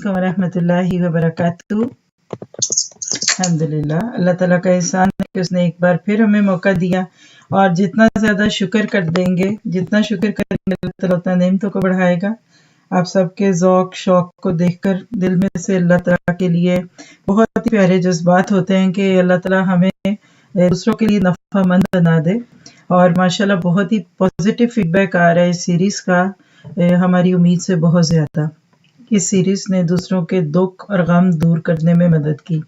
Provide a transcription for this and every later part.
ورحمۃ اللہ وبرکاتہ۔ الحمدللہ، اللہ تعالیٰ کا احسان ہے کہ اس نے ایک بار پھر ہمیں موقع دیا، اور جتنا زیادہ شکر کر دیں گے، جتنا شکر کریں گے اللہ تعالیٰ اتنا نعمتوں کو بڑھائے گا۔ آپ سب کے ذوق شوق کو دیکھ کر دل میں سے اللہ تعالیٰ کے لیے بہت ہی پیارے جذبات ہوتے ہیں کہ اللہ تعالیٰ ہمیں دوسروں کے لیے نفع مند بنا دے، اور ماشاءاللہ بہت ہی پازیٹیو فیڈ بیک آ رہا ہے اس سیریز کا، ہماری امید سے بہت زیادہ۔ اس سیریز نے دوسروں کے دکھ اور غم دور کرنے میں مدد کی۔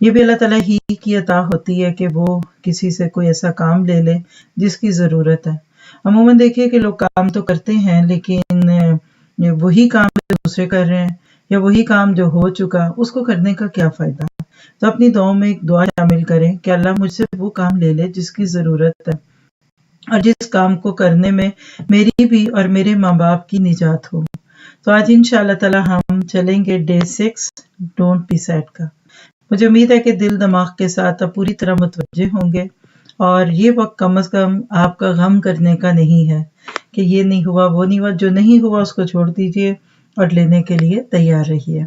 یہ بھی اللہ تعالیٰ ہی کی عطا ہوتی ہے کہ وہ کسی سے کوئی ایسا کام لے لے جس کی ضرورت ہے۔ عموماً دیکھیے کہ لوگ کام تو کرتے ہیں، لیکن وہی کام جو دوسرے کر رہے ہیں یا وہی کام جو ہو چکا اس کو کرنے کا کیا فائدہ؟ تو اپنی دعاؤں میں ایک دعا شامل کریں کہ اللہ مجھ سے وہ کام لے لے جس کی ضرورت ہے، اور جس کام کو کرنے میں میری بھی اور میرے ماں باپ کی نجات ہو۔ تو آج انشاءاللہ تعالی ہم چلیں گے ڈے 6 ڈونٹ بی سیڈ کا۔ مجھے امید ہے کہ دل دماغ کے ساتھ آپ پوری طرح متوجہ ہوں گے، اور یہ وقت کم از کم آپ کا غم کرنے کا نہیں ہے کہ یہ نہیں ہوا وہ نہیں ہوا، جو نہیں ہوا اس کو چھوڑ دیجئے اور لینے کے لیے تیار رہیے۔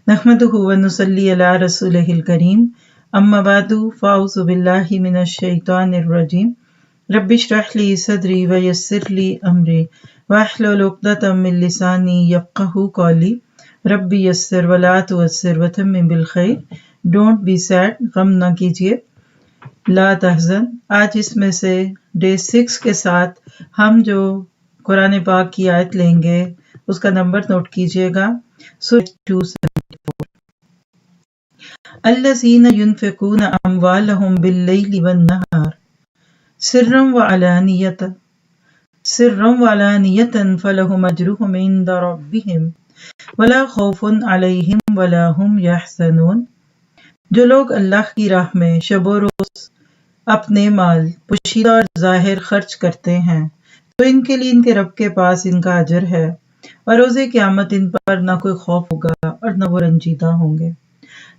نحمدہ و نصلی علی رسولہ الکریم، اما بعد فاعوذ باللہ من الشیطان الرجیم، رب اشرح لی صدری ویسر لی امری واحلل عقدۃ من لسانی یفقہوا قولی، رب یسر ولا تعسر وتمم بالخیر۔ ڈونٹ بی سیڈ، غم نہ کیجیے، لا تحزن۔ آج اس میں سے ڈے 6 کے ساتھ ہم جو قرآن پاک کی آیت لیں گے اس کا نمبر نوٹ کیجیے گا، سورہ 274۔ الذین ینفقون اموالہم باللیل والنہار سرا وعلانیۃ فلہم اجرہم عند ربہم ولا خوف علیہم ولا ہم یحزنون۔ جو لوگ اللہ کی راہ میں شب و روز اپنے مال پوشیدہ اور ظاہر خرچ کرتے ہیں تو ان کے لیے ان کے رب کے پاس ان کا اجر ہے، اور روز قیامت ان پر نہ کوئی خوف ہوگا اور نہ وہ رنجیدہ ہوں گے۔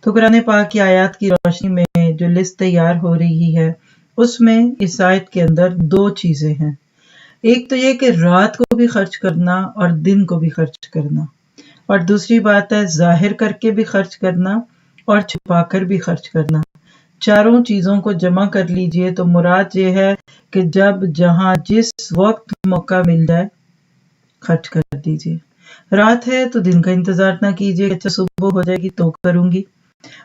تو قرآن پاک کی آیات کی روشنی میں جو لسٹ تیار ہو رہی ہے اس میں اس آیت کے اندر 2 چیزیں ہیں۔ ایک تو یہ کہ رات کو بھی خرچ کرنا اور دن کو بھی خرچ کرنا، اور دوسری بات ہے ظاہر کر کے بھی خرچ کرنا اور چھپا کر بھی خرچ کرنا۔ چاروں چیزوں کو جمع کر لیجئے تو مراد یہ ہے کہ جب جہاں جس وقت موقع مل جائے خرچ کر دیجئے۔ رات ہے تو دن کا انتظار نہ کیجئے کہ اچھا صبح ہو جائے گی تو کروں گی،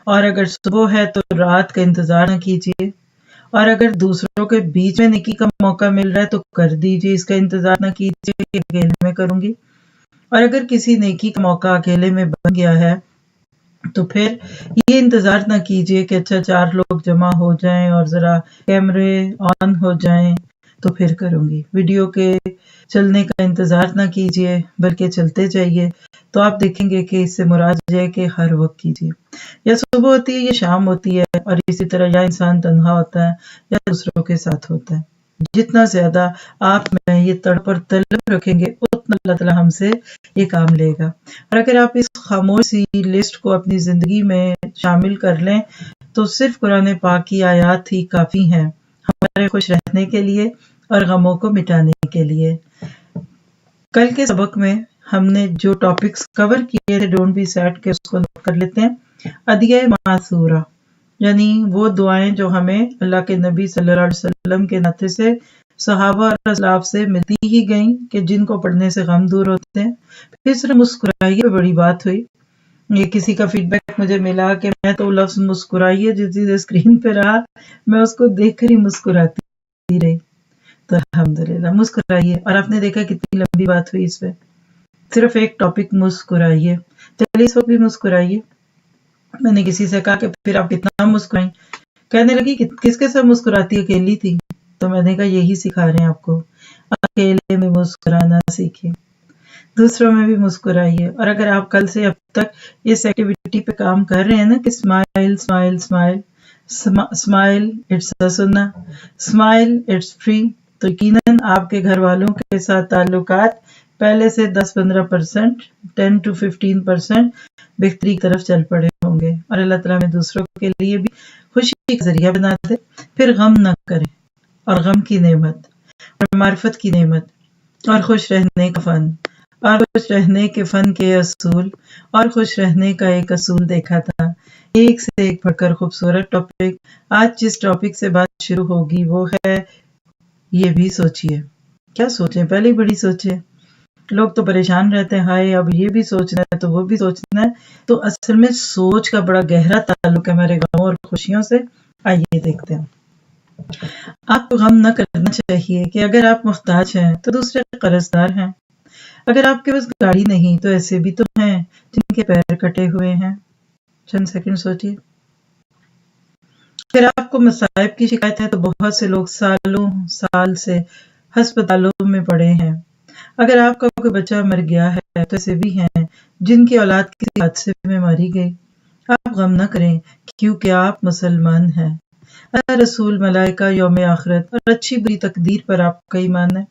اور اگر صبح ہے تو رات کا انتظار نہ کیجئے، اور اگر دوسروں کے بیچ میں نیکی کا موقع مل رہا ہے تو کر دیجئے، اس کا انتظار نہ کیجئے کہ اکیلے میں کروں گی۔ اور اگر کسی نیکی کا موقع اکیلے میں بن گیا ہے تو پھر یہ انتظار نہ کیجئے کہ اچھا 4 لوگ جمع ہو جائیں اور ذرا کیمرے آن ہو جائیں تو پھر کروں گی۔ ویڈیو کے چلنے کا انتظار نہ کیجئے بلکہ چلتے جائیے، تو آپ دیکھیں گے کہ اس سے مراد ہے کہ ہر وقت کیجئے، یا صبح ہوتی ہے یا شام ہوتی ہے، اور اسی طرح یا انسان تنہا ہوتا ہے یا دوسروں کے ساتھ ہوتا ہے۔ جتنا زیادہ آپ میں یہ تڑپ اور طلب رکھیں گے اتنا اللہ تعالیٰ ہم سے یہ کام لے گا۔ اور اگر آپ اس خاموش سی لسٹ کو اپنی زندگی میں شامل کر لیں تو صرف قرآن پاک کی آیات ہی کافی ہیں ہمارے خوش رہنے کے لیے اور غموں کو مٹانے کے لیے۔ کل کے سبق میں ہم نے جو ٹاپکس کور کیے تھے ڈونٹ بی سیڈ کے، اس کو نوٹ کر لیتے ہیں۔ ادعیہ معثورہ، یعنی وہ دعائیں جو ہمیں اللہ کے نبی صلی اللہ علیہ وسلم کے ناطے سے صحابہ اور اسلاف سے ملتی ہی گئیں کہ جن کو پڑھنے سے غم دور ہوتے ہیں۔ پھر صرف مسکرائیے بڑی بات ہوئی۔ یہ کسی کا فیڈ بیک مجھے ملا کہ میں تو لفظ مسکرائیے جس چیز اسکرین پہ رہا میں اس کو دیکھ کر ہی مسکراتی رہی۔ تو الحمدللہ مسکرائیے، اور آپ نے دیکھا کتنی لمبی بات ہوئی اس پہ، صرف ایک ٹاپک مسکرائیے۔ چلیے اس وقت بھی مسکرائیے۔ میں نے کسی سے کہا کہ پھر آپ کتنا مسکرائیں، کہنے لگی کس کے ساتھ مسکراتی، اکیلی تھی؟ تو میں نے کہا یہی سکھا رہے ہیں آپ کو، اکیلے میں مسکرانا سیکھیں، دوسروں میں بھی مسکرائیے۔ اور اگر آپ کل سے اب تک اس ایکٹیویٹی پہ کام کر رہے ہیں نا کہ smile smile smile smile, it's a سنہ، اسمائل اٹس فری، تو یقیناً آپ کے گھر والوں کے ساتھ تعلقات پہلے سے 10-15%، 10-15% بہتری کی طرف چل پڑے ہوں گے، اور اللہ تعالیٰ میں دوسروں کے لیے بھی خوشی کا ذریعہ بنا دے۔ پھر غم نہ کریں، اور غم کی نعمت اور معرفت کی نعمت اور خوش رہنے کا فن اور خوش رہنے کے فن کے اصول اور خوش رہنے کا ایک اصول دیکھا تھا۔ ایک سے ایک بڑھ کر خوبصورت ٹاپک۔ آج جس ٹاپک سے بات شروع ہوگی وہ ہے یہ بھی سوچئے۔ کیا سوچیں؟ پہلے ہی بڑی سوچیں۔ لوگ تو پریشان رہتے ہیں، ہائے اب یہ بھی سوچنا ہے تو وہ بھی سوچنا ہے۔ تو اصل میں سوچ کا بڑا گہرا تعلق ہے ہمارے غموں اور خوشیوں سے۔ آئیے دیکھتے ہیں۔ آپ کو غم نہ کرنا چاہیے کہ اگر آپ محتاج ہیں تو دوسرے قرضدار ہیں۔ اگر آپ کے پاس گاڑی نہیں تو ایسے بھی تو ہیں جن کے پیر کٹے ہوئے ہیں۔ چند سیکنڈ سوچیے۔ اگر آپ کو مصائب کی شکایت ہے تو بہت سے لوگ سالوں سال سے ہسپتالوں میں پڑے ہیں۔ اگر آپ کا کوئی بچہ مر گیا ہے تو ایسے بھی ہیں جن کی اولاد کسی حادثے میں ماری گئی۔ آپ غم نہ کریں کیونکہ آپ مسلمان ہیں۔ اللہ، رسول، ملائکہ، یوم آخرت اور اچھی بری تقدیر پر آپ کا ایمان ہے۔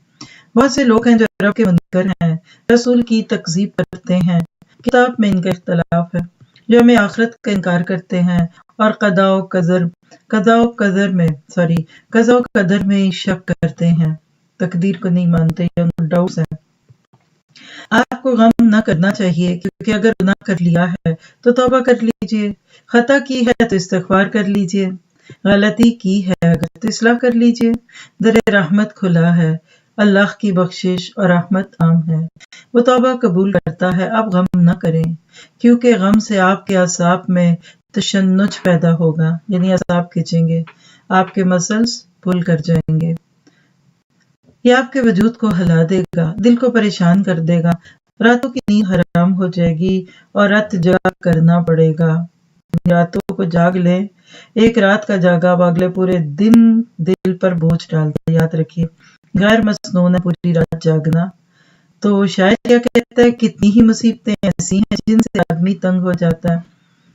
بہت سے لوگ ہیں جو رب کے منکر ہیں، رسول کی تکذیب کرتے ہیں، کتاب میں ان کا اختلاف ہے، یوم آخرت کا انکار کرتے ہیں اور قضاء و قدر میں شک کرتے ہیں، تقدیر کو نہیں مانتے یا ان کو ڈاؤٹس ہیں۔ آپ کو غم نہ کرنا چاہیے کیونکہ اگر گناہ کر لیا ہے تو توبہ کر لیجئے، خطا کی ہے تو استغفار کر لیجئے، غلطی کی ہے اگر تو اصلاح کر لیجئے۔ در رحمت کھلا ہے، اللہ کی بخشش اور رحمت عام ہے، وہ توبہ قبول کرتا ہے۔ آپ غم نہ کریں کیونکہ غم سے آپ کے اعصاب میں تشنج پیدا ہوگا، یعنی اعصاب کھنچیں گے، آپ کے مسلز پل کر جائیں گے، یہ آپ کے وجود کو ہلا دے گا، دل کو پریشان کر دے گا، راتوں کی نیند حرام ہو جائے گی اور رات جاگ کرنا پڑے گا۔ راتوں کو جاگ لیں، ایک رات کا جاگا اگلے پورے دن دل پر بوجھ ڈال دے۔ یاد رکھیے غیر مسنون ہے پوری رات جاگنا۔ تو شاید کیا کہتا ہے، کتنی ہی مصیبتیں ایسی ہیں جن سے آدمی تنگ ہو جاتا ہے،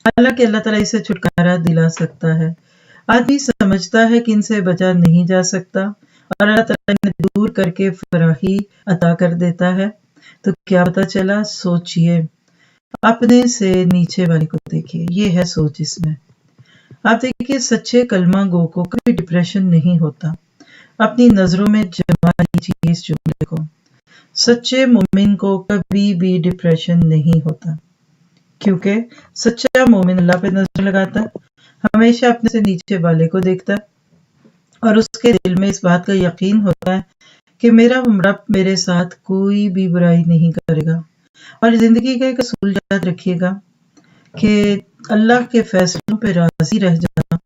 حالانکہ اللہ تعالیٰ اسے چھٹکارا دلا سکتا ہے۔ آدمی سمجھتا ہے کہ ان سے بچا نہیں جا سکتا اور اللہ تعالیٰ نے دور کر کے فراخی عطا کر دیتا ہے۔ تو کیا پتا چلا؟ سوچئے، اپنے سے نیچے والے کو دیکھیے، یہ ہے سوچ اس میں۔ آپ دیکھیے سچے کلمہ گو کو کبھی ڈپریشن نہیں ہوتا۔ اپنی نظروں میں جما لیجیے اس جملے کو، سچے مومن کو کبھی بھی ڈپریشن نہیں ہوتا کیونکہ سچا مومن اللہ پہ نظر لگاتا ہے، ہمیشہ اپنے سے نیچے والے کو دیکھتا ہے اور اس کے دل میں اس بات کا یقین ہوتا ہے کہ میرا رب میرے ساتھ کوئی بھی برائی نہیں کرے گا۔ اور زندگی کا ایک اصول یاد رکھیے گا کہ اللہ کے فیصلوں پہ راضی رہ جانا،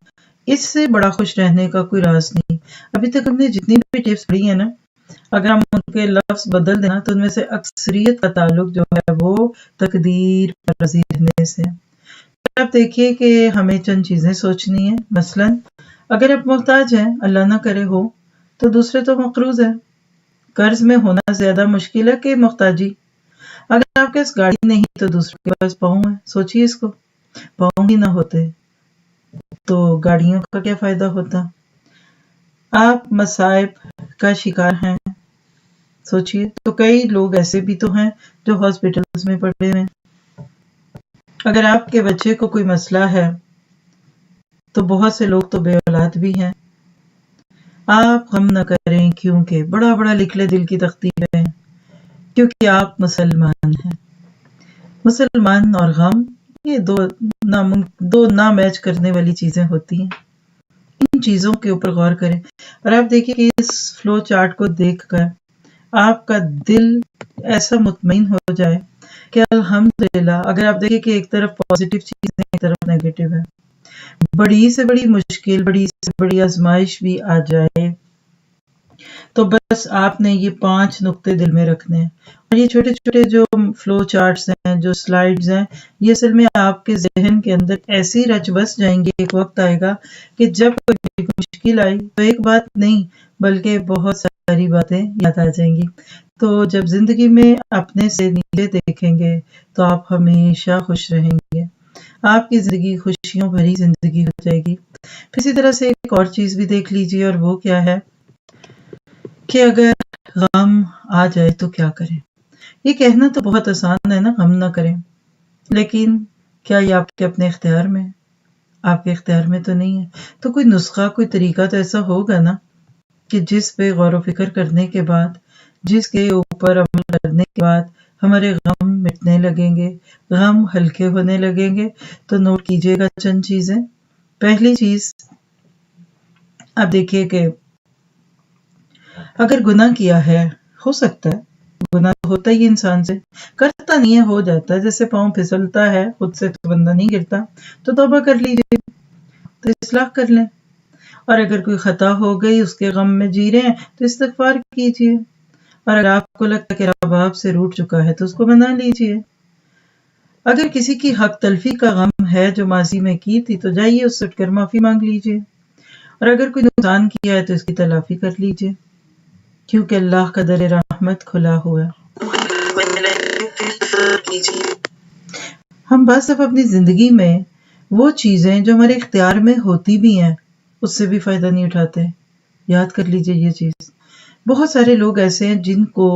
اس سے بڑا خوش رہنے کا کوئی راز نہیں۔ ابھی تک ہم نے جتنی بھی ٹپس پڑھی ہیں نا، اگر ہم ان کے لفظ بدل دینا تو ان میں سے اکثریت کا تعلق جو ہے وہ تقدیر پر راضی رہنے سے۔ آپ دیکھیے کہ ہمیں چند چیزیں سوچنی ہیں، مثلا اگر آپ محتاج ہیں، اللہ نہ کرے ہو، تو دوسرے تو مقروض ہیں۔ قرض میں ہونا زیادہ مشکل ہے کہ محتاجی۔ اگر آپ کے پاس گاڑی نہیں تو دوسروں کے پاس پاؤں ہے، سوچیے اس کو، پاؤں ہی نہ ہوتے تو گاڑیوں کا کیا فائدہ ہوتا۔ آپ مصائب کا شکار ہیں، سوچیے، تو کئی لوگ ایسے بھی تو ہیں جو ہاسپٹلز میں پڑے ہوئے ہیں۔ اگر آپ کے بچے کو کوئی مسئلہ ہے تو بہت سے لوگ تو بے اولاد بھی ہیں۔ آپ غم نہ کریں کیونکہ بڑا لکھ لے دل کی تختی میں، کیونکہ آپ مسلمان ہیں۔ مسلمان اور غم یہ دو نہ میچ کرنے والی چیزیں ہوتی ہیں۔ ان چیزوں کے اوپر غور کریں اور آپ دیکھیں کہ اس فلو چارٹ کو دیکھ کر آپ کا دل ایسا مطمئن ہو جائے کہ الحمدللہ، اگر آپ دیکھیں کہ ایک طرف پازیٹیو چیزیں ایک طرف نیگیٹو ہے، بڑی سے بڑی مشکل، بڑی سے بڑی آزمائش بھی آ جائے تو بس آپ نے یہ 5 نقطے دل میں رکھنے ہیں، اور یہ چھوٹے چھوٹے جو فلو چارٹس ہیں، جو سلائیڈز ہیں، یہ اصل میں آپ کے ذہن کے اندر ایسی رچ بس جائیں گے، ایک وقت آئے گا کہ جب کوئی مشکل آئی تو ایک بات نہیں بلکہ بہت ساری باتیں یاد آ جائیں گی۔ تو جب زندگی میں اپنے سے نیچے دیکھیں گے تو آپ ہمیشہ خوش رہیں گے، آپ کی زندگی خوشیوں بھری زندگی ہو جائے گی۔ پھر اسی طرح سے ایک اور چیز بھی دیکھ لیجیے، اور وہ کیا ہے کہ اگر غم آ جائے تو کیا کریں۔ یہ کہنا تو بہت آسان ہے نا، غم نہ کریں، لیکن کیا یہ آپ کے اپنے اختیار میں؟ آپ کے اختیار میں تو نہیں ہے۔ تو کوئی نسخہ، کوئی طریقہ تو ایسا ہوگا نا کہ جس پہ غور و فکر کرنے کے بعد، جس کے اوپر عمل کرنے کے بعد ہمارے غم مٹنے لگیں گے، غم ہلکے ہونے لگیں گے۔ تو نوٹ کیجیے گا چند چیزیں۔ پہلی چیز آپ دیکھیے کہ اگر گناہ کیا ہے، ہو سکتا ہے گناہ تو ہوتا ہی انسان سے، کرتا نہیں ہے ہو جاتا ہے، جیسے پاؤں پھسلتا ہے خود سے تو بندہ نہیں گرتا، تو توبہ کر لیجیے، تو اصلاح کر لیں۔ اور اگر کوئی خطا ہو گئی اس کے غم میں جی رہے ہیں تو استغفار کیجیے، اور اگر آپ کو لگتا ہے کہ رب آپ سے روٹ چکا ہے تو اس کو منا لیجیے۔ اگر کسی کی حق تلفی کا غم ہے جو ماضی میں کی تھی تو جائیے اس سے اٹھ کر معافی مانگ لیجیے، اور اگر کوئی نقصان کیا ہے تو اس کی تلافی کر لیجیے، کیونکہ اللہ کا در رحمت کھلا ہوا ہے۔ ہم بعض دفعہ اپنی زندگی میں وہ چیزیں جو ہمارے اختیار میں ہوتی بھی ہیں اس سے بھی فائدہ نہیں اٹھاتے۔ یاد کر لیجیے یہ چیز۔ بہت سارے لوگ ایسے ہیں جن کو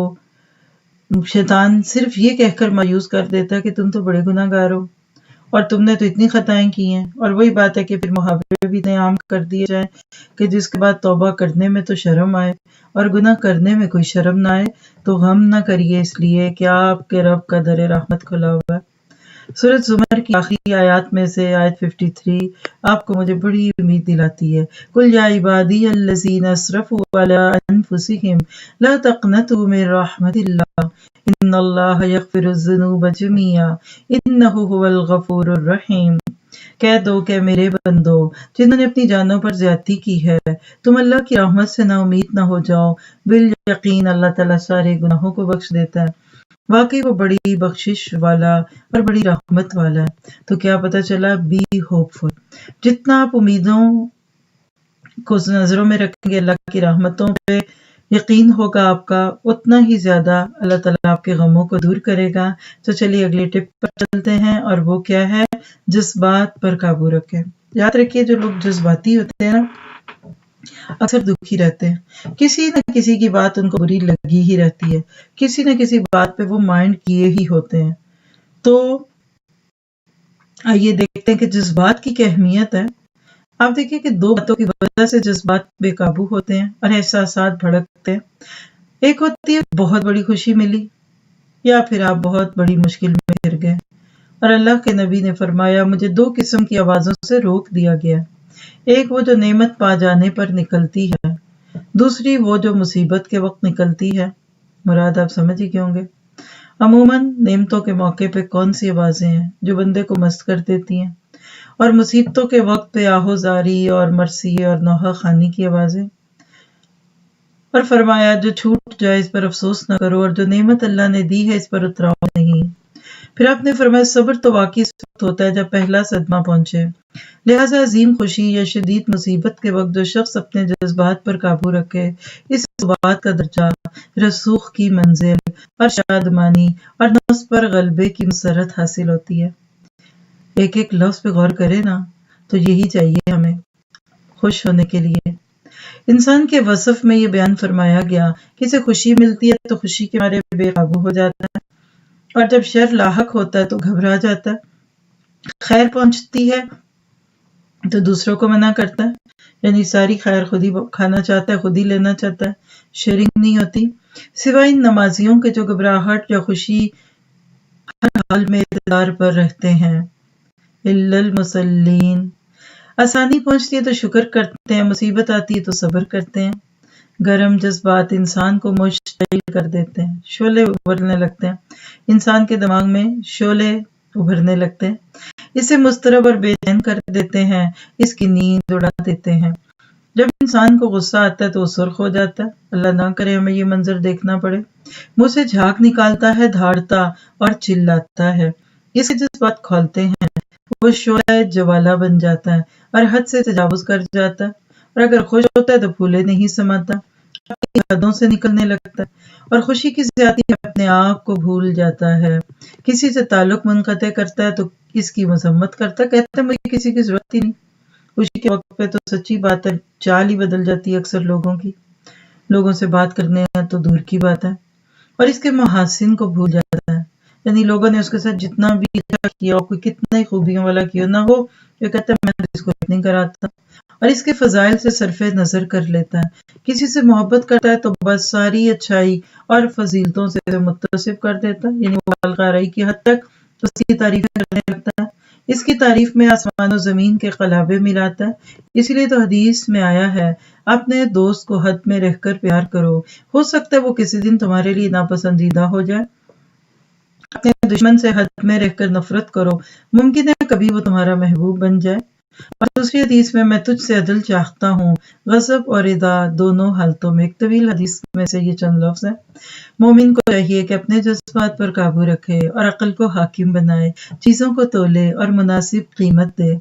شیطان صرف یہ کہہ کر مایوس کر دیتا ہے کہ تم تو بڑے گناہ گار ہو اور تم نے تو اتنی خطائیں کی ہیں، اور وہی بات ہے کہ پھر محاورے بھی اتنے عام کر دیے جائیں کہ جس کے بعد توبہ کرنے میں تو شرم آئے اور گناہ کرنے میں کوئی شرم نہ آئے، تو غم نہ کریے اس لیے کہ آپ کے رب کا در رحمت کھلا ہوا ہے۔ سورۃ زمر کی آخری آیات میں سے آیت 53 آپ کو مجھے بڑی امید دلاتی ہے۔ قُلْ يَا عِبَادِيَ الَّذِينَ أَسْرَفُوا عَلَىٰ أَنفُسِهِمْ لَا تَقْنَطُوا مِن رَحْمَةِ اللَّهِ إِنَّ اللَّهَ يَغْفِرُ الذُّنُوبَ جَمِيعًا إِنَّهُ هُوَ الْغَفُورُ الرَّحِيمُ۔ کہہ دو کہ میرے بندو جنہوں نے اپنی جانوں پر زیادتی کی ہے، تم اللہ کی رحمت سے نا امید نہ ہو جاؤ، بالیقین اللہ تعالیٰ سارے گناہوں کو بخش دیتا ہے، واقعی وہ بڑی بخشش والا اور بڑی رحمت والا ہے۔ تو کیا پتہ چلا؟ بی ہوپ فل۔ جتنا آپ امیدوں کو نظروں میں رکھیں گے اللہ کی رحمتوں پہ یقین ہوگا آپ کا، اتنا ہی زیادہ اللہ تعالیٰ آپ کے غموں کو دور کرے گا۔ تو چلیے اگلی ٹپ پر چلتے ہیں، اور وہ کیا ہے؟ جذبات پر قابو رکھیں۔ یاد رکھیے جو لوگ جذباتی ہوتے ہیں نا اکثر دکھی رہتے ہیں، کسی نہ کسی کی بات ان کو بری لگی ہی رہتی ہے، کسی نہ کسی بات پہ وہ مائنڈ کیے ہی ہوتے ہیں۔ تو آئیے دیکھتے ہیں کہ جذبات کی کیا اہمیت ہے۔ آپ دیکھیے کہ دو باتوں کی وجہ سے جذبات بے قابو ہوتے ہیں اور احساسات بھڑکتے ہیں۔ ایک ہوتی ہے بہت بڑی خوشی ملی، یا پھر آپ بہت بڑی مشکل میں گر گئے، اور اللہ کے نبی نے فرمایا مجھے دو قسم کی آوازوں سے روک دیا گیا، ایک وہ جو نعمت پا جانے پر نکلتی ہے، دوسری وہ جو مصیبت کے وقت نکلتی ہے۔ مراد آپ سمجھ ہی گئے ہوں گے۔ عموماً نعمتوں کے موقع پہ کون سی آوازیں ہیں جو بندے کو مست کر دیتی ہیں، اور مصیبتوں کے وقت پہ آہوزاری اور مرثیے اور نوحہ خوانی کی آوازیں۔ اور فرمایا جو چھوٹ جائے اس پر افسوس نہ کرو، اور جو نعمت اللہ نے دی ہے اس پر اتراؤ نہیں۔ پھر آپ نے فرمایا صبر تو واقعی اس وقت ہوتا ہے جب پہلا صدمہ پہنچے، لہٰذا عظیم خوشی یا شدید مصیبت کے وقت جو شخص اپنے جذبات پر قابو رکھے، اس بات کا درجہ، رسوخ کی منزل اور شادمانی اور نفس پر غلبے کی مسرت حاصل ہوتی ہے۔ ایک ایک لفظ پہ غور کرے نا تو یہی چاہیے ہمیں خوش ہونے کے لیے۔ انسان کے وصف میں یہ بیان فرمایا گیا کہ اسے خوشی ملتی ہے تو خوشی کے مارے بے قابو ہو جاتا ہے، اور جب شر لاحق ہوتا ہے تو گھبرا جاتا ہے، خیر پہنچتی ہے تو دوسروں کو منع کرتا ہے، یعنی ساری خیر خود ہی کھانا چاہتا ہے، خود ہی لینا چاہتا ہے، شیئرنگ نہیں ہوتی، سوائے ان نمازیوں کے جو گھبراہٹ یا خوشی ہر حال میں اقتدار پر رہتے ہیں۔ الا المصلین، آسانی پہنچتی ہے تو شکر کرتے ہیں، مصیبت آتی ہے تو صبر کرتے ہیں۔ گرم جذبات انسان کو مشتعل کر دیتے ہیں، شعلے ابھرنے لگتے ہیں، انسان کے دماغ میں شعلے ابھرنے لگتے ہیں، اسے مضطرب اور بے چین کر دیتے ہیں، اس کی نیند اڑا دیتے ہیں۔ جب انسان کو غصہ آتا ہے تو وہ سرخ ہو جاتا ہے، اللہ نہ کرے ہمیں یہ منظر دیکھنا پڑے، منہ سے جھاگ نکالتا ہے، دھاڑتا اور چلاتا ہے، اسے جذبات کھولتے ہیں، وہ شعلہ جوالا بن جاتا ہے اور حد سے تجاوز کر جاتا ہے، اور اگر خوش ہوتا ہے تو پھولے نہیں سماتا، اپنی حدوں سے نکلنے لگتا ہے، اور خوشی کی زیادتی میں اپنے آپ کو بھول جاتا ہے، کسی سے تعلق منقطع کرتا ہے تو اس کی مذمت کرتا ہے، کہتا ہے مجھے کسی کی ضرورت ہی نہیں۔ خوشی کے وقت پہ تو سچی بات ہے چال ہی بدل جاتی ہے اکثر لوگوں کی، لوگوں سے بات کرنے تو دور کی بات ہے، اور اس کے محاسن کو بھول جاتا ہے، یعنی لوگوں نے اس کے ساتھ جتنا بھی اچھا کیا ہو، کوئی کتنا ہی خوبیوں والا کیا نہ ہو، یہ کہتا ہے میں اس کو نہیں کراتا، اور اس کے فضائل سے صرف نظر کر لیتا ہے۔ کسی سے محبت کرتا ہے تو بس ساری اچھائی اور فضیلتوں سے متصف کر دیتا ہے، یعنی مبالغہ آرائی کی حد تک اس کی تعریف کرنے لگتا ہے، اس کی تعریف میں آسمان و زمین کے قلابے ملاتا ہے۔ اس لیے تو حدیث میں آیا ہے اپنے دوست کو حد میں رہ کر پیار کرو، ہو سکتا ہے وہ کسی دن تمہارے لیے ناپسندیدہ ہو جائے۔ اپنے دشمن سے حد میں رہ کر نفرت کرو، ممکن ہے کبھی وہ تمہارا محبوب بن جائے۔ اور دوسری حدیث میں تجھ سے عدل چاہتا ہوں، غضب اور رضا دونوں حالتوں میں۔ ایک طویل حدیث میں سے یہ چند لفظ ہیں۔ مومن کو چاہیے کہ اپنے جذبات پر قابو رکھے اور عقل کو حاکم بنائے، چیزوں کو تولے اور مناسب قیمت دے۔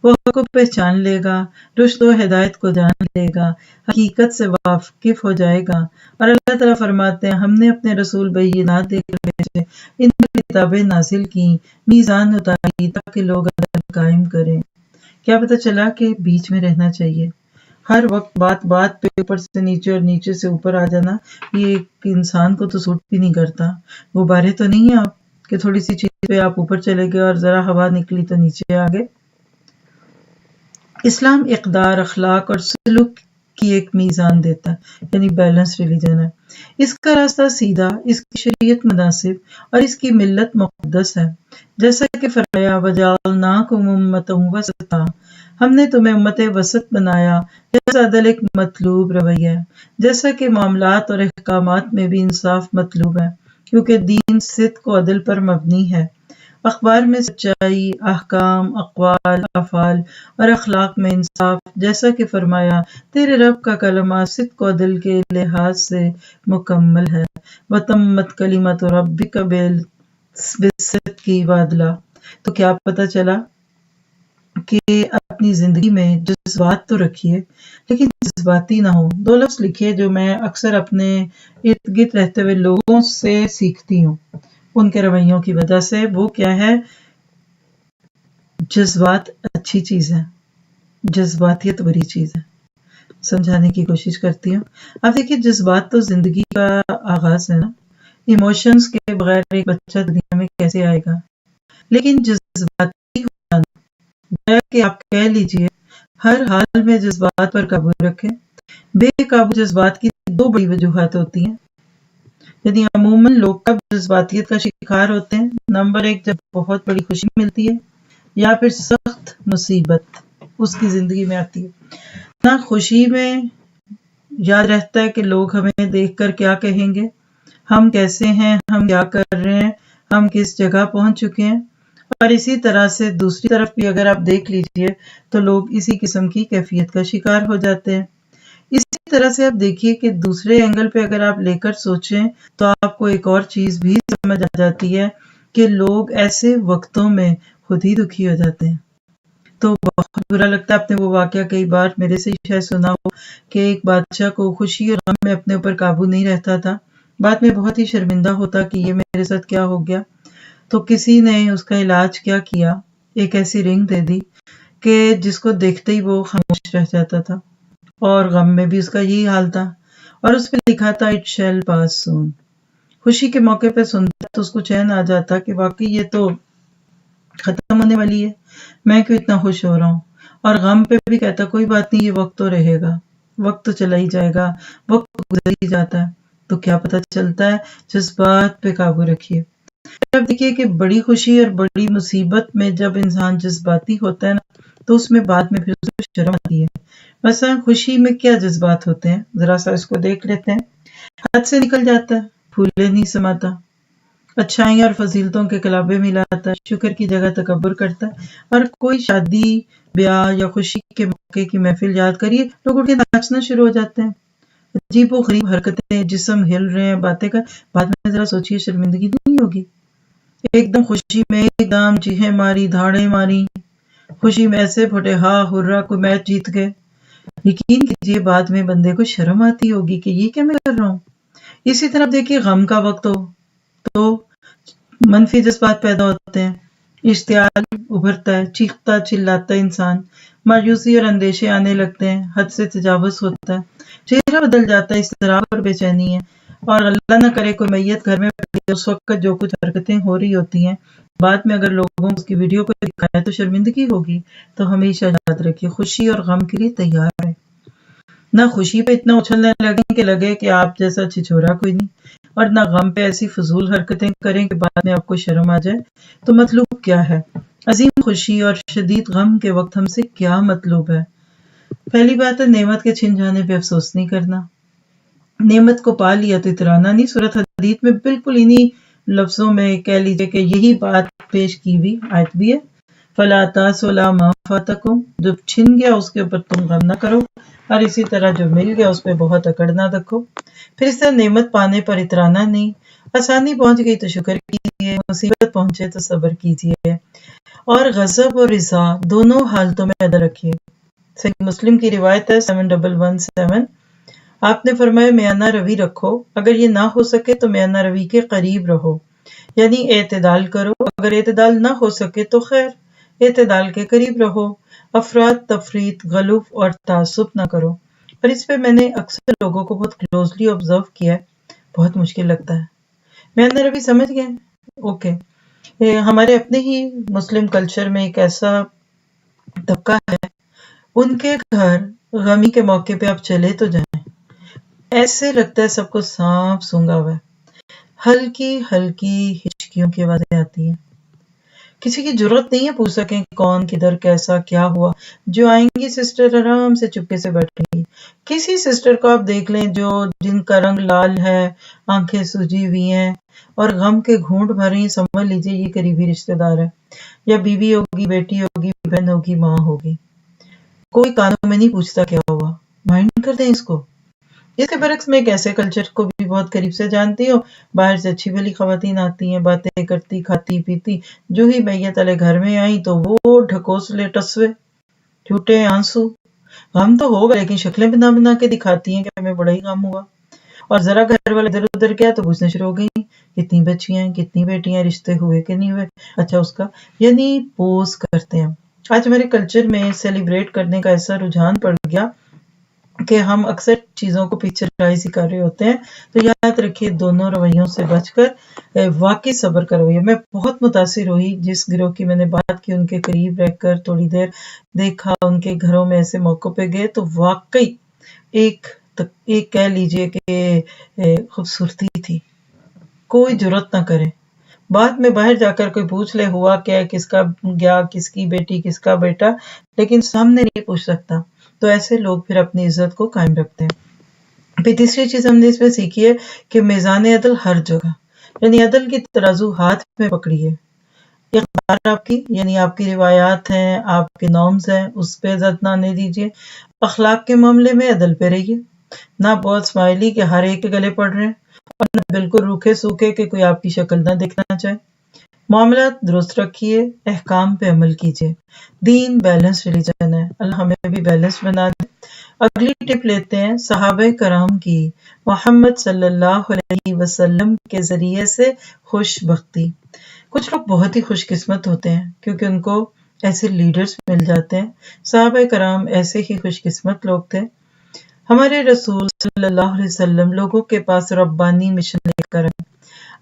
وہ حق کو پہچان لے گا، رشد و ہدایت کو جان لے گا، حقیقت سے واقف ہو جائے گا۔ اور اللہ تعالیٰ فرماتے ہیں ہم نے اپنے رسول بینات دے کر بھیجے، ان پر کتابیں نازل کی، میزان اتاری تاکہ لوگ عدل قائم کریں۔ کیا پتہ چلا کہ بیچ میں رہنا چاہیے۔ ہر وقت بات پہ اوپر سے نیچے اور نیچے سے اوپر آ جانا، یہ ایک انسان کو تو سوٹ بھی نہیں کرتا۔ وہ بارے تو نہیں ہے آپ کہ تھوڑی سی چیز پہ آپ اوپر چلے گئے اور ذرا ہوا نکلی تو نیچے آ گئے۔ اسلام اقدار، اخلاق اور سلوک کی ایک میزان دیتا ہے، یعنی بیلنس ریلیجن ہے۔ اس کا راستہ سیدھا، اس کی شریعت مناسب اور اس کی ملت مقدس ہے۔ جیسا کہ فرمایا وَجَعَلْنَاكُمْ أُمَّةً وَسَطًا، ہم نے تمہیں امت وسط بنایا۔ جیسا عدل ایک مطلوب رویہ ہے، جیسا کہ معاملات اور احکامات میں بھی انصاف مطلوب ہے، کیونکہ دین صدق و عدل پر مبنی ہے۔ اخبار میں سچائی، احکام، اقوال، افعال اور اخلاق میں انصاف، جیسا کہ فرمایا تیرے رب کا کلمہ صدق و عدل کے لحاظ سے مکمل ہے۔ وَتَمَّتْ كَلِمَةُ رَبِّكَ بِالصِّدْقِ وَعَدْلٍ۔ تو کیا پتہ چلا کہ اپنی زندگی میں جذبات تو رکھیے لیکن جذباتی نہ ہو۔ دو لفظ لکھیے جو میں اکثر اپنے ارد گرد رہتے ہوئے لوگوں سے سیکھتی ہوں ان کے رویوں کی وجہ سے۔ وہ کیا ہے؟ جذبات اچھی چیز ہے، جذباتیت بری چیز ہے۔ سمجھانے کی کوشش کرتی ہوں۔ اب دیکھیے جذبات تو زندگی کا آغاز ہے نا، ایموشنز کے بغیر ایک بچہ دنیا میں کیسے آئے گا؟ لیکن جذباتی ہونا گویا کہ آپ کہہ لیجئے ہر حال میں جذبات پر قابو رکھیں۔ بے قابو جذبات کی دو بڑی وجوہات ہوتی ہیں، یعنی عموماً لوگ کب جذباتیت کا شکار ہوتے ہیں؟ نمبر ایک، جب بہت بڑی خوشی ملتی ہے یا پھر سخت مصیبت اس کی زندگی میں آتی ہے۔ نہ خوشی میں یاد رہتا ہے کہ لوگ ہمیں دیکھ کر کیا کہیں گے، ہم کیسے ہیں، ہم کیا کر رہے ہیں، ہم کس جگہ پہنچ چکے ہیں۔ اور اسی طرح سے دوسری طرف بھی اگر آپ دیکھ لیجئے تو لوگ اسی قسم کی کیفیت کا شکار ہو جاتے ہیں۔ اسی طرح سے آپ دیکھیے کہ دوسرے اینگل پہ اگر آپ لے کر سوچیں تو آپ کو ایک اور چیز بھی سمجھ آ جاتی ہے کہ لوگ ایسے وقتوں میں خود ہی دکھی ہو جاتے ہیں۔ تو بہت برا لگتا ہے۔ آپ نے وہ واقعہ کئی بار میرے سے شاید سنا ہو کہ ایک بادشاہ کو خوشی اور غم میں اپنے اوپر قابو نہیں رہتا تھا، بعد میں بہت ہی شرمندہ ہوتا کہ یہ میرے ساتھ کیا ہو گیا۔ تو کسی نے اس کا علاج کیا کیا، ایک ایسی رنگ دے دی کہ جس کو دیکھتے ہی وہ خاموش رہ جاتا تھا، اور غم میں بھی اس کا یہی حال تھا، اور اس پہ لکھا تھا اٹ شیل پاس سون۔ خوشی کے موقع پہ سنتا تو اس کو چین آ جاتا کہ واقعی یہ تو ختم ہونے والی ہے، میں کیوں اتنا خوش ہو رہا ہوں، اور غم پہ بھی کہتا کوئی بات نہیں، یہ وقت تو رہے گا، وقت تو چلا ہی جائے گا، وقت تو گزر ہی جاتا ہے۔ تو کیا پتہ چلتا ہے؟ جذبات پہ قابو رکھیے۔ اب دیکھیے کہ بڑی خوشی اور بڑی مصیبت میں جب انسان جذباتی ہوتا ہے نا تو اس میں بعد میں پھر اس کو شرم آتی ہے۔ مثلا خوشی میں کیا جذبات ہوتے ہیں، ذرا سا اس کو دیکھ لیتے ہیں۔ ہاتھ سے نکل جاتا ہے، پھولے نہیں سماتا، اچھائیاں اور فضیلتوں کے کلابے ملاتا ہے، شکر کی جگہ تکبر کرتا ہے، اور کوئی شادی بیاہ یا خوشی کے موقع کی محفل یاد کریے لوگ اٹھ کے ناچنا شروع ہو جاتے ہیں، عجیب و غریب حرکتیں، جسم ہل رہے ہیں، باتیں کر، بعد میں ذرا سوچیے شرمندگی نہیں ہوگی؟ ایک دم خوشی میں ایک دم چیخیں ماری، دھاڑیں ماری، خوشی میں ایسے پھٹے ہاں ہرا کوئی میچ جیت گئے۔ یقین کیجیے بعد میں بندے کو شرم آتی ہوگی کہ یہ کیا میں کر رہا ہوں۔ اسی طرح دیکھیے غم کا وقت ہو تو منفی جذبات پیدا ہوتے ہیں، اشتعال ابھرتا ہے، چیختا چلاتا ہے انسان، مایوسی اور اندیشے آنے لگتے ہیں، حد سے تجاوز ہوتا ہے، چہرہ بدل جاتا ہے، اضطراب اور بے چینی ہے، اور اللہ نہ کرے کوئی میت گھر میں پڑی ہے، اس وقت جو کچھ حرکتیں ہو رہی ہوتی ہیں بعد میں اگر لوگوں کو اس کی ویڈیو کو دکھایا تو شرمندگی ہوگی. تو ہمیشہ یاد رکھیے خوشی اور غم کے لیے تیار ہے. نہ خوشی پہ اتنا اچھلنے لگے کہ آپ جیسا چھچورا کوئی نہیں، اور نہ غم پہ ایسی فضول حرکتیں کریں کہ بعد میں آپ کو شرم آ جائے. تو مطلوب کیا ہے؟ عظیم خوشی اور شدید غم کے وقت ہم سے کیا مطلوب ہے؟ پہلی بات ہے نعمت کے چھن جانے پہ افسوس نہیں کرنا. نعمت کو پا لیا تو اترانا نہیں. سورۃ حدید میں بالکل انہی لفظوں میں کہہ لیجیے کہ یہی بات پیش کی ہوئی آیت بھی ہے. فَلَا تَأْسَوْا عَلَىٰ مَا فَاتَكُمْ، جو چھن گیا اس کے اوپر تم غم نہ کرو، اور اسی طرح جو مل گیا اس پہ بہت اکڑ نہ رکھو. پھر اس طرح نعمت پانے پر اترانا نہیں. آسانی پہنچ گئی تو شکر کیجیے، مصیبت پہنچے تو صبر کیجیے، اور غضب اور رضا دونوں حالتوں میں پیدا رکھیے. صحیح مسلم کی روایت ہے 7117، آپ نے فرمایا میانہ روی رکھو، اگر یہ نہ ہو سکے تو میانہ روی کے قریب رہو، یعنی اعتدال کرو. اگر اعتدال نہ ہو سکے تو خیر، اعتدال کے قریب رہو. افراد تفریط، غلو اور تعصب نہ کرو. اور اس پہ میں نے اکثر لوگوں کو بہت کلوزلی آبزرو کیا ہے، بہت مشکل لگتا ہے. میانہ روی سمجھ گئے؟ اوکے. ہمارے اپنے ہی مسلم کلچر میں ایک ایسا طبقہ ہے، ان کے گھر غمی کے موقع پہ آپ چلے تو جائیں، ایسے لگتا ہے سب کو سانپ سونگا ہوا ہے. ہلکی ہلکی ہچکیوں کی آوازیں آتی ہیں. کسی کی جرت نہیں ہے پوچھ سکیں کون کدھر کیسا کیا ہوا. جو آئیں گی سسٹر آرام سے چپکے سے بیٹھیں گی. کسی سسٹر کو آپ دیکھ لیں جن کا رنگ لال ہے، آنکھیں سوجی ہوئی ہیں اور غم کے گھونٹ بھر رہی ہیں، سمجھ لیجیے یہ قریبی رشتہ دار ہے، یا بیوی ہوگی، بیٹی ہوگی، بہن ہوگی، ماں ہوگی. کوئی کانوں میں نہیں پوچھتا کیا ہوا، مائنڈ کر دیں اس کو. اس کے برعکس میں ایک ایسے کلچر کو بھی بہت قریب سے جانتی ہوں، باہر سے اچھی بھلی خواتین آتی ہیں، باتیں کرتی، کھاتی پیتی، جو ہی میت والے گھر میں آئی تو وہ ڈھکوسلے ٹسوے، جھوٹے آنسو. غم تو ہوگا لیکن شکلیں بنا بنا کے دکھاتی ہیں کہ ہمیں بڑا ہی غم ہوا. اور ذرا گھر والے ادھر ادھر کیا تو پوچھنا شروع ہو گئی کتنی بچیاں ہیں، کتنی بیٹیاں، رشتے ہوئے کہ نہیں ہوئے، اچھا اس کا، یعنی پوز کرتے ہیں. آج ہمارے کلچر میں سیلیبریٹ کرنے کا ایسا رجحان پڑ گیا کہ ہم اکثر چیزوں کو پکچرائز ہی کر رہے ہوتے ہیں. تو یاد رکھیے دونوں رویوں سے بچ کر واقعی صبر کا رویہ. میں بہت متاثر ہوئی جس گروہ کی میں نے بات کی، ان کے قریب رہ کر تھوڑی دیر دیکھا، ان کے گھروں میں ایسے موقع پہ گئے تو واقعی ایک کہہ لیجیے کہ خوبصورتی تھی. کوئی جرت نہ کرے. بعد میں باہر جا کر کوئی پوچھ لے ہوا کیا، کس کا گیا، کس کی بیٹی، کس کا بیٹا، لیکن سامنے نہیں پوچھ سکتا. تو ایسے لوگ پھر اپنی عزت کو قائم رکھتے ہیں. پھر تیسری چیز ہم نے اس میں سیکھی ہے کہ میزان عدل ہر جگہ، یعنی عدل کی ترازو ہاتھ میں پکڑیے. اقدار آپ کی، یعنی آپ کی روایات ہیں، آپ کے نارمز ہیں، اس پہ عزت نہ آنے دیجیے. اخلاق کے معاملے میں عدل پہ رہیے، نہ بہت اسمائلی کہ ہر ایک کے گلے پڑ رہے ہیں، اور نہ بالکل روکھے سوکھے کہ کوئی آپ کی شکل نہ دیکھنا چاہے. معاملات درست رکھیے، احکام پہ عمل کیجیے. دین بیلنس ریلیجن ہے، اللہ ہمیں بھی بیلنس بنا دے. اگلی ٹپ لیتے ہیں صحابہ کرام کی محمد صلی اللہ علیہ وسلم کے ذریعے سے خوش بختی. کچھ لوگ بہت ہی خوش قسمت ہوتے ہیں کیونکہ ان کو ایسے لیڈرز مل جاتے ہیں. صحابہ کرام ایسے ہی خوش قسمت لوگ تھے. ہمارے رسول صلی اللہ علیہ وسلم لوگوں کے پاس ربانی مشن لے کر آئے.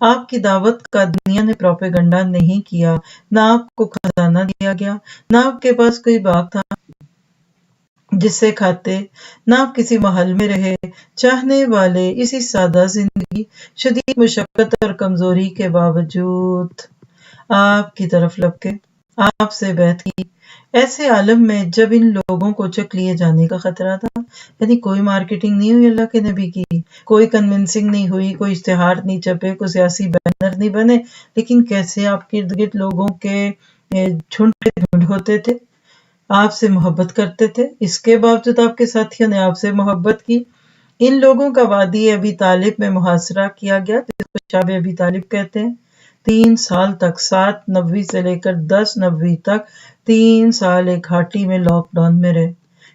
آپ کی دعوت کا دنیا نے پروپیگنڈا نہیں کیا، نہ آپ کو خزانہ دیا گیا، نہ آپ کے پاس کوئی باغ تھا جس سے کھاتے، نہ آپ کسی محل میں رہے. چاہنے والے اسی سادہ زندگی، شدید مشقت اور کمزوری کے باوجود آپ کی طرف لپکے، آپ سے بیعت کی. ایسے عالم میں جب ان لوگوں کو چک لیے جانے کا خطرہ تھا، یعنی کوئی مارکیٹنگ نہیں ہوئی اللہ کے نبی کی، کوئی کنونسنگ نہیں ہوئی، کوئی اشتہار نہیں چھپے، کوئی سیاسی بینر نہیں بنے، لیکن کیسے آپ کے ارد گرد لوگوں کے جھنڈ کے جھنڈ ہوتے تھے، آپ سے محبت کرتے تھے. اس کے باوجود آپ کے ساتھیوں نے آپ سے محبت کی. ان لوگوں کا وادی ابی طالب میں محاصرہ کیا گیا، جس کو شاب ابی طالب کہتے ہیں. 3 سال تک، 7 نبوی سے لے کر 10 نبوی تک 3 سال ایک گھاٹی میں لاک ڈاؤن میں رہے.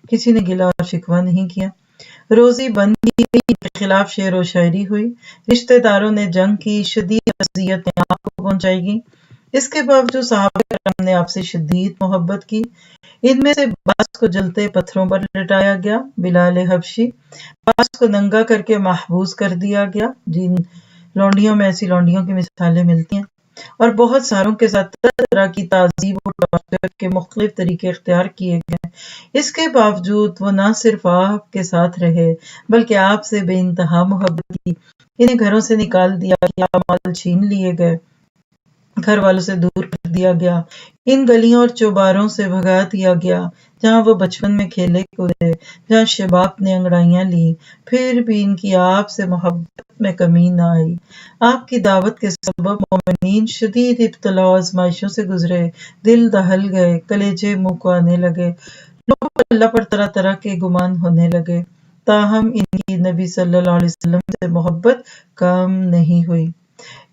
کسی نے گلہ اور شکوہ نہیں کیا. روزی بند کی گئی، کے خلاف شعر و شاعری ہوئی، رشتہ داروں نے جنگ کی، شدید اذیتیں آپ کو پہنچائی گئیں. اس کے باوجود صحابہ کرام نے آپ سے شدید محبت کی. ان میں سے بعض کو جلتے پتھروں پر لٹایا گیا، بلال حبشی، بعض کو ننگا کر کے محبوس کر دیا گیا. جن لونڈیوں میں ایسی لونڈیوں کی مثالیں ملتی ہیں. اور بہت ساروں کے ساتھ طرح طرح کی تعذیب اور ٹارچر کے مختلف طریقے اختیار کیے گئے۔ اس کے باوجود وہ نہ صرف آپ کے ساتھ رہے بلکہ آپ سے بے انتہا محبت کی۔ انہیں گھروں سے نکال دیا گیا، مال چھین لیے گئے، گھر والوں سے دور کر دیا گیا، ان گلیوں اور چوباروں سے بھگا دیا گیا جہاں وہ بچپن میں کھیلے کودے، جہاں شباب نے انگڑائیاں لیں، پھر بھی ان کی آپ سے محبت میں کمی نہ آئی۔ آپ کی دعوت کے سبب مومنین شدید ابتلا و آزمائشوں سے گزرے، دل دہل گئے، کلیجے منہ کو آنے لگے، لوگوں کو اللہ پر طرح طرح کے گمان ہونے لگے، تاہم ان کی نبی صلی اللہ علیہ وسلم سے محبت کم نہیں ہوئی۔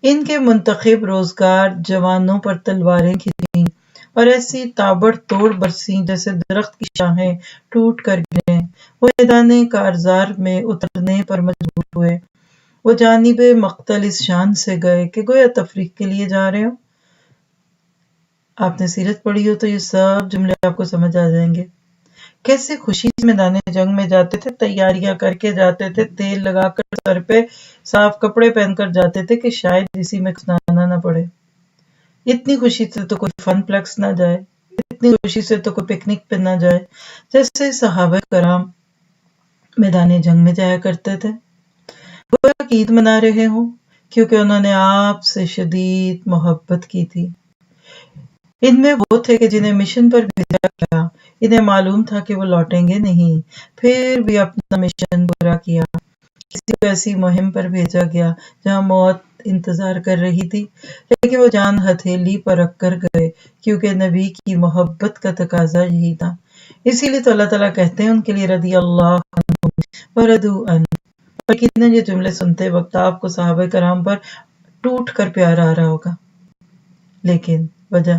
ان کے منتخب روزگار جوانوں پر تلواریں کھچیں اور ایسی تابڑ توڑ برسیں جیسے درخت کی شاخیں ٹوٹ کر گریں۔ وہ میدان کارزار میں اترنے پر مجبور ہوئے۔ وہ جانب مقتل اس شان سے گئے کہ گویا تفریح کے لیے جا رہے ہو۔ آپ نے سیرت پڑھی ہو تو یہ سب جملے آپ کو سمجھ آ جائیں گے۔ کیسے خوشی سے میدان جنگ میں جاتے تھے، تیاریاں کر کے جاتے تھے، تیل لگا کر سر پہ صاف کپڑے پہن کر جاتے تھے کہ شاید اسی میں کھنانا نہ پڑے۔ اتنی خوشی سے تو کوئی فن پلیکس نہ جائے، اتنی خوشی سے تو کوئی پکنک پہ نہ جائے جیسے صحابہ کرام میدان جنگ میں جایا کرتے تھے۔ گویا کہ عید منا رہے ہوں، کیونکہ انہوں نے آپ سے شدید محبت کی تھی۔ ان میں وہ تھے کہ جنہیں مشن پر بھیجا گیا، انہیں معلوم تھا کہ وہ لوٹیں گے نہیں، پھر بھی اپنا مشن پورا کیا۔ کسی کو ایسی مہم پر بھیجا گیا جہاں موت انتظار کر رہی تھی، لیکن وہ جان ہتھیلی پر رکھ کر گئے کیونکہ نبی کی محبت کا تقاضا یہی تھا۔ اسی لیے تو اللہ تعالیٰ کہتے ہیں ان کے لیے رضی اللہ عنہم ورضوا عنہ۔ یقیناً یہ جملے سنتے وقت آپ کو صحابہ کرام پر ٹوٹ کر پیار آ رہا ہوگا، لیکن وجہ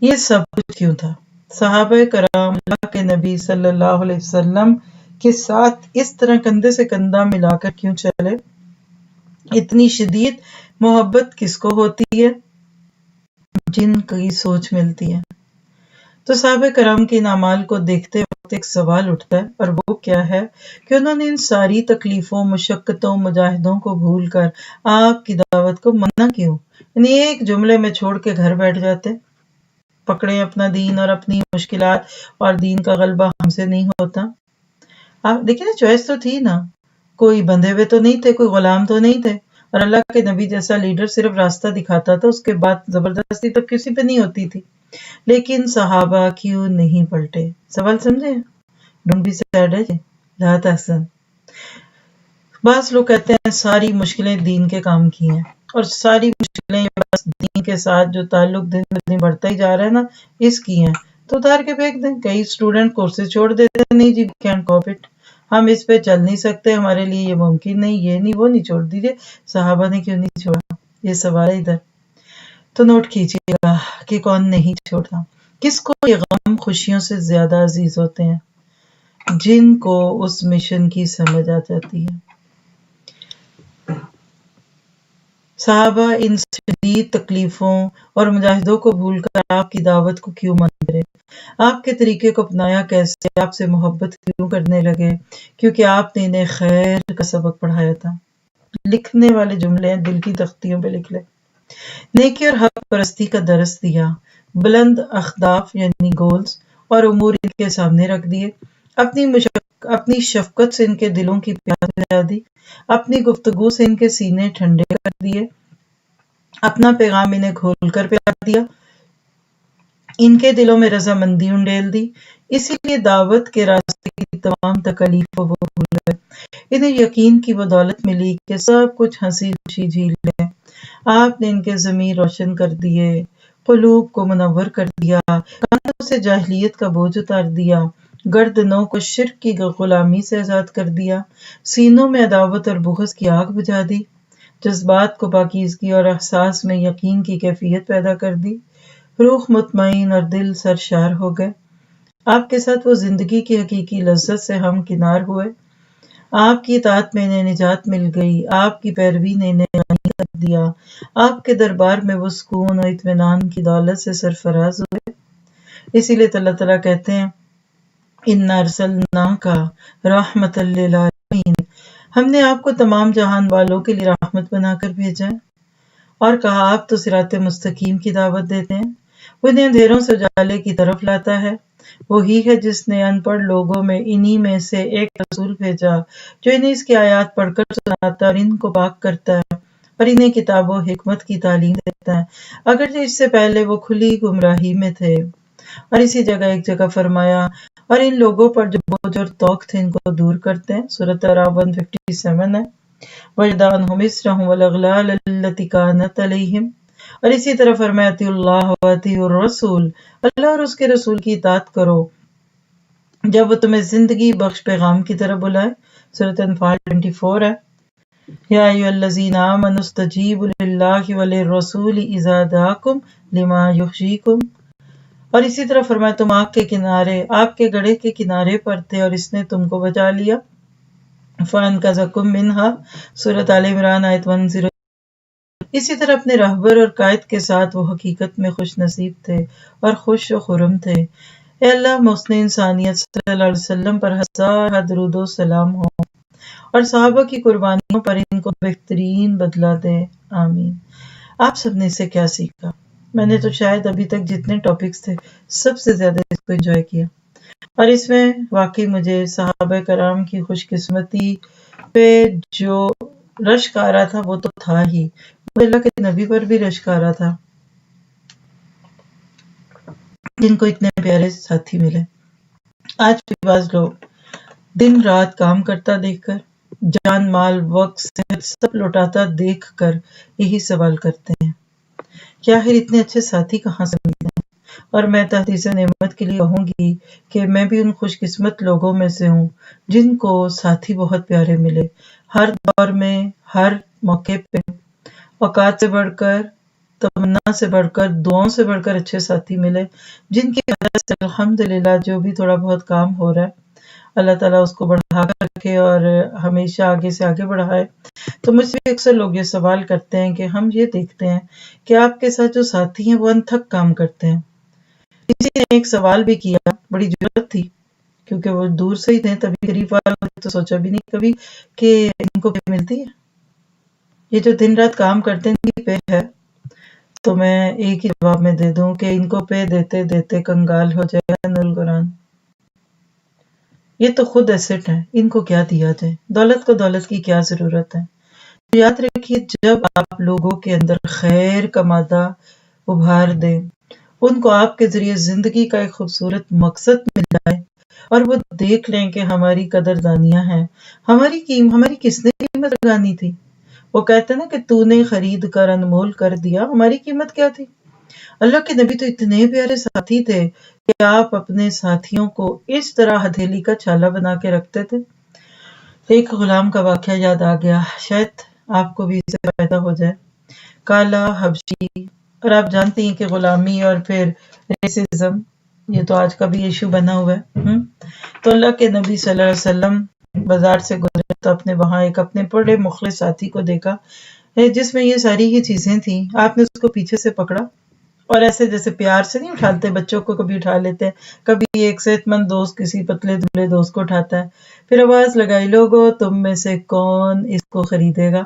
یہ سب کچھ کیوں تھا؟ صحابہ کرام اللہ کے نبی صلی اللہ علیہ وسلم کے ساتھ اس طرح کندھے سے کندھا ملا کر کیوں چلے؟ اتنی شدید محبت کس کو ہوتی ہے؟ جن کی سوچ ملتی ہے۔ تو صحابہ کرام کے ان اعمال کو دیکھتے وقت ایک سوال اٹھتا ہے، اور وہ کیا ہے کہ انہوں نے ان ساری تکلیفوں، مشقتوں، مجاہدوں کو بھول کر آپ کی دعوت کو منا کیوں؟ یعنی ایک جملے میں چھوڑ کے گھر بیٹھ جاتے، پکڑے اپنا دین اور اپنی مشکلات، اور دین کا غلبہ ہم سے نہیں ہوتا۔ آپ دیکھیں نا، چوائس تو تھی نا، کوئی بندھے ہوئے تو نہیں تھے، کوئی غلام تو نہیں تھے، اور اللہ کے نبی جیسا لیڈر صرف راستہ دکھاتا تھا، اس کے بعد زبردستی تو کسی پہ نہیں ہوتی تھی۔ لیکن صحابہ کیوں نہیں پلٹے؟ سوال سمجھے؟ ڈونٹ بی سیڈ ہے جی، لا تحزن۔ بعض لوگ کہتے ہیں ساری مشکلیں دین کے کام کی ہیں، اور ساری مشکلیں بس دین کے ساتھ جو تعلق دن بدن بڑھتا ہی جا رہا ہے نا، اس کی ہیں، تو اتار کے پھینک دیں۔ کئی اسٹوڈنٹ کورسز چھوڑ دیتے ہیں، نہیں جی کینٹ کاپ اٹ، ہم اس پہ چل نہیں سکتے، ہمارے لیے یہ ممکن نہیں، یہ نہیں، وہ نہیں، چھوڑ دیجیے۔ صحابہ نے کیوں نہیں چھوڑا؟ یہ سوال ہے ادھر، تو نوٹ کیجیے گا کہ کون نہیں چھوڑتا۔ کس کو یہ غم خوشیوں سے زیادہ عزیز ہوتے ہیں؟ جن کو اس مشن کی سمجھ آ جاتی ہے۔ صحابہ ان شدید تکلیفوں اور مجاہدوں کو بھول کر آپ کی دعوت کو کیوں مان رہے؟ آپ کے طریقے کو اپنایا کیسے؟ آپ سے محبت کیوں کرنے لگے؟ کیونکہ آپ نے انہیں خیر کا سبق پڑھایا تھا۔ لکھنے والے جملے ہیں، دل کی تختیوں پہ لکھ لے۔ نیکی اور حق پرستی کا درس دیا، بلند اہداف یعنی گولز اور امور ان کے سامنے رکھ دیے، اپنی شفقت سے ان کے دلوں کی پیاس بجھا دی، اپنی گفتگو سے ان کے سینے ٹھنڈے کر دیے، اپنا پیغام انہیں کھول کر پلا دیا، ان کے دلوں میں رضامندی انڈیل دی۔ اسی لیے دعوت کے راستے کی تمام تکالیف وہ بھول گئے۔ انہیں یقین کی وہ دولت ملی کہ سب کچھ ہنسی خوشی جھیل لیں۔ آپ نے ان کے ضمیر روشن کر دیے، قلوب کو منور کر دیا، کانوں سے جاہلیت کا بوجھ اتار دیا، گردنوں کو شرک کی غلامی سے آزاد کر دیا، سینوں میں عداوت اور بغض کی آگ بجھا دی، جذبات کو پاکیزگی اور احساس میں یقین کی کیفیت پیدا کر دی، روح مطمئن اور دل سرشار ہو گئے۔ آپ کے ساتھ وہ زندگی کی حقیقی لذت سے ہم کنار ہوئے۔ آپ کی اطاعت میں انہیں نجات مل گئی، آپ کی پیروی نے انہیں غنی کر دیا، آپ کے دربار میں وہ سکون اور اطمینان کی دولت سے سرفراز ہوئے۔ اسی لیے اللہ تعالیٰ کہتے ہیں اِنَّا أَرْسَلْنَاكَ رَحْمَةً لِّلْعَالَمِينَ، ہم نے آپ کو تمام جہان والوں کے لیے رحمت بنا کر بھیجا ہے۔ اور کہا آپ تو صراط مستقیم کی دعوت دیتے ہیں، وہ انہیں اندھیروں سے اجالے کی طرف لاتا ہے، وہی ہے جس نے ان پڑھ لوگوں میں انہی میں سے ایک رسول بھیجا جو انہیں اس کی آیات پڑھ کر سناتا اور ان کو پاک کرتا ہے اور انہیں کتاب و حکمت کی تعلیم دیتا ہے، اگرچہ اس سے پہلے وہ کھلی گمراہی میں تھے۔ اور اسی جگہ ایک جگہ فرمایا اور ان لوگوں پر جو بوجھ اور توق تھے ان کو دور کرتے ہیں، سورۃ اعراف 157 ہے۔ وَيَضَعُ عَنْهُمْ إِصْرَهُمْ وَالْأَغْلَالَ الَّتِي كَانَتْ عَلَيْهِمْ، اور اسی طرح فرمایا اطیعوا اللہ واطیعوا الرسول، اللہ اور اس کے رسول کی اطاعت کرو جب وہ تمہیں زندگی بخش پیغام کی طرف بلائے، سورۃ انفال 24 ہے۔ یا ایھا الذین آمنوا استجیبوا للہ وللرسول اذا دعاکم لما یحییکم، اور اسی طرح فرمایا تم آگ کے کنارے، آپ کے گڑھے کے کنارے پر تھے اور اس نے تم کو بچا لیا، فانقذکم منہا، سورۃ آل عمران آیت 10۔ اسی طرح اپنے رہبر اور قائد کے ساتھ وہ حقیقت میں خوش نصیب تھے اور خوش و خرم تھے۔ اے اللہ محسن انسانیت صلی اللہ علیہ وسلم پر ہزارہ درود و سلام ہو اور صحابہ کی قربانیوں پر ان کو بہترین بدلہ دے، آمین۔ آپ سب نے اس سے کیا سیکھا؟ میں نے تو شاید ابھی تک جتنے ٹاپکس تھے سب سے زیادہ اس کو انجوائے کیا، اور اس میں واقعی مجھے صحابہ کرام کی خوش قسمتی پہ جو رشک آ رہا تھا وہ تو تھا ہی، مجھے اللہ کے نبی پر بھی رشک آ رہا تھا جن کو اتنے پیارے ساتھی ملے۔ آج بھی بعض لوگ دن رات کام کرتا دیکھ کر، جان مال وقت صحت سب لوٹاتا دیکھ کر یہی سوال کرتے ہیں کہ آخر اتنے اچھے ساتھی کہاں سے ملتے ہیں؟ اور میں تحدیث نعمت کے لیے کہوں گی کہ میں بھی ان خوش قسمت لوگوں میں سے ہوں جن کو ساتھی بہت پیارے ملے، ہر دور میں، ہر موقع پہ، اوقات سے بڑھ کر، تمنا سے بڑھ کر، دعاؤں سے بڑھ کر اچھے ساتھی ملے، جن کی وجہ سے الحمدللہ جو بھی تھوڑا بہت کام ہو رہا ہے اللہ تعالیٰ اس کو بڑھا کر رکھے اور ہمیشہ آگے سے آگے بڑھائے۔ تو مجھ سے اکثر لوگ یہ سوال کرتے ہیں کہ ہم یہ دیکھتے ہیں کہ آپ کے ساتھ جو ساتھی ہیں وہ انتھک کام کرتے ہیں۔ کسی نے ایک سوال بھی کیا، بڑی ضرورت تھی کیونکہ وہ دور سے ہی تھے، تبھی قریب والوں تو سوچا بھی نہیں کبھی کہ ان کو پے ملتی ہے، یہ جو دن رات کام کرتے ہیں ان کی پے ہے؟ تو میں ایک ہی جواب میں دے دوں کہ ان کو پے دیتے دیتے کنگال ہو جائے گا قرآن۔ یہ تو خود ایسٹ ہیں، ان کو کیا دیا جائے، دولت کو دولت کی کیا ضرورت ہے؟ تو یاد رکھیے جب آپ لوگوں کے اندر خیر کا مادہ ابھار دیں، ان کو آپ کے ذریعے زندگی کا ایک خوبصورت مقصد مل جائے اور وہ دیکھ لیں کہ ہماری قدردانیاں ہیں، ہماری کس نے قیمت لگانی تھی؟ وہ کہتے ہیں نا کہ تو نے خرید کر انمول کر دیا، ہماری قیمت کیا تھی؟ اللہ کے نبی تو اتنے پیارے ساتھی تھے کہ آپ اپنے ساتھیوں کو اس طرح ہتھیلی کا چھالا بنا کے رکھتے تھے۔ ایک غلام کا واقعہ یاد آ گیا، شاید آپ کو بھی اس سے پیدا ہو جائے۔ کالا حبشی، اور آپ جانتے ہیں کہ غلامی اور پھر ریسزم یہ تو آج کا بھی ایشو بنا ہوا ہے۔ تو اللہ کے نبی صلی اللہ علیہ وسلم بازار سے گزرے تو وہاں ایک اپنے بڑے مخلص ساتھی کو دیکھا جس میں یہ ساری ہی چیزیں تھیں۔ آپ نے اس کو پیچھے سے پکڑا اور ایسے جیسے پیار سے نہیں اٹھاتے، بچوں کو کبھی اٹھا لیتے ہیں، کبھی ایک صحت مند دوست کسی پتلے دبلے دوست کو اٹھاتا ہے، پھر آواز لگائی لوگو تم میں سے کون اس کو خریدے گا؟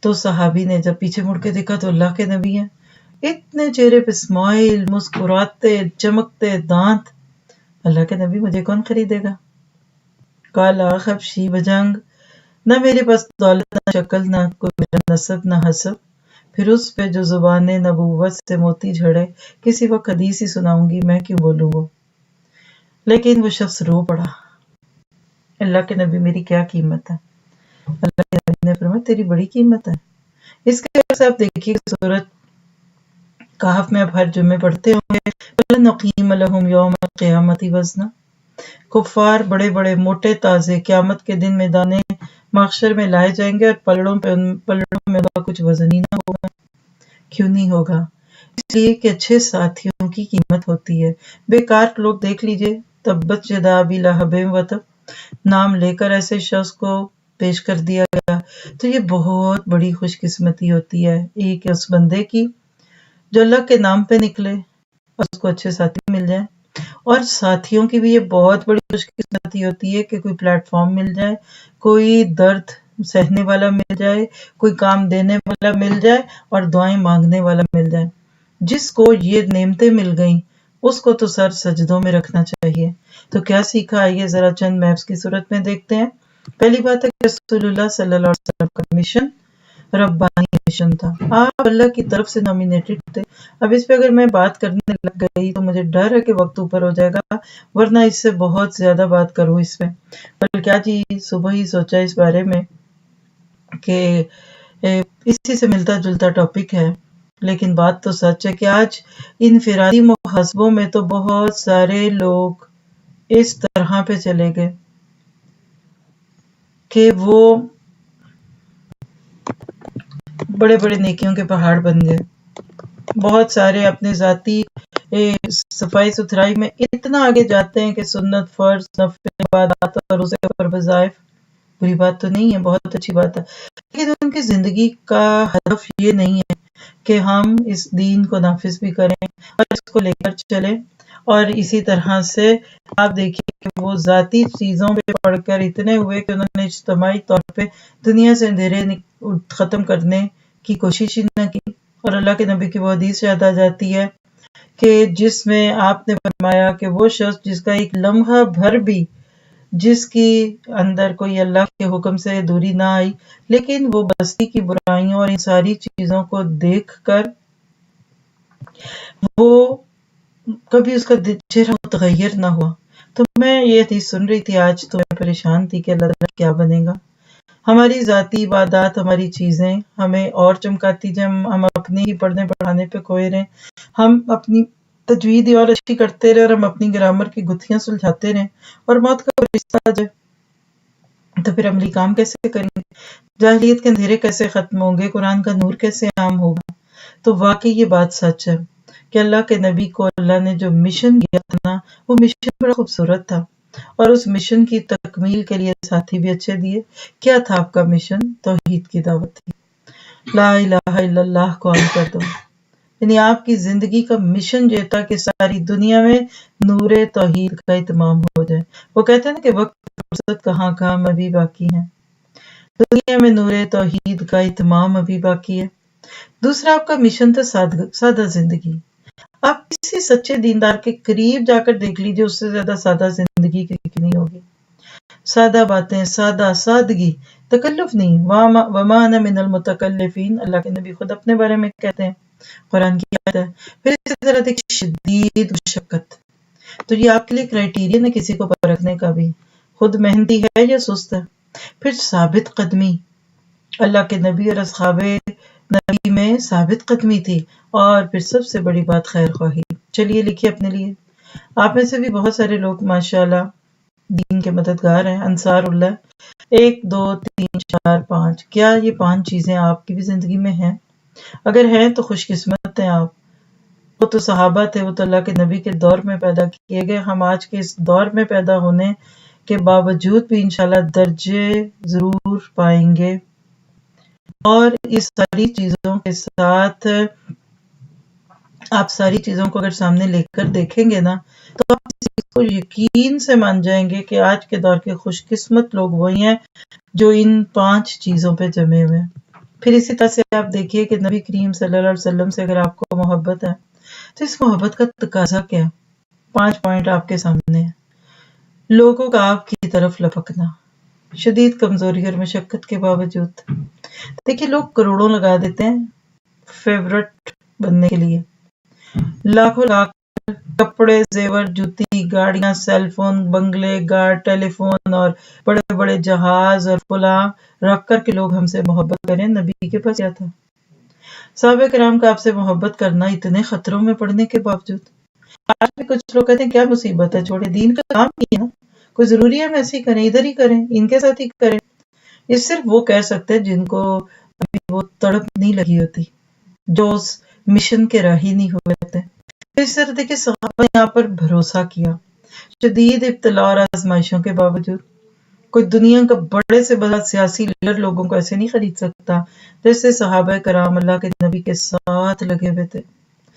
تو صحابی نے جب پیچھے مڑ کے دیکھا تو اللہ کے نبی ہیں، اتنے چہرے پہ اسمائل، مسکراتے چمکتے دانت، اللہ کے نبی مجھے کون خریدے گا؟ کالا حبشی بجنگ، نہ میرے پاس دولت نہ شکل نہ کوئی میرا نسب نہ حسب، پھر اس پہ جو زبان نبوت سے موتی جھڑے، کسی وقت حدیث ہی سناؤں گی، میں کیوں بولوں وہ؟ لیکن وہ شخص رو پڑا، اللہ کے نبی میری کیا قیمت ہے؟ اللہ کے نبی نے فرمایا تیری بڑی قیمت ہے۔ اس کے بعد سے آپ دیکھیے سورۃ کہف میں آپ ہر جمعے پڑھتے ہوں گے وَلَنُقِیمَ لَهُمْ یَوْمَ الْقِیَامَةِ وَزْنًا، کفار بڑے بڑے موٹے تازے قیامت کے دن میدان محشر میں لائے جائیں گے اور پلڑوں میں ان کا کچھ وزن ہی نہ ہوگا۔ کیوں نہیں ہوگا؟ اس لیے کہ اچھے ساتھیوں کی قیمت ہوتی ہے۔ بیکار لوگ دیکھ لیجئے، تبت یدا ابی لہب وتب، نام لے کر ایسے شخص کو پیش کر دیا گیا، تو یہ بہت بڑی خوش قسمتی ہوتی ہے ایک اس بندے کی جو اللہ کے نام پہ نکلے اور اس کو اچھے ساتھی مل جائیں، اور ساتھیوں کی بھی یہ بہت بڑی خوش قسمتی ہوتی ہے کہ کوئی پلیٹ فارم مل جائے، کوئی درد سہنے والا مل جائے، کوئی کام دینے والا مل جائے اور دعائیں مانگنے والا مل جائے. جس کو یہ نعمتیں مل گئیں اس کو تو سر سجدوں میں رکھنا چاہیے. تو کیا سیکھا، آئیے ذرا چند میپس کی صورت میں دیکھتے ہیں. پہلی بات ہے کہ رسول اللہ صلی اللہ علیہ وسلم کا مشن ربانی مشن تھا. آپ اللہ کی طرف سے نامینیٹڈ تھے. اب اس پہ اگر میں بات کرنے لگ گئی تو مجھے ڈر ہے کہ وقت اوپر ہو جائے گا، ورنہ اس سے بہت زیادہ بات کروں اس پہ. پر کیا جی صبح ہی سوچا اس بارے میں کہ اسی سے ملتا جلتا ٹاپک ہے، لیکن بات تو سچ ہے کہ آج انفرادی محاسبوں میں تو بہت سارے لوگ اس طرح پہ چلے گئے کہ وہ بڑے بڑے نیکیوں کے پہاڑ بن گئے. بہت سارے اپنے ذاتی صفائی ستھرائی میں اتنا آگے جاتے ہیں کہ سنت، فرض، نفل، عبادات اور روزے پر وظائف. بری بات تو نہیں ہے، بہت اچھی بات ہے، لیکن ان کی زندگی کا ہدف یہ نہیں ہے کہ ہم اس دین کو نافذ بھی کریں اور اس کو لے کر چلیں. اور اسی طرح سے آپ دیکھیے کہ وہ ذاتی چیزوں پہ پڑھ کر اتنے ہوئے کہ انہوں نے اجتماعی طور پہ دنیا سے اندھیرے ختم کرنے کی کوشش ہی نہ کی. اور اللہ کے نبی کی وہ حدیث یاد آ جاتی ہے کہ جس میں آپ نے فرمایا کہ وہ شخص جس کا ایک لمحہ بھر بھی، جس کی اندر کوئی اللہ کے حکم سے دوری نہ آئی، لیکن وہ بستی کی برائیوں اور ان ساری چیزوں کو دیکھ کر وہ کبھی اس کا چہرہ متغیر نہ ہوا. تو میں یہ حدیث سن رہی تھی آج، تو میں پریشان تھی کہ اللہ تعالیٰ کیا بنے گا. ہماری ذاتی عبادات، ہماری چیزیں ہمیں اور چمکاتی جائیں، ہم اپنے ہی پڑھنے پڑھانے پہ کھوئے رہیں، ہم اپنی تجوید اور اچھی کرتے رہے اور ہم اپنی گرامر کی گتھیاں سلجھاتے رہیں، اور موت کا رشتہ آ جائے تو پھر عملی کام کیسے کریں گے؟ جاہلیت کے اندھیرے کیسے ختم ہوں گے؟ قرآن کا نور کیسے عام ہوگا؟ تو واقعی یہ بات سچ ہے کہ اللہ کے نبی کو اللہ نے جو مشن دیا تھا نا، وہ مشن بڑا خوبصورت تھا، اور اس مشن کی تکمیل کے لیے ساتھی بھی اچھے دیے. کیا تھا آپ کا مشن؟ توحید کی دعوت تھی. لا الہ الا اللہ کو عام کر دو. یعنی آپ کی زندگی کا مشن یہ تھا کہ ساری دنیا میں نور توحید کا اتمام ہو جائے. وہ کہتے ہیں نا کہ وقت فرصت کہاں کام ابھی باقی ہے، دنیا میں نور توحید کا اتمام ابھی باقی ہے. دوسرا آپ کا مشن تھا سادہ زندگی. آپ کسی سچے دیندار کے قریب جا کر دیکھ لیجیے، اس سے زیادہ سادہ زندگی کتنی ہوگی. سادہ باتیں، سادہ سادگی، تکلف نہیں. وما انا من المتکلفین، اللہ کے نبی خود اپنے بارے میں کہتے ہیں، قرآن کی آیت ہے. پھر اسی طرح دیکھیے شدید مشقت. تو یہ آپ کے لیے کرائٹیرین ہے کسی کو پرکھنے کا بھی، خود محنتی ہے یا سست ہے. پھر ثابت قدمی، اللہ کے نبی اور اصحاب نبی میں ثابت قدمی تھی. اور پھر سب سے بڑی بات خیر خواہی. چلیے لکھیے اپنے لیے. آپ میں سے بھی بہت سارے لوگ ماشاءاللہ دین کے مددگار ہیں، انصار اللہ. 1 2 3 4 5، کیا یہ 5 چیزیں آپ کی بھی زندگی میں ہیں؟ اگر ہیں تو خوش قسمت ہیں آپ. وہ تو صحابہ تھے، وہ تو اللہ کے نبی کے دور میں پیدا کیے گئے. ہم آج کے اس دور میں پیدا ہونے کے باوجود بھی انشاءاللہ درجے ضرور پائیں گے. اور اس ساری چیزوں کے ساتھ آپ ساری چیزوں کو اگر سامنے لے کر دیکھیں گے نا، تو آپ اس چیز کو یقین سے مان جائیں گے کہ آج کے دور کے خوش قسمت لوگ وہی ہیں جو ان 5 چیزوں پہ جمے ہوئے ہیں. پھر اسی طرح سے آپ دیکھیے کہ نبی کریم صلی اللہ علیہ وسلم سے اگر آپ کو محبت ہے تو اس محبت کا تقاضا کیا ہے؟ 5 پوائنٹ آپ کے سامنے ہیں. لوگوں کا آپ کی طرف لپکنا، شدید کمزوری اور مشقت کے باوجود. دیکھیے لوگ کروڑوں لگا دیتے ہیں فیورٹ بننے کے لیے، لاکھوں لاکھ کپڑے، زیور، جوتی، گاڑیاں، سیل فون، بنگلے، ٹیلی فون اور بڑے بڑے جہاز اور فلاں رکھ کر کے لوگ ہم سے محبت کریں. نبی کے پاس کیا تھا؟ صحابہ کرام کا آپ سے محبت کرنا اتنے خطروں میں پڑنے کے باوجود. آج بھی کچھ لوگ کہتے ہیں کیا مصیبت ہے، چھوڑے، دین کا کام ہی ہے نا، کوئی ضروری ہے ہم ایسے ہی کریں، ادھر ہی کریں، ان کے ساتھ ہی کریں. یہ صرف وہ کہہ سکتے ہیں جن کو ابھی وہ تڑپ نہیں لگی ہوتی، جو اس مشن کے راہی نہیں ہوئے ہوتے. اس طرح دیکھیں صحابہ یہاں پر بھروسہ کیا شدید ابتلا اور آزمائشوں کے باوجود. کوئی دنیا کا بڑے سے بڑا سیاسی لیڈر لوگوں کو ایسے نہیں خرید سکتا جیسے صحابہ کرام اللہ کے نبی کے ساتھ لگے ہوئے تھے.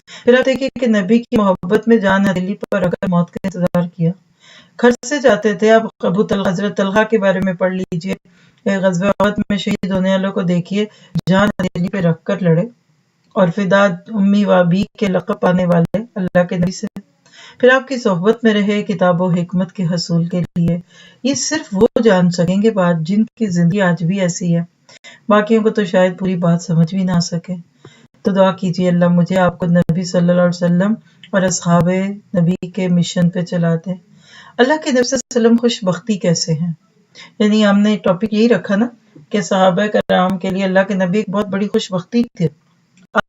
پھر آپ دیکھیے کہ نبی کی محبت میں جان ہتھیلی پر اگر موت کا انتظار کیا، خرچ سے جاتے تھے. آپ حضرت طلحہ کے بارے میں پڑھ لیجئے، غزوہ احد میں شہید ہونے والوں کو دیکھیے، جان ہتھیلی پہ رکھ کر لڑے، اور فدا امی و ابی کے لقب پانے والے اللہ کے نبی سے، پھر آپ کی صحبت میں رہے کتاب و حکمت کے حصول کے لیے۔ یہ صرف وہ جان سکیں گے بات جن کی زندگی آج بھی ایسی ہے، باقیوں کو تو شاید پوری بات سمجھ بھی نہ سکے۔ تو دعا کیجیے اللہ مجھے آپ کو نبی صلی اللہ علیہ وسلم اور اصحاب نبی کے مشن پہ چلا دے۔ اللہ کے نبی صلی اللہ علیہ وسلم خوش بختی کیسے ہیں؟ یعنی ہم نے ٹاپک یہی رکھا نا کہ صحابہ کرام کے لیے اللہ کے نبی ایک بہت بڑی خوش بختی تھے۔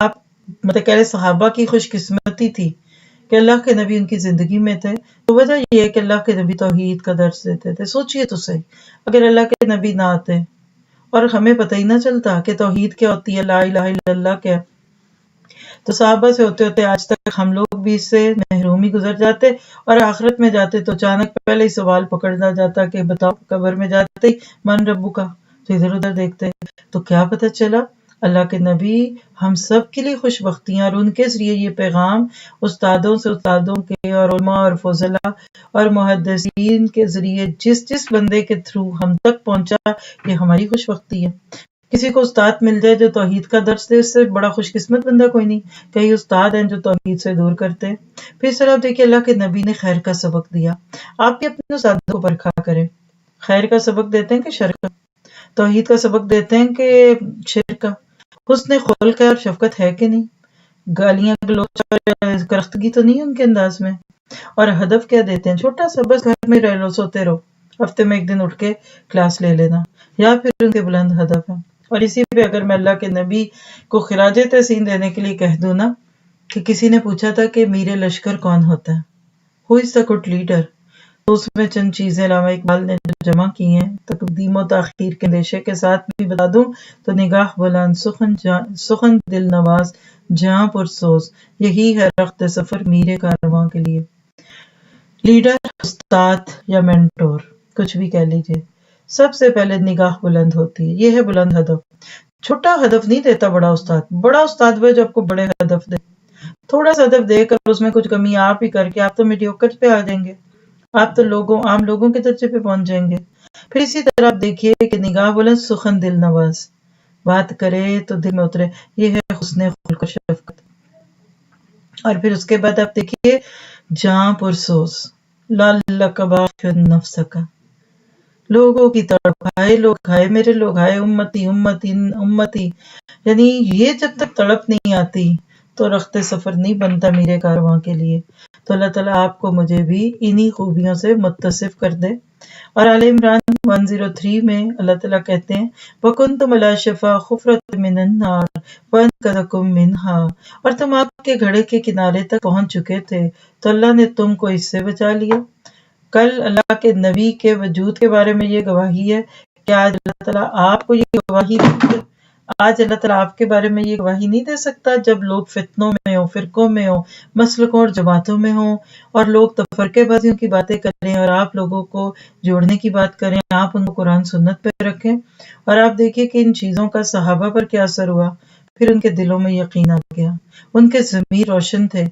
آپ مطلب کہہ رہے صحابہ کی خوش قسمتی تھی کہ اللہ کے نبی ان کی زندگی میں تھے۔ تو وجہ یہ ہے کہ اللہ کے نبی توحید کا درس دیتے تھے۔ سوچئے تو صحیح، اگر اللہ کے نبی نہ آتے اور ہمیں پتہ ہی نہ چلتا کہ توحید کیا ہوتی ہے، لا الہ الا اللہ کیا، تو صحابہ سے ہوتے ہوتے آج تک ہم لوگ بھی اس سے محروم ہی گزر جاتے، اور آخرت میں جاتے تو اچانک پہلے ہی سوال پکڑنا جاتا کہ بتاؤ، قبر میں جاتے ہی من ربو کا، تو ادھر ادھر دیکھتے تو کیا پتہ چلا اللہ کے نبی ہم سب کے لیے خوش بختیاں، اور ان کے ذریعے یہ پیغام استادوں سے استادوں کے اور علماء اور فضلاء اور محدثین کے ذریعے جس جس بندے کے تھرو ہم تک پہنچا، یہ ہماری خوش بختی ہے۔ کسی کو استاد مل جائے جو توحید کا درس دے، اس سے بڑا خوش قسمت بندہ کوئی نہیں۔ کئی استاد ہیں جو توحید سے دور کرتے ہیں۔ پھر اس طرح دیکھیے اللہ کے نبی نے خیر کا سبق دیا۔ آپ بھی اپنے استادوں کو پرکھا کریں، خیر کا سبق دیتے ہیں کہ شر کا، توحید کا سبق دیتے ہیں کہ شرک کا، حسن خلق ہے اور شفقت ہے کہ نہیں، گالیاں گلوچ اور کرختگی تو نہیں ان کے انداز میں، اور ہدف کیا دیتے ہیں، چھوٹا سا بس گھر میں رہ لو، سوتے رہو، ہفتے میں ایک دن اٹھ کے کلاس لے لینا، یا پھر ان کے بلند ہدف ہے۔ اور اسی پہ اگر میں اللہ کے نبی کو خراج تحسین دینے کے لیے کہہ دوں نا کہ کسی نے پوچھا تھا کہ میر لشکر کون ہوتا ہے، ہو از دا گڈ لیڈر، تو اس میں چند چیزیں علامہ اقبال نے جو جمع کی ہیں تقدیم و تاخیر کے اندیشے کے ساتھ بھی بتا دوں تو نگاہ بلند، سخن دل نواز، جہاں پرسوز، یہی ہے رخت سفر میر کارواں کے لیے۔ لیڈر، استاد یا مینٹور، کچھ بھی کہہ لیجئے، سب سے پہلے نگاہ بلند ہوتی ہے، یہ ہے بلند ہدف۔ چھوٹا ہدف نہیں دیتا بڑا استاد، بڑا استاد وہ جو آپ کو بڑے ہدف دے، تھوڑا سا ہدف دے کر اس میں کچھ کمی آپ ہی کر کے آپ تو میڈیوکر پہ آ جائیں گے، آپ تو عام لوگوں کے درجے پہ پہنچ جائیں گے۔ پھر اسی طرح آپ دیکھیے کہ نگاہ بلند، سخن دل نواز، بات کرے تو دل میں اترے، یہ ہے حسن خلق و شفقت۔ اور پھر اس کے بعد آپ دیکھیے جہاں پرسوز، لعلک باخع نفسک، لوگوں کی تڑپ، ہائے لوگ، ہائے میرے لوگ، ہائے امتی امتی امتی، یعنی یہ جب تک تڑپ نہیں آتی تو رخت سفر نہیں بنتا میرے کارواں کے لیے۔ تو اللہ تعالیٰ آپ کو مجھے بھی انہی خوبیوں سے متصف کر دے۔ اور آل عمران 103 میں اللہ تعالیٰ کہتے ہیں وَكُنْتُمْ عَلَىٰ شَفَا حُفْرَةٍ مِّنَ النَّارِ فَأَنقَذَكُم مِّنْهَا، اور تم آگ کے گڑھے کے کنارے تک پہنچ چکے تھے تو اللہ نے تم کو اس سے بچا لیا۔ کل اللہ کے نبی کے وجود کے بارے میں یہ گواہی ہے کہ آج اللہ تعالیٰ آپ کو یہ گواہی آج اللہ تعالیٰ آپ کے بارے میں یہ گواہی نہیں دے سکتا جب لوگ فتنوں میں ہوں، فرقوں میں ہوں، مسلکوں اور جماعتوں میں ہوں، اور لوگ تفرقے بازیوں کی باتیں کریں اور آپ لوگوں کو جوڑنے کی بات کریں، آپ ان کو قرآن سنت پہ رکھیں۔ اور آپ دیکھیے کہ ان چیزوں کا صحابہ پر کیا اثر ہوا، پھر ان کے دلوں میں یقین آ گیا، ان کے ضمیر روشن تھے،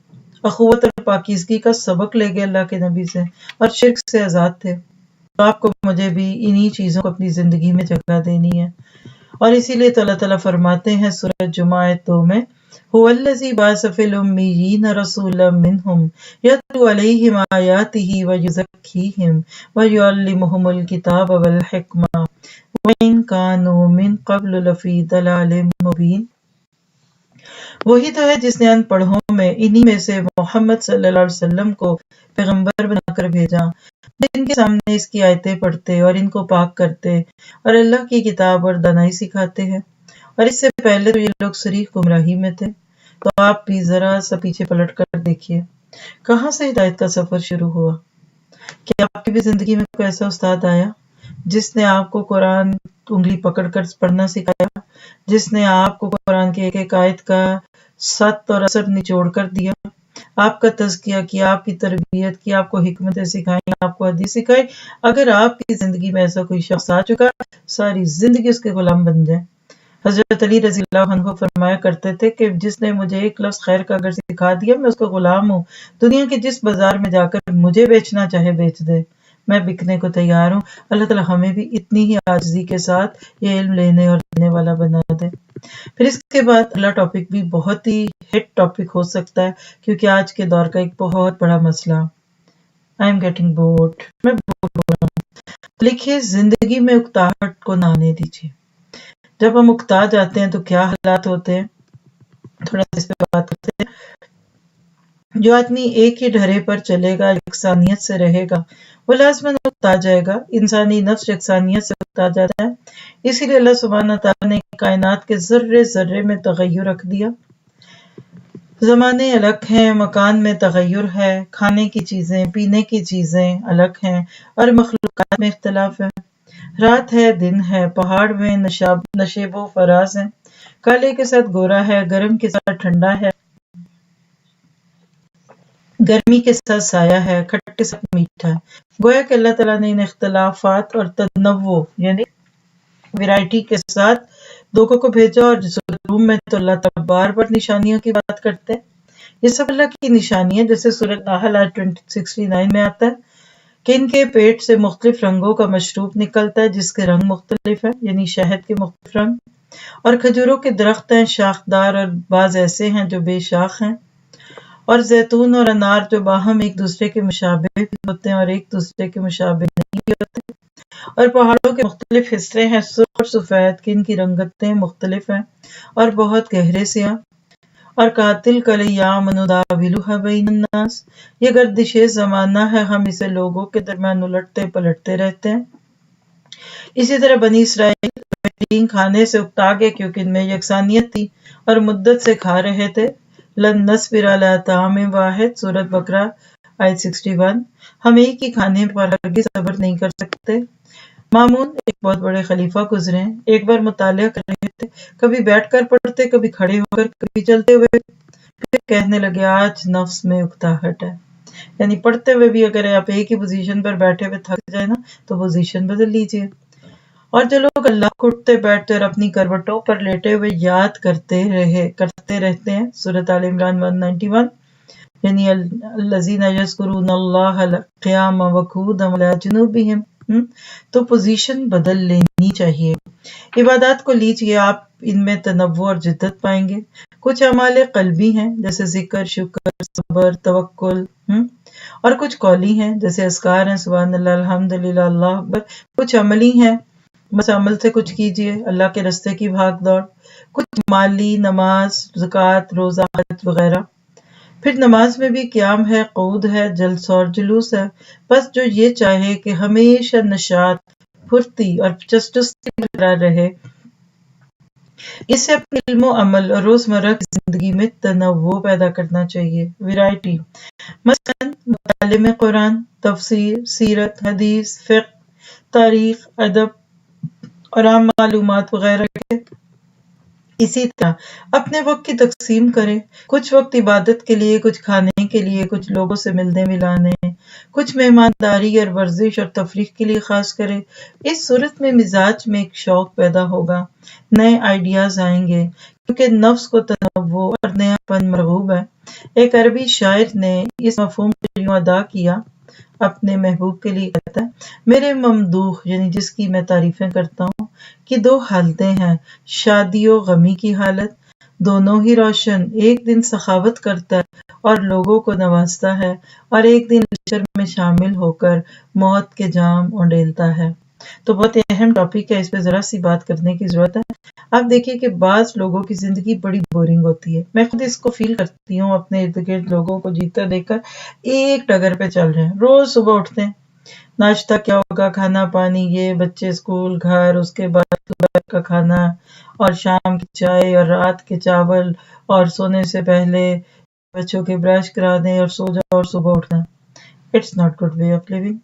اخوت اور پاکیزگی کا سبق لے گئے اللہ کے نبی سے، اور شرک سے آزاد تھے۔ تو آپ کو مجھے بھی انہی چیزوں کو اپنی زندگی میں جگہ دینی ہے۔ اور اسی لیے تو اللہ تعالیٰ فرماتے ہیں سورہ جمعہ آیت 2 میں هو الذی بعث فی الامیین رسولا منہم یتلو علیہم آیاتہ ویزکیہم ویعلمہم الکتاب والحکمہ وإن کانوا من قبل لفی ضلال مبین۔ وہی تو ہے جس نے ان پڑھوں میں انہی میں سے محمد صلی اللہ علیہ وسلم کو پیغمبر بنا کر بھیجا، جن کے سامنے اس کی آیتیں پڑھتے اور ان کو پاک کرتے اور اللہ کی کتاب اور دانائی سکھاتے ہیں، اور اس سے پہلے تو یہ لوگ صریح گمراہی میں تھے۔ تو آپ بھی ذرا سا پیچھے پلٹ کر دیکھیے کہاں سے ہدایت کا سفر شروع ہوا۔ کیا آپ کی بھی زندگی میں کوئی ایسا استاد آیا جس نے آپ کو قرآن انگلی پکڑ کر پڑھنا سکھایا، جس نے آپ کو قرآن کی ایک ایک آیت کا سط اور اثر نچوڑ کر دیا، آپ کا تزکیہ کیا، آپ کی تربیت کی، آپ کو حکمتیں سکھائیں، آپ کو حدیث سکھائی؟ اگر آپ کی زندگی میں ایسا کوئی شخص آ چکا، ساری زندگی اس کے غلام بن جائیں۔ حضرت علی رضی اللہ عنہ فرمایا کرتے تھے کہ جس نے مجھے ایک لفظ خیر کا اگر سکھا دیا میں اس کا غلام ہوں، دنیا کے جس بازار میں جا کر مجھے بیچنا چاہے بیچ دے، میں بکنے کو تیار ہوں۔ اللہ تعالیٰ ہمیں بھی اتنی ہی عاجزی کے ساتھ یہ علم لینے اور دینے والا بنا دے۔ پھر اس کے بعد اگلا ٹاپک بھی بہت ہی ہٹ ٹاپک ہو سکتا ہے، کیونکہ آج کے دور کا ایک بہت بڑا مسئلہ، آئی ایم گیٹنگ بورڈ، میں بور ہو رہا ہوں۔ لکھیے زندگی میں اکتاہٹ کو نہ آنے دیجیے۔ جب ہم اکتا جاتے ہیں تو کیا حالات ہوتے ہیں، تھوڑا اس پہ بات کرتے ہیں۔ جو آدمی ایک ہی ڈھرے پر چلے گا، یکسانیت سے رہے گا، وہ لازماً اکتا جائے گا۔ انسانی نفس یکسانیت سے اکتا جاتا ہے، اسی لیے اللہ سبحانہ تعالیٰ نے کائنات کے ذرے ذرے میں تغیر رکھ دیا۔ زمانے الگ ہیں، مکان میں تغیر ہے، کھانے کی چیزیں پینے کی چیزیں الگ ہیں، اور مخلوقات میں اختلاف ہے۔ رات ہے دن ہے، پہاڑ میں نشیب و فراز ہیں، کالے کے ساتھ گورا ہے، گرم کے ساتھ ٹھنڈا ہے، گرمی کے ساتھ سایہ ہے، کھٹے کے ساتھ میٹھا ہے۔ گویا کہ اللہ تعالیٰ نے ان اختلافات اور تنوع یعنی ویرائٹی کے ساتھ لوگوں کو بھیجا، اور روم میں تو اللہ تعالیٰ بار بار نشانیوں کی بات کرتے ہیں۔ یہ سب اللہ کی نشانی ہے، جیسے سورۃ نحل آیت 69 میں آتا ہے کہ ان کے پیٹ سے مختلف رنگوں کا مشروب نکلتا ہے جس کے رنگ مختلف ہیں، یعنی شہد کے مختلف رنگ، اور کھجوروں کے درخت ہیں شاخدار، اور بعض ایسے ہیں جو بے شاخ ہیں، اور زیتون اور انار جو باہم ایک دوسرے کے مشابہ بھی ہوتے ہیں اور ایک دوسرے کے مشابہ نہیں بھی ہوتے، اور پہاڑوں کے مختلف حصے ہیں، سرخ اور سفید، کن کی رنگتیں مختلف ہیں اور بہت گہرے سیاہ، اور قاتل کلیام نداولها بین الناس، یہ گردش زمانہ ہے، ہم اسے لوگوں کے درمیان الٹتے پلٹتے رہتے ہیں۔ اسی طرح بنی اسرائیل بہترین کھانے سے اکتا گئے کیونکہ ان میں یکسانیت تھی اور مدت سے کھا رہے تھے۔ لن نصبر علی طعام واحد، سورۃ بقرہ آیت 61، ہم ایک ہی کھانے پر ہرگز صبر نہیں کر سکتے۔ مامون ایک بہت بڑے خلیفہ گزرے ہیں، ایک بار مطالعہ کر رہے تھے، کبھی بیٹھ کر پڑھتے، کبھی کھڑے ہو کر، کبھی چلتے ہوئے، پھر کہنے لگے آج نفس میں اکتاہٹ ہے۔ یعنی پڑھتے ہوئے بھی اگر آپ ایک ہی پوزیشن پر بیٹھے ہوئے تھک جائے نا تو پوزیشن بدل لیجیے۔ اور جو لوگ اللہ کو اٹھتے بیٹھتے اور اپنی کروٹوں پر لیٹے ہوئے یاد کرتے رہتے ہیں، سورۃ آل عمران 191، یعنی الذین یذکرون اللہ قیاما وقعودا وعلی جنوبہم، تو پوزیشن بدل لینی چاہیے۔ عبادات کو لیجیے، آپ ان میں تنوع اور جدت پائیں گے۔ کچھ اعمال قلبی ہیں جیسے ذکر، شکر، صبر، توکل، اور کچھ قولی ہیں جیسے اذکار ہیں، سبحان اللہ، الحمدللہ، اللہ اکبر۔ کچھ عملی ہیں، بس عمل سے کچھ کیجیے، اللہ کے راستے کی بھاگ دوڑ۔ کچھ مالی، نماز، زکوٰۃ، روزہ، حج وغیرہ۔ پھر نماز میں بھی قیام ہے، قعود ہے، جلسہ اور جلوس ہے۔ بس جو یہ چاہے کہ ہمیشہ نشاط، پھرتی اور چستی برقرار رہے، اس سے اپنے علم و عمل اور روزمرہ کی زندگی میں تنوع پیدا کرنا چاہیے، ویرائٹی۔ مثلاً مطالعے میں قرآن، تفسیر، سیرت، حدیث، فقہ، تاریخ، ادب اور عام معلومات وغیرہ کے۔ اسی طرح اپنے وقت کی تقسیم کریں، کچھ وقت عبادت کے لیے، کچھ کھانے کے لیے، کچھ لوگوں سے ملنے ملانے، کچھ مہمانداری اور ورزش اور تفریح کے لیے خاص کریں۔ اس صورت میں مزاج میں ایک شوق پیدا ہوگا، نئے آئیڈیاز آئیں گے، کیونکہ نفس کو تنوع اور نیا پن مرغوب ہے۔ ایک عربی شاعر نے اس مفہوم کو یوں ادا کیا، اپنے محبوب کے لیے کہتا ہے، میرے ممدوح یعنی جس کی میں تعریفیں کرتا ہوں کہ دو حالتیں ہیں، شادی و غمی کی حالت، دونوں ہی روشن۔ ایک دن سخاوت کرتا ہے اور لوگوں کو نوازتا ہے، اور ایک دن لشکر میں شامل ہو کر موت کے جام اونڈیلتا ہے۔ تو بہت اہم ٹاپک ہے، اس پہ ذرا سی بات کرنے کی ضرورت ہے۔ آپ دیکھیے کہ بعض لوگوں کی زندگی بڑی بورنگ ہوتی ہے، میں خود اس کو فیل کرتی ہوں، اپنے ارد گرد لوگوں کو جیتا دیکھ کر ایک ڈگر پہ چل رہے ہیں، روز صبح اٹھتے ہیں، ناشتہ کیا ہوگا، کھانا پانی، یہ بچے اسکول، گھر، اس کے بعد دوپہر کا کھانا اور شام کی چائے اور رات کے چاول، اور سونے سے پہلے بچوں کے برش کرانے اور سو جاؤ اور صبح اٹھنا۔ It's not good way of living.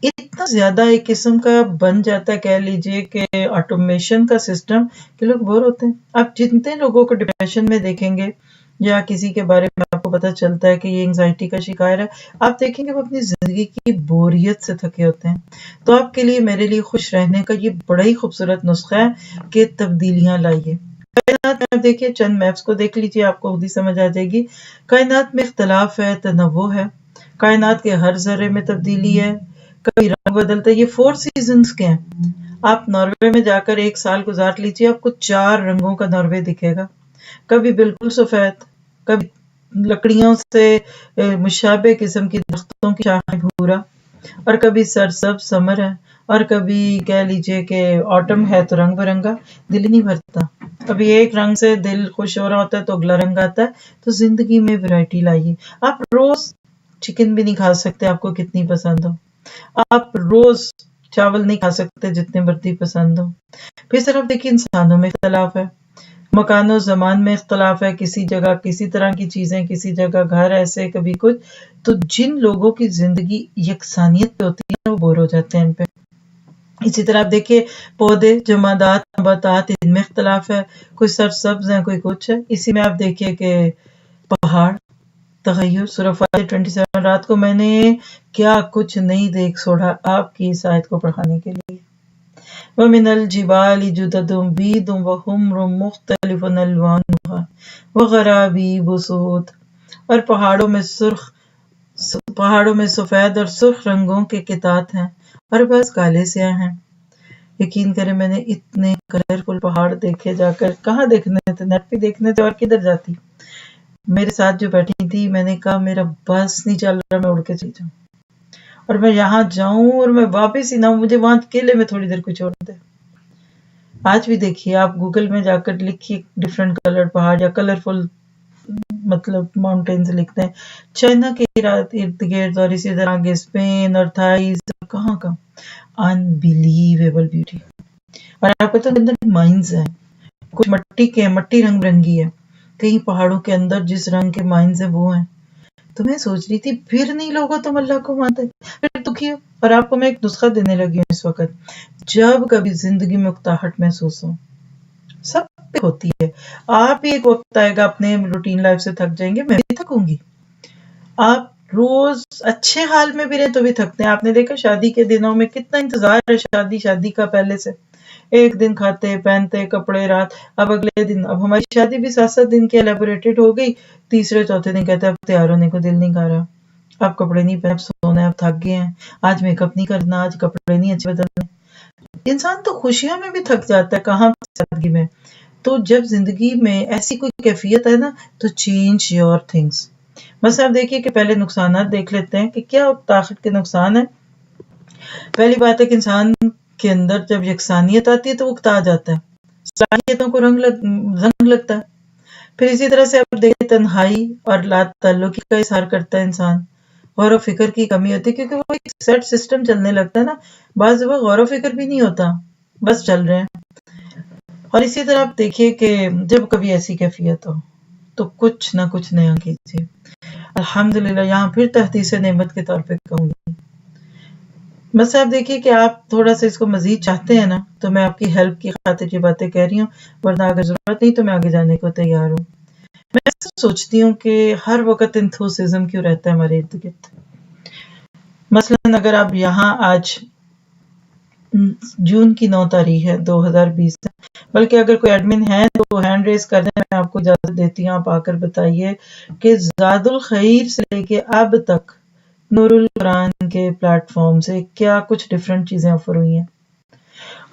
اتنا زیادہ ایک قسم کا بن جاتا ہے، کہہ لیجئے کہ آٹومیشن کا سسٹم، کہ لوگ بور ہوتے ہیں۔ آپ جتنے لوگوں کو ڈپریشن میں دیکھیں گے یا کسی کے بارے میں آپ کو پتہ چلتا ہے کہ یہ انگزائٹی کا شکار ہے، آپ دیکھیں گے وہ اپنی زندگی کی بوریت سے تھکے ہوتے ہیں۔ تو آپ کے لیے، میرے لیے خوش رہنے کا یہ بڑا ہی خوبصورت نسخہ ہے کہ تبدیلیاں لائیے۔ کائنات میں آپ دیکھیے، چند میپس کو دیکھ لیجیے، آپ کو خود ہی سمجھ آ جائے گی۔ کائنات میں اختلاف ہے، تنوع ہے، کائنات کے ہر ذرے میں تبدیلی ہے، کبھی رنگ بدلتا ہے. یہ 4 سیزنز کے ہیں. آپ ناروے میں جا کر 1 سال گزار لیجیے، آپ کو 4 رنگوں کا ناروے دکھے گا. کبھی بالکل سفید، کبھی لکڑیوں سے مشابہ قسم کی درختوں کی شاخیں بھورا، اور کبھی سرسبز سمر ہے، اور کبھی کہہ لیجیے کہ آٹم ہے تو رنگ برنگا. دل نہیں بھرتا. کبھی ایک رنگ سے دل خوش ہو رہا ہوتا ہے تو اگلا رنگ آتا ہے. تو زندگی میں ویرائٹی لائیے. آپ روز چکن بھی نہیں کھا سکتے آپ کو کتنی پسند ہو. آپ روز چاول نہیں کھا سکتے جتنے مرضی پسند ہو. پھر صرف دیکھیے انسانوں میں اختلاف ہے، مکان و زمان میں اختلاف ہے. کسی جگہ کسی طرح کی چیزیں، کسی جگہ گھر ایسے، کبھی کچھ. تو جن لوگوں کی زندگی یکسانیت پہ ہوتی ہے وہ بور ہو جاتے ہیں ان پہ. اسی طرح آپ دیکھیے پودے، جمادات، نباتات، ان میں اختلاف ہے. کوئی سرسبز ہیں، کوئی کچھ ہے. اسی میں آپ دیکھیے کہ پہاڑ، تغیر. سورہ فاتر 27 رات کو میں نے کیا کچھ نہیں دیکھ چھوڑا آپ کی اس آیت کو پڑھانے کے لیے. وَمِنَ الْجِبَالِ جُدَدٌ بِيضٌ وَحُمْرٌ مُخْتَلِفٌ أَلْوَانُهَا وَغَرَابِيبُ سُودٌ. اور پہاڑوں میں سفید اور سرخ رنگوں کے قطعات ہیں اور بعض کالے سیاہ ہیں. یقین کریں میں نے اتنے کلرفل پہاڑ دیکھے. جا کر کہاں دیکھنے تھے، نیٹ پہ دیکھنے تھے اور کدھر جاتی. میرے ساتھ جو بیٹھی تھی میں نے کہا میرا بس نہیں چل رہا، میں اڑ کے چل جاؤں اور میں یہاں جاؤں اور میں واپس ہی نہ ہوں، مجھے وہاں اکیلے میں تھوڑی دیر کو چھوڑ دے. آج بھی دیکھیے آپ گوگل میں جا کر لکھیے ڈفرینٹ کلر پہاڑ یا کلرفل مطلب ماؤنٹینز لکھتے ہیں چائنا کے ارد گرد، اور اسی طرح کے اسپین اور تھائیز، کہاں کا انبیلیویبل بیوٹی. اور آپ کو تو اندر مائنز ہیں، کچھ مٹی کے ہیں، مٹی رنگ برنگی ہے. کئی پہاڑوں کے اندر جس رنگ کے مائنز ہیں وہ ہیں. تو میں سوچ رہی تھی پھر نہیں لوگوں تم اللہ کو مانتے، پھر دکھی ہو. اور آپ کو میں ایک نسخہ دینے لگی ہوں اس وقت. جب کبھی زندگی میں اکتاہٹ محسوس ہو، سب پہ ہوتی ہے. آپ بھی ایک وقت آئے گا اپنے روٹین لائف سے تھک جائیں گے، میں بھی تھکوں گی. آپ روز اچھے حال میں بھی رہیں تو بھی تھکتے ہیں. آپ نے دیکھا شادی کے دنوں میں کتنا انتظار ہے شادی کا پہلے سے. ایک دن کھاتے پہنتے کپڑے رات، اب اگلے دن. اب ہماری شادی بھی 7 دن کی الیبوریٹڈ ہو گئی. تیسرے چوتھے دن کہتے ہیں اب تیار ہونے کو دل نہیں کر رہا، اب کپڑے نہیں پہن، اب سونا ہے، اب تھک گئے ہیں، آج میک اپ نہیں کرنا، آج کپڑے نہیں اچھے بدلنے. انسان تو خوشیوں میں بھی تھک جاتا ہے، کہاں سادگی میں. تو جب زندگی میں ایسی کوئی کیفیت ہے نا تو چینج یور تھنگس. بس آپ دیکھیے کہ پہلے نقصانات دیکھ لیتے ہیں کہ کیا طاقت کے نقصان ہیں. پہلی بات ہے کہ انسان کے اندر جب یکسانیت آتی ہے تو وہ اکتا جاتا ہے، صلاحیتوں کو رنگ لگتا ہے. پھر اسی طرح سے آپ دیکھیں تنہائی اور لا تعلقی کا اظہار کرتا ہے انسان. غور و فکر کی کمی ہوتی ہے کیونکہ وہ ایک سیٹ سسٹم چلنے لگتا ہے نا. بعض وہ غور و فکر بھی نہیں ہوتا، بس چل رہے ہیں. اور اسی طرح آپ دیکھیے کہ جب کبھی ایسی کیفیت ہو تو کچھ نہ کچھ نیا کیجیے. الحمدللہ یہاں پھر تحدیث نعمت کے طور پہ کہوں گی. بس آپ دیکھیے کہ آپ تھوڑا سا اس کو مزید چاہتے ہیں نا تو میں آپ کی ہیلپ کی خاطر یہ باتیں کہہ رہی ہوں، ورنہ اگر ضرورت نہیں تو میں آگے جانے کو تیار ہوں. میں سوچتی ہوں کہ ہر وقت انتھوسزم کیوں رہتا ہے ہمارے ارد گرد. مثلاً اگر آپ یہاں آج جون کی 9 تاریخ ہے 2020 ہے، بلکہ اگر کوئی ایڈمن ہے تو ہینڈ ریز کر دیں، میں آپ کو اجازت دیتی ہوں. آپ آ کر بتائیے کہ زاد الخیر سے لے کے اب تک نور القرآن کے پلیٹ فارم سے کیا کچھ ڈفرینٹ چیزیں آفر ہوئی ہیں.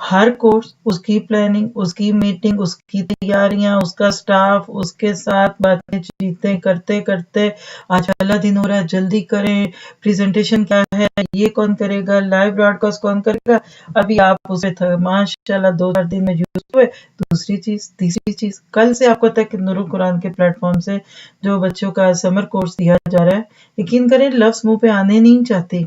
ہر کورس، اس کی پلاننگ، اس کی میٹنگ، اس کی تیاریاں، اس کا سٹاف، اس کے ساتھ باتیں چیتیں کرتے کرتے آج پہلا دن ہو رہا ہے، جلدی کریں، پریزنٹیشن کیا ہے، یہ کون کرے گا، لائیو براڈ کاسٹ کون کرے گا. ابھی آپ اسے ماشاءاللہ 2-4 دن میں یوز ہوئے. دوسری چیز، تیسری چیز، کل سے آپ کو پتہ ہے کہ نور القرآن کے پلیٹ فارم سے جو بچوں کا سمر کورس دیا جا رہا ہے، یقین کریں لفظ منہ پہ آنے نہیں چاہتے،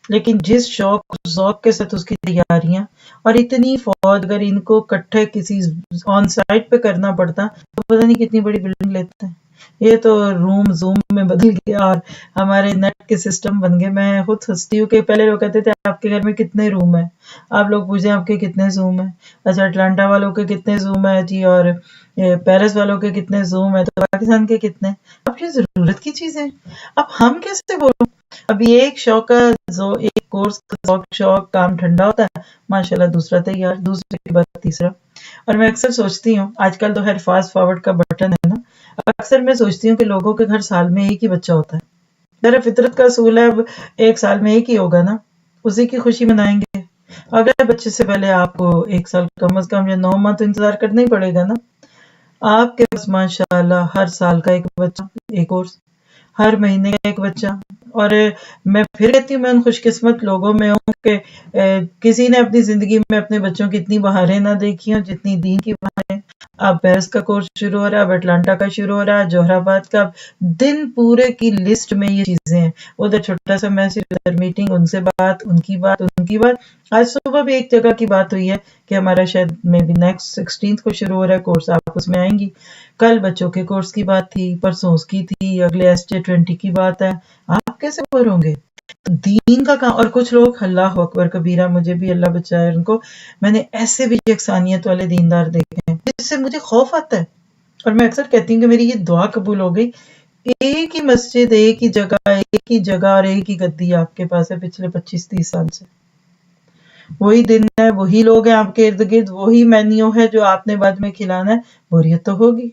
لیکن جس شوق ذوق کے ساتھ اس کی تیاریاں، اور اتنی فوج اگر ان کو کٹھے کسی آن سائٹ پہ کرنا پڑتا تو پتہ نہیں کتنی بڑی بلڈنگ لیتے ہیں. یہ تو روم زوم میں بدل گیا اور ہمارے نیٹ کے سسٹم بن گئے. میں خود ہنستی ہوں کہ پہلے لوگ کہتے تھے آپ کے گھر میں کتنے روم ہیں، آپ لوگ پوچھیں آپ کے کتنے زوم ہیں. اچھا اٹلانٹا والوں کے کتنے زوم ہے جی، اور پیرس والوں کے کتنے زوم ہے، تو پاکستان کے کتنے. اب یہ ضرورت کی چیزیں، اب ہم کیسے بولوں. ابھی ایک شوق کا ایک کورس کا شوق کام ٹھنڈا ہوتا ہے، ماشاءاللہ دوسرا تیار، دوسرے کے بعد تیسرا. اور میں اکثر سوچتی ہوں آج کل تو خیر فاسٹ فارورڈ کا بٹن ہے نا، اکثر میں سوچتی ہوں کہ لوگوں کے گھر سال میں ایک ہی بچہ ہوتا ہے. ذرا فطرت کا اصول ہے اب 1 سال میں ایک ہی ہوگا نا. اسی کی خوشی منائیں گے. اگر بچے سے پہلے آپ کو 1 سال کم از کم یا 9 ماہ تو انتظار کرنا ہی پڑے گا نا. آپ کے پاس ماشاء اللہ ہر سال کا ایک بچہ، ایک کورس، ہر مہینے کا ایک بچہ. اور میں پھر کہتی ہوں میں ان خوش قسمت لوگوں میں ہوں کہ کسی نے اپنی زندگی میں اپنے بچوں کی اتنی بہاریں نہ دیکھی ہوں جتنی دین کی بہاریں. اب پیرس کا کورس شروع ہو رہا ہے، اب اٹلانٹا کا شروع ہو رہا ہے، جوہر آباد کا. دن پورے کی لسٹ میں یہ چیزیں ہیں. ادھر چھوٹا سا میسج، ادھر میٹنگ، ان سے بات، ان کی بات، ان کی بات. آج صبح بھی ایک جگہ کی بات ہوئی ہے کہ ہمارا شاید میں بھی نیکسٹ 16 کو شروع ہو رہا ہے کورس، آپ اس میں آئیں گی. کل بچوں کے کورس کی بات تھی، پرسوں اس کی تھی، اگلے SJ20 کی بات ہے. آپ کیسے بور ہوں گے؟ دین کا کام. اور کچھ لوگ اللہ اکبر کبیرہ، مجھے بھی اللہ بچائے ان کو، میں نے ایسے بھی یکسانیت والے دیندار دیکھے ہیں جس سے مجھے خوف آتا ہے. اور میں اکثر کہتی ہوں کہ میری یہ دعا قبول ہو گئی. ایک ہی مسجد، ایک ہی جگہ اور ایک ہی گدی آپ کے پاس ہے پچھلے 25-30 سال سے. وہی دن ہے، وہی لوگ ہیں آپ کے ارد گرد، وہی مینیو ہے جو آپ نے بعد میں کھلانا ہے. بوریت تو ہوگی.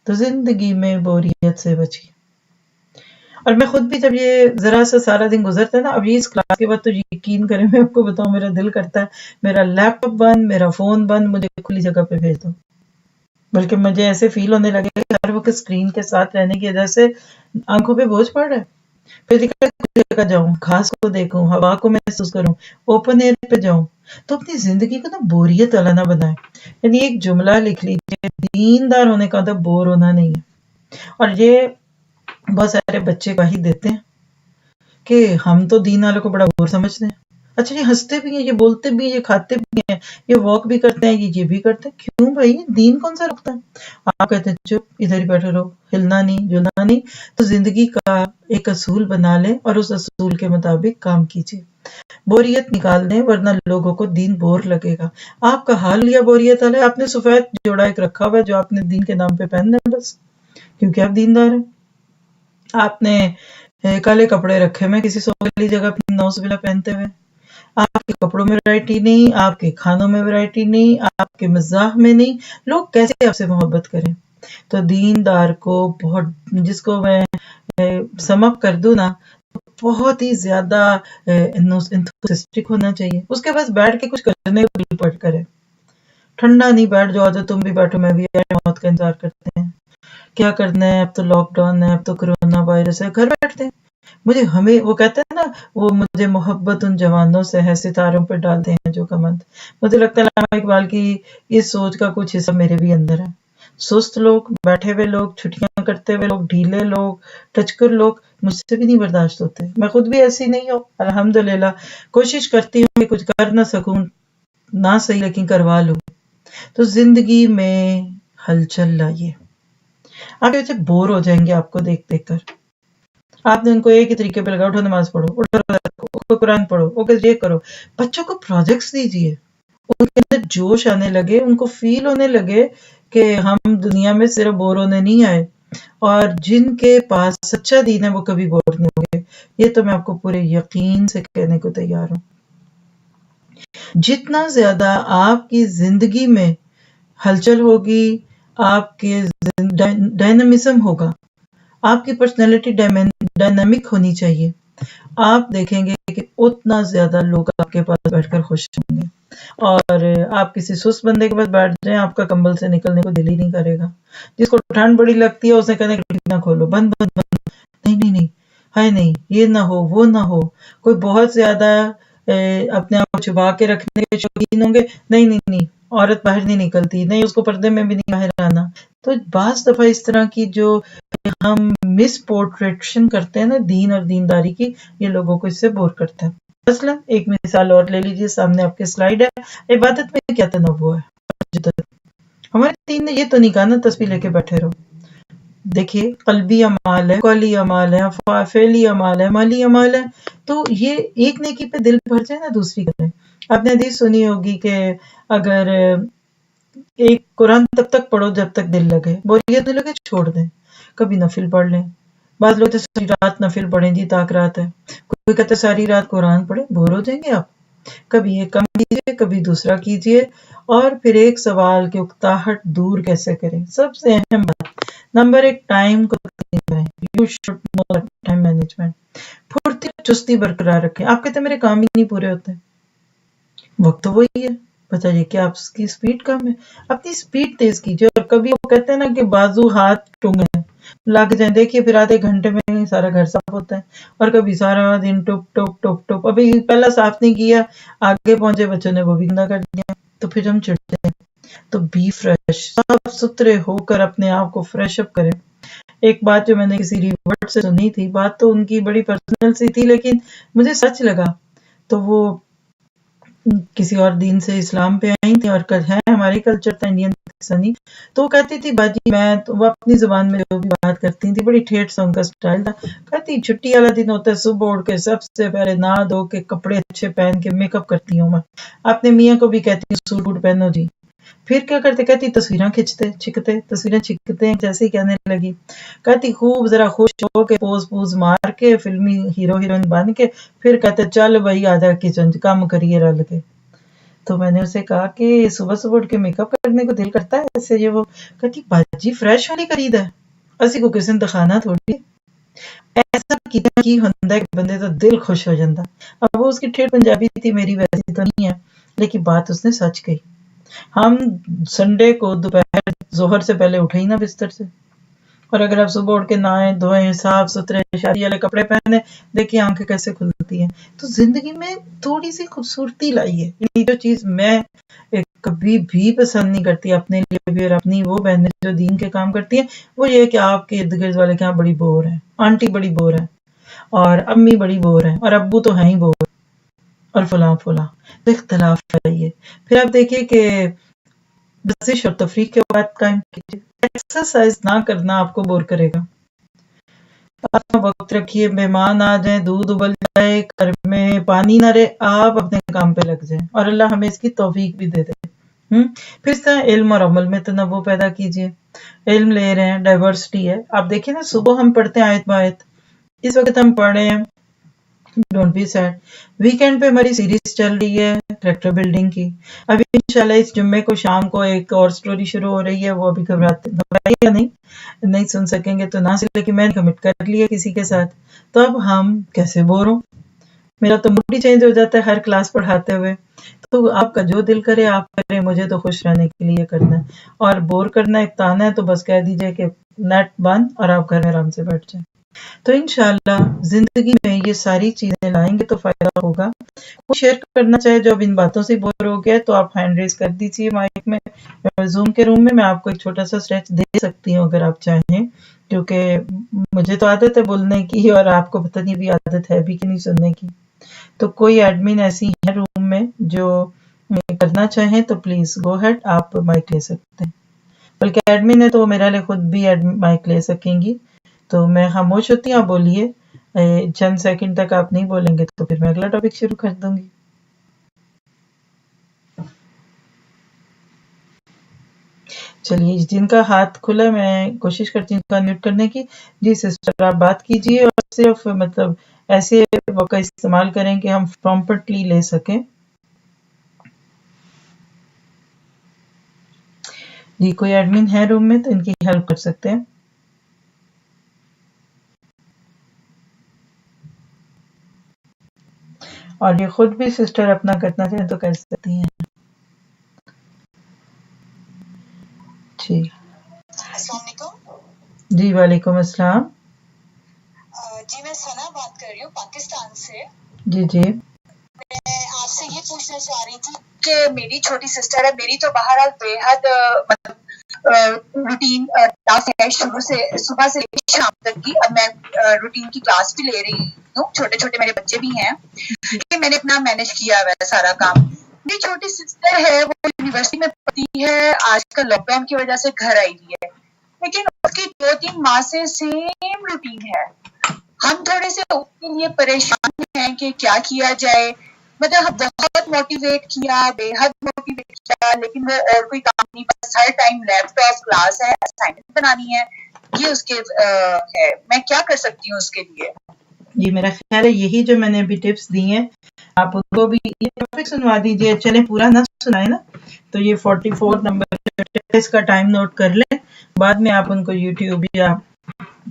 تو زندگی میں بوریت سے بچیے. اور میں خود بھی جب یہ ذرا سا سارا دن گزرتا ہے نا، اب یہ اس کلاس کے بعد تو یقین کریں میں آپ کو بتاؤں میرا دل کرتا ہے میرا لیپ ٹاپ بند، میرا فون بند، مجھے کھلی جگہ پہ بھیج دو. بلکہ مجھے ایسے فیل ہونے لگے کہ ہر وقت اسکرین کے ساتھ رہنے کی وجہ سے آنکھوں پہ بوجھ پڑ رہا ہے. پھر کھلی جگہ جاؤں، گھاس کو دیکھوں، ہوا کو محسوس کروں، اوپن ایئر پہ جاؤں. تو اپنی زندگی کو نا بوریت والا نہ بنائیں. یعنی ایک جملہ لکھ لیجیے، دیندار ہونے کا مطلب بور ہونا نہیں ہے. اور یہ بہت سارے بچے گواہی دیتے ہیں کہ ہم تو دین والوں کو بڑا بور سمجھتے ہیں. اچھا یہ ہنستے بھی ہیں، یہ بولتے بھی ہیں، یہ کھاتے بھی ہیں، یہ واک بھی کرتے ہیں، یہ بھی کرتے ہیں. کیوں بھائی؟ دین کون سا رکھتا ہے؟ آپ کہتے ہیں چپ ادھر ہی بیٹھے رہو، ہلنا نہیں جلنا نہیں. تو زندگی کا ایک اصول بنا لیں اور اس اصول کے مطابق کام کیجیے. بوریت نکال دیں ورنہ لوگوں کو دین بور لگے گا. آپ کا حال لیا بوریت والا ہے. آپ نے سفید جوڑا ایک رکھا ہوا ہے جو آپ نے دین کے نام پہ پہننا ہے بس، کیونکہ آپ دیندار ہیں. آپ نے کالے کپڑے رکھے میں کسی سوگلی جگہ پہ نوز بلا پہنتے ہوئے. آپ کے کپڑوں میں ورائٹی نہیں، آپ کے کھانوں میں ورائٹی نہیں، آپ کے مزاح میں نہیں. لوگ کیسے آپ سے محبت کریں؟ تو دیندار کو بہت، جس کو میں سم اپ کر دوں نا، بہت ہی زیادہ انتھوسسٹک ہونا چاہیے. اس کے پاس بیٹھ کے کچھ کرنے کو دل پڑ کرے. ٹھنڈا نہیں بیٹھ جاؤ تو تم بھی بیٹھو میں بھی موت کا انتظار کرتے ہیں. کیا کرنا ہے؟ اب تو لاک ڈاؤن ہے، اب تو کرونا وائرس ہے، گھر بیٹھتے ہیں. ہمیں وہ کہتے ہیں نا، وہ مجھے محبت ان جوانوں سے ہے ستاروں پہ ڈالتے ہیں جو کمند. مجھے لگتا ہے علامہ اقبال کی اس سوچ کا کچھ حصہ میرے بھی اندر ہے. سست لوگ، بیٹھے ہوئے لوگ، چھٹیاں کرتے ہوئے لوگ، ڈھیلے لوگ، ٹچکر لوگ مجھ سے بھی نہیں برداشت ہوتے. میں خود بھی ایسی نہیں ہوں الحمدللہ. کوشش کرتی ہوں کہ کچھ کر نہ سکوں نہ صحیح لیکن کروا لوں. تو زندگی میں ہلچل لائیے. آپ کے بچے بور ہو جائیں گے آپ کو دیکھ دیکھ کر. آپ نے ان کو ایک ہی طریقے پہ لگا، اٹھو نماز پڑھو، اٹھو قرآن پڑھو، اوکے یہ کرو. بچوں کو پروجیکٹس دیجیے، ان کے اندر جوش آنے لگے، ان کو فیل ہونے لگے کہ ہم دنیا میں صرف بور ہونے نہیں آئے. اور جن کے پاس سچا دین ہے وہ کبھی بور نہیں ہوں گے. یہ تو میں آپ کو پورے یقین سے کہنے کو تیار ہوں. جتنا زیادہ آپ کی زندگی میں ہلچل ہوگی، آپ کے ڈائنامزم ہوگا، آپ کی پرسنالٹی ڈائنامک ہونی چاہیے، آپ دیکھیں گے کہ اتنا زیادہ لوگ آپ کے پاس بیٹھ کر خوش ہوں گے. اور آپ کسی سست بندے کے پاس بیٹھ جائیں، آپ کا کمبل سے نکلنے کو دل ہی نہیں کرے گا. جس کو ٹھنڈ بڑی لگتی ہے اسے کہنے کہ نہ کھولو، بند بند بند. نہیں نہیں نہیں، ہائے نہیں، یہ نہ ہو وہ نہ ہو. کوئی بہت زیادہ اپنے آپ کو چھپا کے رکھنے کے شوقین ہوں گے، نہیں نہیں نہیں، عورت باہر نہیں نکلتی، نہیں اس کو پردے میں بھی نہیں باہر آنا. تو بعض دفعہ اس طرح کی جو ہم مس پورٹریشن کرتے ہیں نا دین اور دینداری کی، یہ لوگوں کو اس سے بور کرتا ہے. مثلا ایک مثال اور لے لیجیے، سامنے آپ کے سلائیڈ ہے. عبادت میں کیا تنوع ہے؟ ہمارے دین نے یہ تو نہیں کہا نا تسبیح لے کے بیٹھے رہو. دیکھیے قلبی اعمال ہے، قولی اعمال ہے، فعلی اعمال ہے، مالی اعمال ہے. تو یہ ایک نیکی پہ دل بھر جائے نا دوسری کریں. آپ نے حدیث سنی ہوگی کہ اگر ایک قرآن تب تک پڑھو جب تک دل لگے، بوریت نہیں لگے چھوڑ دیں. کبھی نفل پڑھ لیں. بعض لوگ تو ساری رات نفل پڑھیں جی تاک رات ہے. کوئی کہتے ساری رات قرآن پڑھیں، بور ہو جائیں گے آپ. کبھی یہ کم کیجیے، کبھی دوسرا کیجیے. اور پھر ایک سوال کہ اکتاہٹ دور کیسے کریں. سب سے اہم بات نمبر 1، ٹائم کو کریں. You should know time management. پھرتی چستی برقرار رکھیں. آپ کہتے ہیں میرے کام ہی نہیں پورے ہوتے. وقت تو وہی ہے، بتائیے کیا آپ کی سپیڈ کم ہے؟ اپنی سپیڈ تیز کیجیے. اور کبھی وہ کہتے ہیں نا کہ بازو ہاتھ ٹونگے لگ جائیں، دیکھیے پھر آدھے گھنٹے میں سارا گھر صاف ہوتا ہے. اور کبھی سارا دن ٹپ ٹپ ٹپ ٹپ، ابھی پہلا صاف نہیں کیا، آگے پہنچے بچوں نے وہ بھی گندا کر دیا، تو پھر ہم چڑھتے ہیں. تو بی فریش، صاف ستھرے ہو کر اپنے آپ کو فریش اپ کریں. ایک بات جو میں نے کسی ریورٹ سے سنی تھی، بات تو ان کی بڑی پرسنل سی تھی لیکن مجھے سچ لگا. تو وہ کسی اور دین سے اسلام پہ آئی تھی اور ہے ہماری کلچر تھا انڈین پاکستانی. تو وہ کہتی تھی باجی میں تو، وہ اپنی زبان میں جو بھی بات کرتی تھی بڑی ٹھیٹ سا ان کا سٹائل تھا. کہتی چھٹی والا دن ہوتا ہے، صبح اٹھ کے سب سے پہلے نہا دھو کے کپڑے اچھے پہن کے میک اپ کرتی ہوں میں. اپنے میاں کو بھی کہتی ہوں سوٹ ووٹ پہنو جی. پھر کیا کرتے، کہتی تصویریں کھینچتے تصویریں چھکتے ہیں. جیسے ہی کہنے لگی کہتی خوب ذرا خوش ہو کے پوز پوز مار کے فلمی ہیرو ہیروئن بن کے پھر کہتے چل بھائی آ جا کچن کام کریے رل کے. تو میں نے اسے کہا کہ صبح صبح اٹھ کے میک اپ کرنے کو دل کرتا ہے ایسے یہ وہ. کہتی باجی فریش والی خرید ہے، اسی کو کسی نے دکھانا تھوڑی. ایسا کی ہوندا ہے کہ بندے تو دل خوش ہو جاتا. اب وہ اس کی ٹھیٹ پنجابی تھی، میری ویسی تو نہیں ہے، لیکن بات اس نے سچ کہی. ہم سنڈے کو دوپہر ظہر سے پہلے اٹھے ہی نا بستر سے. اور اگر آپ صبح اٹھ کے نہائیں دھوئیں صاف ستھرے شادی والے کپڑے پہنے، دیکھیے آنکھیں کیسے کھلتی ہیں. تو زندگی میں تھوڑی سی خوبصورتی لائیے. یہ جو چیز میں کبھی بھی پسند نہیں کرتی اپنے لیے بھی اور اپنی وہ بہنیں جو دین کے کام کرتی ہیں، وہ یہ کہ آپ کے ارد گرد والے کہاں بڑی بور ہیں، آنٹی بڑی بور ہے اور امی بڑی بور ہے اور ابو تو ہیں ہی بور اور فلاں فلاں. تو اختلاف لائیے. پھر آپ دیکھیے کہ ورزش اور تفریح کے بعد قائم کیجیے. ایکسرسائز نہ کرنا آپ کو بور کرے گا. اپنا وقت رکھیے، مہمان آ جائیں، دودھ ابل جائے، گھر میں پانی نہ رہے، آپ اپنے کام پہ لگ جائیں اور اللہ ہمیں اس کی توفیق بھی دے دے. پھر سے علم اور عمل میں تنوع پیدا کیجیے. علم لے رہے ہیں، ڈائیورسٹی ہے. آپ دیکھیں نا صبح ہم پڑھتے ہیں آیت بآیت، اس وقت ہم پڑھ رہے ہیں ڈونٹ بی سیڈ. ویکینڈ پہ ہماری سیریز چل رہی ہے کریکٹر بلڈنگ کی. ابھی انشاءاللہ اس جمعے کو شام کو ایک اور سٹوری شروع ہو رہی ہے، وہ ابھی گھبرائیے نہیں سن سکیں گے تو نہ سن، لیکن میں نے کمٹ کر لیا کسی کے ساتھ. تو اب ہم کیسے بور ہوں، میرا تو موڈ ہی چینج ہو جاتا ہے ہر کلاس پڑھاتے ہوئے. تو آپ کا جو دل کرے آپ کریں، مجھے تو خوش رہنے کے لیے کرنا ہے. اور بور کرنا ایک تانا ہے تو بس کہہ دیجئے کہ نیٹ بند اور آپ گھر میں آرام سے بیٹھ جائیں. تو انشاءاللہ زندگی میں یہ ساری چیزیں لائیں گے تو فائدہ ہوگا. کوئی شیئر کرنا چاہے جو اب ان باتوں سے بور ہو گیا تو آپ ہینڈ ریز کر دیجیے مائک میں. زوم کے روم میں آپ کو ایک چھوٹا سا اسٹریچ دے سکتی ہوں اگر آپ چاہیں، کیونکہ مجھے تو عادت ہے بولنے کی اور آپ کو پتہ نہیں بھی عادت ہے بھی کہ نہیں سننے کی. تو کوئی ایڈمن ایسی ہے روم میں جو کرنا چاہیں تو پلیز گو ہیڈ، آپ مائک لے سکتے ہیں. بلکہ ایڈمن ہے تو وہ میرا لے خود بھی مائک لے سکیں گی. تو میں خاموش ہوتی ہوں، آپ بولیے. چند سیکنڈ تک آپ نہیں بولیں گے تو پھر میں اگلا ٹاپک شروع کر دوں گی. چلیے جن کا ہاتھ کھلا میں کوشش کرتی ہوں کا میوٹ کرنے کی. جی سسٹر آپ بات کیجیے اور صرف مطلب ایسے وقت استعمال کریں کہ ہم پراپرلی لے سکیں. جی کوئی ایڈمن ہے روم میں تو ان کی ہیلپ کر سکتے ہیں. اور یہ خود بھی سسٹر اپنا کرنا چاہیں تو کر سکتی ہیں. جی السلام علیکم. جی وعلیکم السلام. جی میں ثنا بات کر رہی ہوں پاکستان سے. جی جی میں آپ سے یہ پوچھنا چاہ رہی تھی کہ میری چھوٹی سسٹر ہے، میری تو بہرحال بے حد روٹین ہے شروع سے صبح سے لے کے شام تک کی. اب میں روٹین کی کلاس بھی لے رہی ہوں، چھوٹے چھوٹے میرے بچے بھی ہیں، میں نے اپنا مینج کیا ہوا ہے سارا کام. میری چھوٹی سسٹر ہے وہ یونیورسٹی میں پڑھتی ہے، آج کل لاک ڈاؤن کی وجہ سے گھر آئی ہوئی ہے، لیکن اس کی 2-3 ماہ سے سیم روٹین ہے. ہم تھوڑے سے اس کے لیے پریشان ہیں کہ کیا کیا جائے. مطلب بہت موٹیویٹ کیا، بے حد موٹیویٹ کیا، لیکن وہ اور کوئی کام نہیں، بس ہر ٹائم لیپ ٹاپ کلاس ہے، اسائنمنٹ بنانی ہے، یہ اس کے ہے. میں کیا کر سکتی ہوں اس کے لیے؟ جی میرا خیال ہے یہی جو میں نے ابھی ٹپس دی ہیں آپ ان کو بھی یہ ٹاپک سنوا دیجیے. چلیں پورا نہ سنائے نا تو یہ 44 نمبر کا ٹائم نوٹ کر لیں، بعد میں آپ ان کو یوٹیوب یا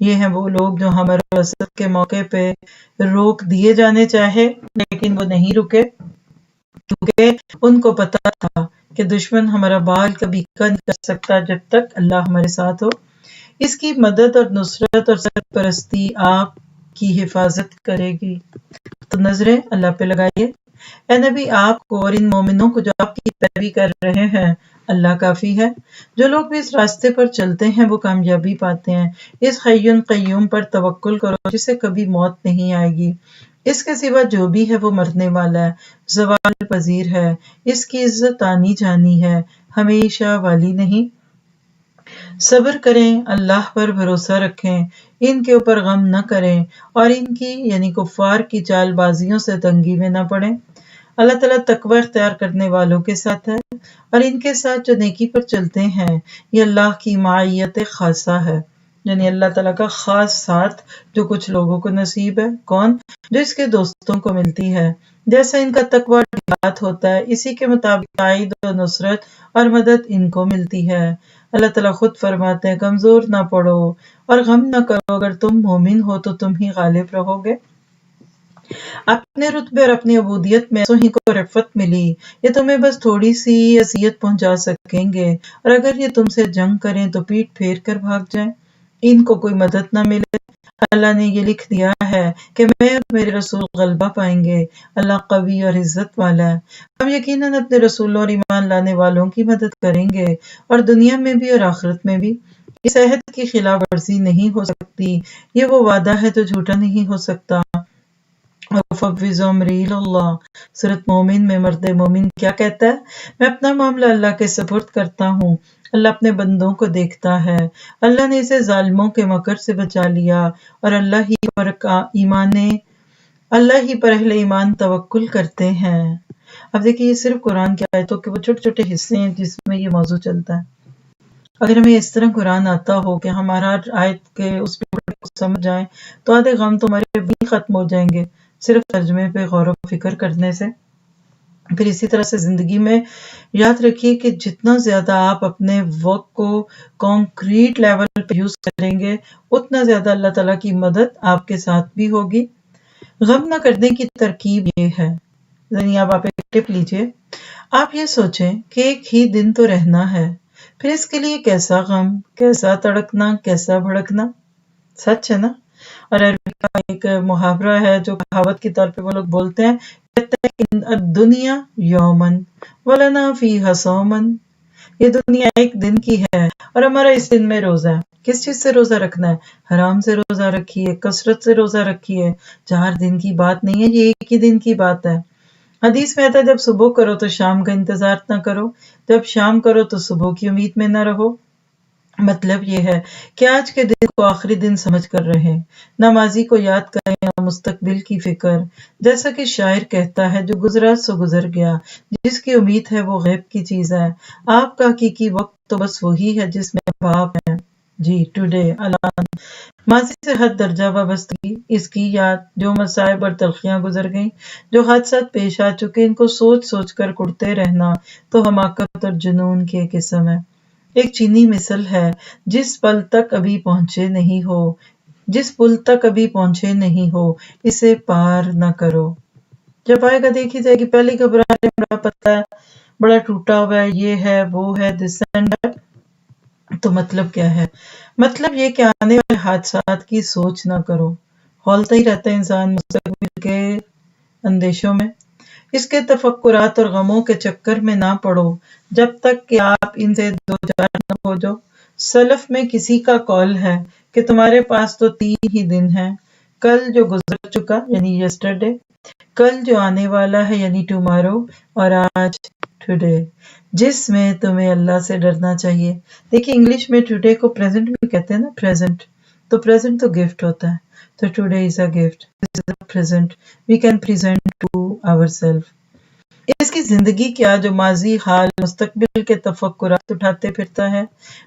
یہ ہیں وہ لوگ جو ہمارے وسط کے موقع پہ روک دیے جانے چاہے لیکن وہ نہیں رکے، کیونکہ ان کو پتا تھا کہ دشمن ہمارا بال کبھی کن کر سکتا جب تک اللہ ہمارے ساتھ ہو۔ اس کی مدد اور نصرت اور سرپرستی آپ کی حفاظت کرے گی۔ تو نظریں اللہ پہ لگائیے۔ اے نبی، آپ کو اور ان مومنوں کو جو آپ کی پیروی کر رہے ہیں اللہ کافی ہے۔ جو لوگ بھی اس راستے پر چلتے ہیں وہ کامیابی پاتے ہیں۔ اس حی قیوم پر توکل کرو جسے کبھی موت نہیں آئے گی۔ اس کے سوا جو بھی ہے وہ مرنے والا ہے، زوال پذیر ہے، اس کی عزت آنی جانی ہے، ہمیشہ والی نہیں۔ صبر کریں، اللہ پر بھروسہ رکھیں، ان کے اوپر غم نہ کریں اور ان کی یعنی کفار کی چال بازیوں سے تنگی میں نہ پڑیں۔ اللہ تعالیٰ تقوی اختیار کرنے والوں کے ساتھ ہے اور ان کے ساتھ جو نیکی پر چلتے ہیں یہ اللہ کی معیت خاصہ ہے، یعنی اللہ تعالیٰ کا خاص ساتھ جو کچھ لوگوں کو نصیب ہے۔ کون؟ جو اس کے دوستوں کو ملتی ہے۔ جیسا ان کا تقوی ڈھیلات ہوتا ہے اسی کے مطابق تائید و نصرت اور مدد ان کو ملتی ہے۔ اللہ تعالیٰ خود فرماتے ہیں کمزور نہ پڑو اور غم نہ کرو، اگر تم مومن ہو تو تم ہی غالب رہو گے۔ اپنے رتبے اور اپنی عبودیت میں ہی کو رفت ملی، یہ تمہیں بس تھوڑی سی اذیت پہنچا سکیں گے اور اگر یہ تم سے جنگ کریں تو پیٹ پھیر کر بھاگ جائیں، ان کو کوئی مدد نہ ملے۔ اللہ نے یہ لکھ دیا ہے کہ میں اور میرے رسول غلبہ پائیں گے، اللہ قوی اور عزت والا ہے۔ ہم یقیناً اپنے رسولوں اور ایمان لانے والوں کی مدد کریں گے اور دنیا میں بھی اور آخرت میں بھی۔ اس عہد کی خلاف ورزی نہیں ہو سکتی، یہ وہ وعدہ ہے جو جھوٹا نہیں ہو سکتا۔ وَفَوِّضُ أَمْرِي إِلَى اللَّهِ، سورۃ مومن میں مرد مومن کیا کہتا ہے؟ میں اپنا معاملہ اللہ کے سپرد کرتا ہوں، اللہ اپنے بندوں کو دیکھتا ہے۔ اللہ نے اسے ظالموں کے مکر سے بچا لیا اور اللہ ہی پر اہل ایمان توکل کرتے ہیں۔ اب دیکھیں یہ صرف قرآن کی آیتوں کے وہ چھوٹے چھوٹے حصے ہیں جس میں یہ موضوع چلتا ہے۔ اگر ہمیں اس طرح قرآن آتا ہو کہ ہمارا آیت کے اس ٹکڑے کو سمجھ جائیں تو آدھے غم تو ہمارے بھی ختم ہو جائیں گے صرف ترجمے پہ غور و فکر کرنے سے۔ پھر اسی طرح سے زندگی میں یاد رکھیے کہ جتنا زیادہ آپ اپنے وقت کو کانکریٹ لیول پہ یوز کریں گے اتنا زیادہ اللہ تعالیٰ کی مدد آپ کے ساتھ بھی ہوگی۔ غم نہ کرنے کی ترکیب یہ ہے، یعنی اب آپ ایک ٹپ لیجئے، آپ یہ سوچیں کہ ایک ہی دن تو رہنا ہے، پھر اس کے لیے کیسا غم، کیسا تڑکنا، کیسا بھڑکنا۔ سچ ہے نا؟ اور عربی کا ایک محاورہ ہے جو کہاوت کے طور پہ وہ لوگ بولتے ہیں، کہتے ہیں کہ الدنیا یومن ولنا فیہا صومن، یہ دنیا ایک دن کی ہے اور ہمارا اس دن میں روزہ ہے۔ کس چیز سے روزہ رکھنا ہے؟ حرام سے روزہ رکھیے، کثرت سے روزہ رکھیے، 4 دن کی بات نہیں ہے، یہ ایک ہی دن کی بات ہے۔ حدیث میں آتا ہے جب صبح کرو تو شام کا انتظار نہ کرو، جب شام کرو تو صبح کی امید میں نہ رہو۔ مطلب یہ ہے کہ آج کے دن کو آخری دن سمجھ کر رہیں، نہ ماضی کو یاد کریں نہ مستقبل کی فکر۔ جیسا کہ شاعر کہتا ہے جو گزرا سو گزر گیا، جس کی امید ہے وہ غیب کی چیز ہے، آپ کا حقیقی وقت تو بس وہی ہے جس میں آپ ہیں۔ جی ٹوڈے، الان، ماضی سے حد درجہ وابستگی، اس کی یاد، جو مصائب اور تلخیاں گزر گئیں، جو حادثات پیش آ چکے، ان کو سوچ سوچ کر کڑتے رہنا تو حماقت اور جنون کی ایک قسم ہے۔ ایک چینی مثل ہے، جس پل تک ابھی پہنچے نہیں ہو اسے پار نہ کرو۔ جب آئے گا دیکھی جائے گی، پہلے گھبرا رہے ہیں، بڑا پتہ ہے، بڑا ٹوٹا ہوا ہے، یہ ہے وہ ہے دس اینڈ دیٹ۔ تو مطلب کیا ہے؟ مطلب یہ کہ آنے والے حادثات کی سوچ نہ کرو، کھولتا ہی رہتا ہے انسان مستقبل کے اندیشوں میں۔ اس کے تفکرات اور غموں کے چکر میں نہ پڑو جب تک کہ آپ ان سے دوچار نہ ہو جاؤ۔ سلف میں کسی کا قول ہے کہ تمہارے پاس تو 3 ہی دن ہیں، کل جو گزر چکا یعنی یسٹرڈے، کل جو آنے والا ہے یعنی ٹمارو، اور آج ٹوڈے، جس میں تمہیں اللہ سے ڈرنا چاہیے۔ دیکھیں انگلش میں ٹوڈے کو پریزنٹ بھی کہتے ہیں نا، پریزنٹ، تو پریزنٹ تو گفٹ ہوتا ہے، تو today is a gift, this is a present we can present to our self. اس کی زندگی کیا جو ماضی، حال، مستقبل کے تفکرات اٹھاتے پھرتا ہے؟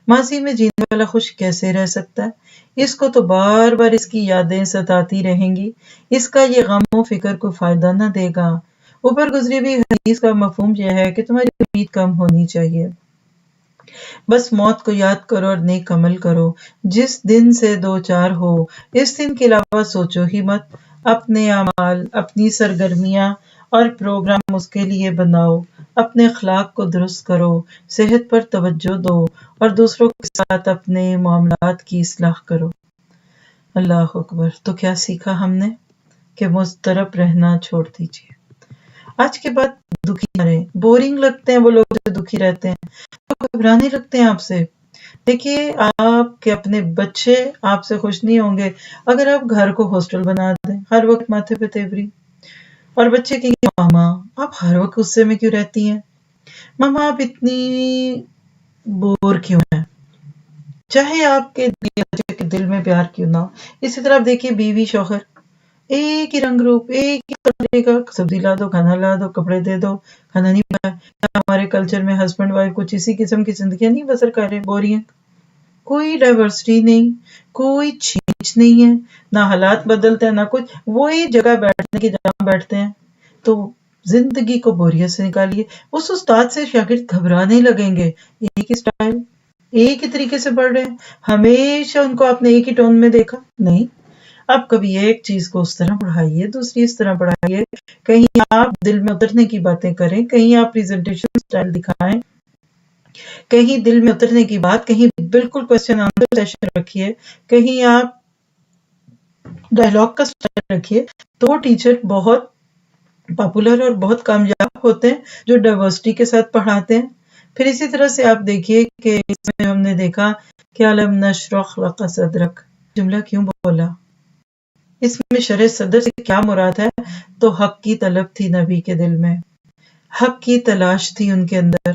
ماضی میں جینے والا خوش کیسے رہ سکتا ہے؟ اس کو تو بار بار اس کی یادیں ستاتی رہیں گی، اس کا یہ غم و فکر کو فائدہ نہ دے گا۔ اوپر گزری ہوئی حدیث کا مفہوم یہ ہے کہ تمہاری امید کم ہونی چاہیے۔ بس موت کو یاد کرو اور نیک عمل کرو، جس دن سے دو چار ہو، اس دن کے علاوہ سوچو ہی مت۔ اپنے اعمال، اپنی سرگرمیاں اور پروگرام اس کے لیے بناؤ، اپنے اخلاق کو درست کرو، صحت پر توجہ دو اور دوسروں کے ساتھ اپنے معاملات کی اصلاح کرو۔ اللہ اکبر۔ تو کیا سیکھا ہم نے؟ کہ مضطرب رہنا چھوڑ دیجیے۔ آج کے بعد دکھی نہ رہیں، بورنگ لگتے ہیں وہ لوگ جو دکھی رہتے ہیں، تو گھبرانے لگتے ہیں آپ سے۔ دیکھیے، آپ کے اپنے بچے آپ سے خوش نہیں ہوں گے اگر آپ گھر کو ہاسٹل بنا دیں، ہر وقت ماتھے پہ تیوری، اور بچے کہیں گے ماما آپ ہر وقت غصے میں کیوں رہتی ہیں، ماما آپ اتنی بور کیوں ہیں، چاہے آپ کے بچے کے دل میں پیار کیوں نہ ہو۔ اسی طرح آپ دیکھیے بیوی شوہر، ایک ہی رنگ روپ، ایک ہی طرح کا، سبزی لا دو، کھانا لا دو، کپڑے دے دو، کھانا نہیں بنایا۔ ہمارے کلچر میں ہسبینڈ وائف کچھ اسی قسم کی زندگیاں نہیں بسر کر رہے، بوری ہیں، کوئی ڈائیورسٹی نہیں، کوئی چینج نہیں ہے، نہ حالات بدلتے ہیں نہ کچھ، وہی جگہ بیٹھنے کی جہاں بیٹھتے ہیں۔ تو زندگی کو بوریت سے نکالیے۔ اس استاد سے شاگرد گھبرانے لگیں گے، ایک ہی سٹائل، ایک ہی طریقے سے پڑھ رہے ہیں، ہمیشہ ان کو آپ نے ایک ہی ٹون میں دیکھا نہیں۔ اب کبھی ایک چیز کو اس طرح پڑھائیے، دوسری اس طرح پڑھائیے، کہیں آپ دل میں اترنے کی باتیں کریں، کہیں آپ پریزنٹیشن سٹائل دکھائیں، کہیں دل میں اترنے کی بات، کہیں بالکل کوسچن آنسر سیشن رکھیے، کہیں آپ ڈائلاگ کا سٹائل رکھیے، تو وہ ٹیچر بہت پاپولر اور بہت کامیاب ہوتے ہیں جو ڈائیورسٹی کے ساتھ پڑھاتے ہیں۔ پھر اسی طرح سے آپ دیکھیے کہ اس میں ہم نے دیکھا کہ علم نشرح لک صدرک، جملہ کیوں بولا؟ اس میں شرح صدر سے کیا مراد ہے؟ تو حق کی طلب تھی نبی کے دل میں، حق کی تلاش تھی ان کے اندر،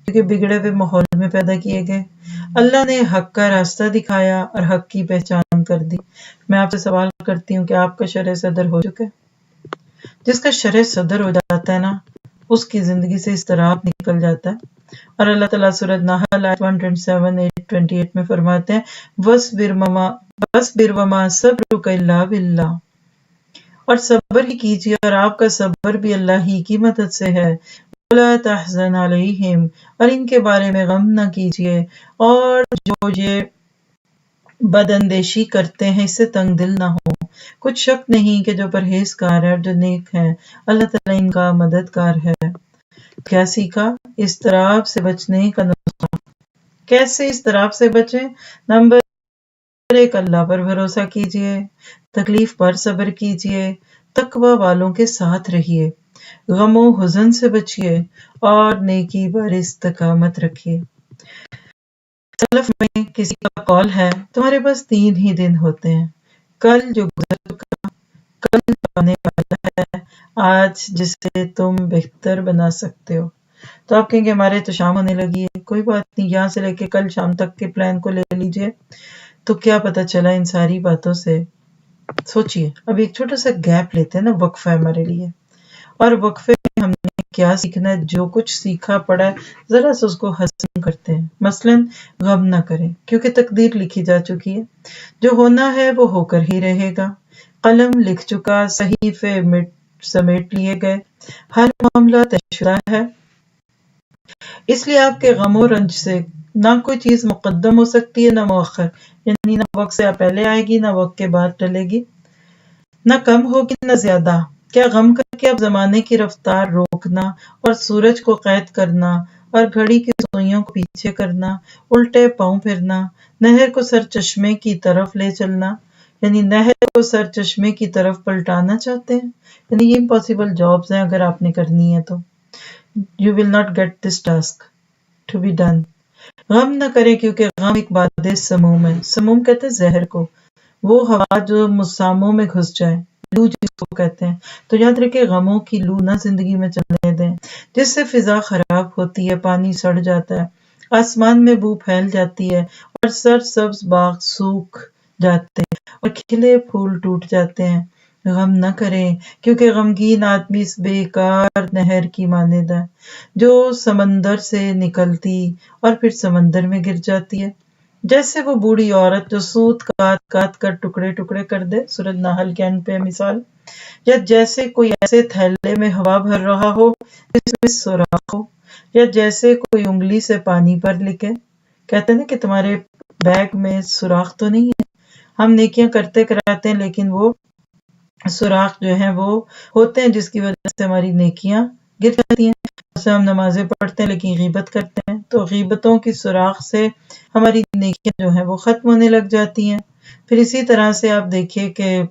کیونکہ بگڑے ہوئے ماحول میں پیدا کیے گئے۔ اللہ نے حق کا راستہ دکھایا اور حق کی پہچان کر دی۔ میں آپ سے سوال کرتی ہوں کہ آپ کا شرح صدر ہو چکا ہے؟ جس کا شرح صدر ہو جاتا ہے نا، اس کی زندگی سے اضطراب نکل جاتا ہے۔ اور اللہ تعالیٰ سورۃ نحل آیت 127-28 میں فرماتے ہیں وَاصْبِرْ وَمَا صَبْرُكَ إِلَّا بِاللَّهِ، اور صبر ہی کیجیے اور آپ کا صبر بھی اللہ ہی کی مدد سے ہے۔ وَلَا تَحْزَنْ عَلَيْهِمْ، اور ان کے بارے میں غم نہ کیجیے، اور جو یہ بد اندیشی کرتے ہیں اس سے تنگ دل نہ ہو۔ کچھ شک نہیں کہ جو پرہیزگار ہے اور جو نیک ہے اللہ تعالیٰ ان کا مددگار ہے۔ کیا سیکھا؟ اضطراب سے بچنے کا نسخہ۔ کیسے اضطراب سے بچیں؟ نمبر 1، اللہ پر بھروسہ کیجیے، تکلیف پر صبر کیجیے، تقوی والوں کے ساتھ رہیے، غم و حزن سے بچیے اور نیکی پر استقامت رکھیے۔ سلف میں کسی کا قول ہے تمہارے پاس 3 ہی دن ہوتے ہیں، کل جو گزر چکا، کل جو آنے والا ہے، آج جسے تم بہتر بنا سکتے ہو۔ تو آپ کہیں گے ہمارے تو شام ہونے لگی ہے، کوئی بات نہیں، یہاں سے لے کے کل شام تک کے پلان کو لے لیجئے۔ تو کیا پتا چلا ان ساری باتوں سے؟ سوچئے، اب ایک چھوٹا سا گیپ لیتے ہیں نا، وقفہ ہمارے لیے، اور وقفے میں ہم نے کیا سیکھنا ہے؟ جو کچھ سیکھا پڑا ہے ذرا سے اس کو ہضم کرتے ہیں۔ مثلاً غم نہ کریں کیونکہ تقدیر لکھی جا چکی ہے، جو ہونا ہے وہ ہو کر ہی رہے گا، قلم لکھ چکا، صحیفے سمیٹ لیے گئے، ہر معاملہ طے شدہ ہے۔ اس لیے آپ کے غم و رنج سے نہ کوئی چیز مقدم ہو سکتی ہے نہ مؤخر، یعنی نہ وقت سے پہلے آئے گی نہ وقت کے بعد ٹلے گی، نہ کم ہوگی نہ زیادہ۔ کیا غم کر کے اب زمانے کی رفتار روکنا اور سورج کو قید کرنا اور گھڑی کی سوئیوں کو پیچھے کرنا، الٹے پاؤں پھرنا، نہر کو سر چشمے کی طرف لے چلنا، یعنی نہر کو سر چشمے کی طرف پلٹانا چاہتے ہیں؟ یعنی یہ امپاسبل جابز ہیں اگر آپ نے کرنی ہے تو۔ You will not get this task to be done۔ غم نہ کرے کیونکہ غم ایک باد سموم ہے، سموم کہتے ہیں زہر کو، وہ ہوا جو مساموں میں گھس جائے، لو جس کو کہتے ہیں۔ تو یاد رکھے غموں کی لو نہ زندگی میں چلنے دیں، جس سے فضا خراب ہوتی ہے، پانی سڑ جاتا ہے، آسمان میں بو پھیل جاتی ہے اور سرسبز باغ سوکھ جاتے ہیں اور کھلے پھول ٹوٹ جاتے ہیں۔ غم نہ کریں کیونکہ غمگین آدمی اس بیکار نہر کی مانند ہے جو سمندر سے نکلتی اور پھر سمندر میں گر جاتی ہے، جیسے وہ بوڑھی عورت جو سوت کاٹ کاٹ کر ٹکڑے ٹکڑے کر دے، سورۃ نحل کے اینڈ پہ مثال، یا جیسے کوئی ایسے تھیلے میں ہوا بھر رہا ہو جس میں سوراخ ہو، یا جیسے کوئی انگلی سے پانی پر لکھے. کہتے ہیں نا کہ تمہارے بیگ میں سوراخ تو نہیں ہے. ہم نیکیاں کرتے کراتے ہیں لیکن وہ سوراخ جو ہیں وہ ہوتے ہیں جس کی وجہ سے ہماری نیکیاں گر جاتی ہیں. جیسے ہم نمازیں پڑھتے ہیں لیکن غیبت کرتے ہیں تو غیبتوں کی سوراخ سے ہماری نیکیاں جو ہیں وہ ختم ہونے لگ جاتی ہیں. پھر اسی طرح سے آپ دیکھیے کہ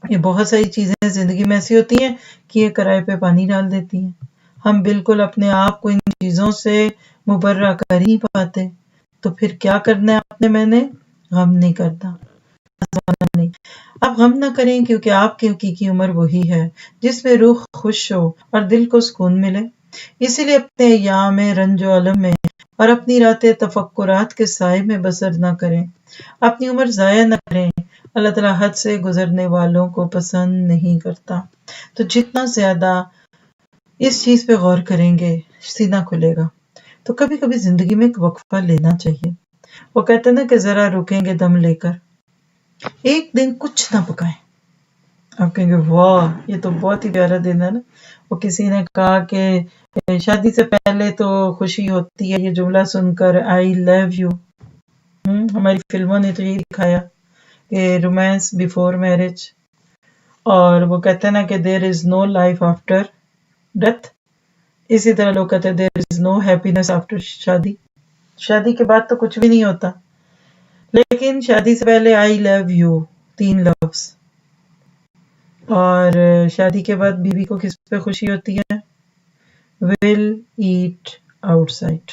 یہ بہت ساری چیزیں زندگی میں ایسی ہوتی ہیں کہ یہ کرائے پہ پانی ڈال دیتی ہیں. ہم بالکل اپنے آپ کو ان چیزوں سے مبرہ کر ہی پاتے. تو پھر کیا کرنا ہے آپ نے؟ میں نے غم نہیں کرنا، نہیں. آپ غم نہ کریں کیونکہ آپ کی حقیقی عمر وہی ہے جس میں روح خوش ہو اور دل کو سکون ملے. اسی لیے اپنے ایام رنج و علم میں اور اپنی راتیں تفکرات کے سائے میں بسر نہ کریں. اپنی عمر ضائع نہ کریں. اللہ تعالیٰ حد سے گزرنے والوں کو پسند نہیں کرتا. تو جتنا زیادہ اس چیز پہ غور کریں گے سینہ کھلے گا. تو کبھی کبھی زندگی میں ایک وقفہ لینا چاہیے. وہ کہتے ہیں نا کہ ذرا رکیں گے دم لے کر. ایک دن کچھ نہ پکائیں. آپ کہیں گے واہ یہ تو بہت ہی پیارا دن ہے نا. وہ کسی نے کہا کہ شادی سے پہلے تو خوشی ہوتی ہے. یہ جملہ سن کر آئی لو یو. ہماری فلموں نے تو یہی دکھایا کہ رومانس بیفور میرج. اور وہ کہتے ہیں نا کہ دیر از نو لائف آفٹر ڈیتھ. اسی طرح لوگ کہتے ہیں دیر از نو ہیپینس آفٹر شادی. شادی کے بعد تو کچھ بھی نہیں ہوتا. لیکن شادی سے پہلے آئی لو یو 3 لفظ. اور شادی کے بعد بیوی کو کس پہ خوشی ہوتی ہے؟ ول ایٹ آؤٹ سائڈ.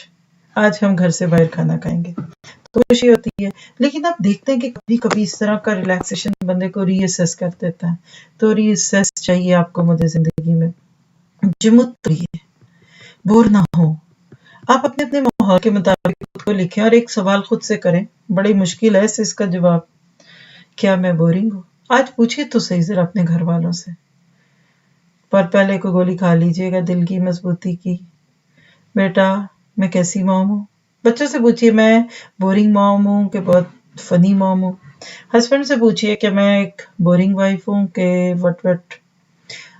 آج ہم گھر سے باہر کھانا کھائیں گے تو خوشی ہوتی ہے. لیکن آپ دیکھتے ہیں کہ کبھی کبھی اس طرح کا ریلیکسیشن بندے کو ری اسیس کر دیتا ہے. تو ری اسیس چاہیے آپ کو مجھے زندگی میں. جمود رہیے، بور نہ ہو. آپ اپنے اپنے ماحول کے مطابق خود کو لکھیں اور ایک سوال خود سے کریں. بڑی مشکل ہے اس کا جواب. کیا میں بورنگ ہوں؟ آج پوچھیے تو صحیح ذرا اپنے گھر والوں سے. پر پہلے کو گولی کھا لیجیے گا دل کی مضبوطی کی. بیٹا میں کیسی مام ہوں؟ بچوں سے پوچھیے میں بورنگ مام ہوں کہ بہت فنی مام ہوں. ہسبینڈ سے پوچھیے کہ میں ایک بورنگ وائف ہوں کہ وٹ وٹ.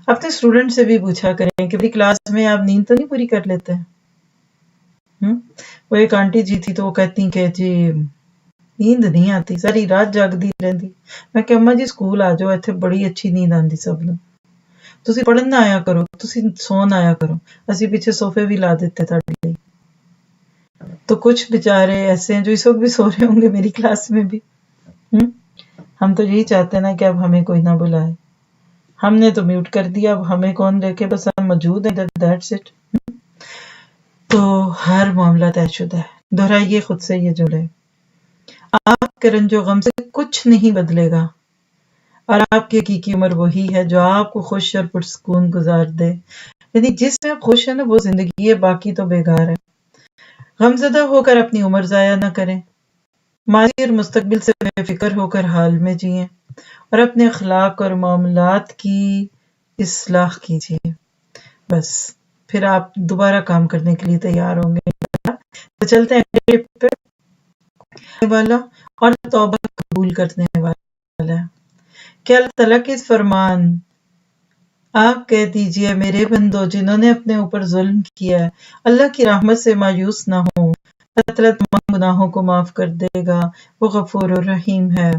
اپنے اسٹوڈنٹ سے بھی پوچھا کریں کہ بڑی کلاس میں آپ نیند تو نہیں پوری کر لیتے ہیں. وہ ایک آنٹی جی تھی تو وہ کہتی کہ جی نیند نہیں آتی، ساری رات جاگتی رہتی. میں کہ اماں جی اسکول آ جاؤ، اتنے بڑی اچھی نیند آتی سب نوں. تسی پڑھن نہ آیا کرو، تسی سون آیا کرو. اسی پیچھے صوفے بھی لا دیتے تھے. تو کچھ بیچارے ایسے ہیں جو اس وقت بھی سو رہے ہوں گے میری کلاس میں بھی. ہم تو یہی چاہتے ہیں نا کہ اب ہمیں کوئی نہ بلائے. ہم نے تو میوٹ کر دیا، اب ہمیں کون دیکھے، بس ہم موجود ہیں. That's it. تو ہر معاملہ طے شدہ ہے. دہرائیے خود سے یہ جملے. آپ کے رنج و غم سے کچھ نہیں بدلے گا اور آپ کی حقیقی عمر وہی ہے جو آپ کو خوش اور پرسکون گزار دے. یعنی جس میں آپ خوش ہیں نا وہ زندگی ہے، باقی تو بیکار ہے. غمزدہ ہو کر اپنی عمر ضائع نہ کریں. ماضی اور مستقبل سے بے فکر ہو کر حال میں جئیں اور اپنے اخلاق اور معاملات کی اصلاح کیجیے. بس پھر آپ دوبارہ کام کرنے کے لیے تیار ہوں گے. تو چلتے ہیں پہ والا اور توبہ قبول کرنے والا ہے. کہ اللہ تعالیٰ کے اس فرمان آپ کہہ دیجئے میرے بندو جنہوں نے اپنے اوپر ظلم کیا ہے اللہ کی رحمت سے مایوس نہ ہو. اللہ تعالیٰ تمام گناہوں کو معاف کر دے گا، وہ غفور الرحیم ہے.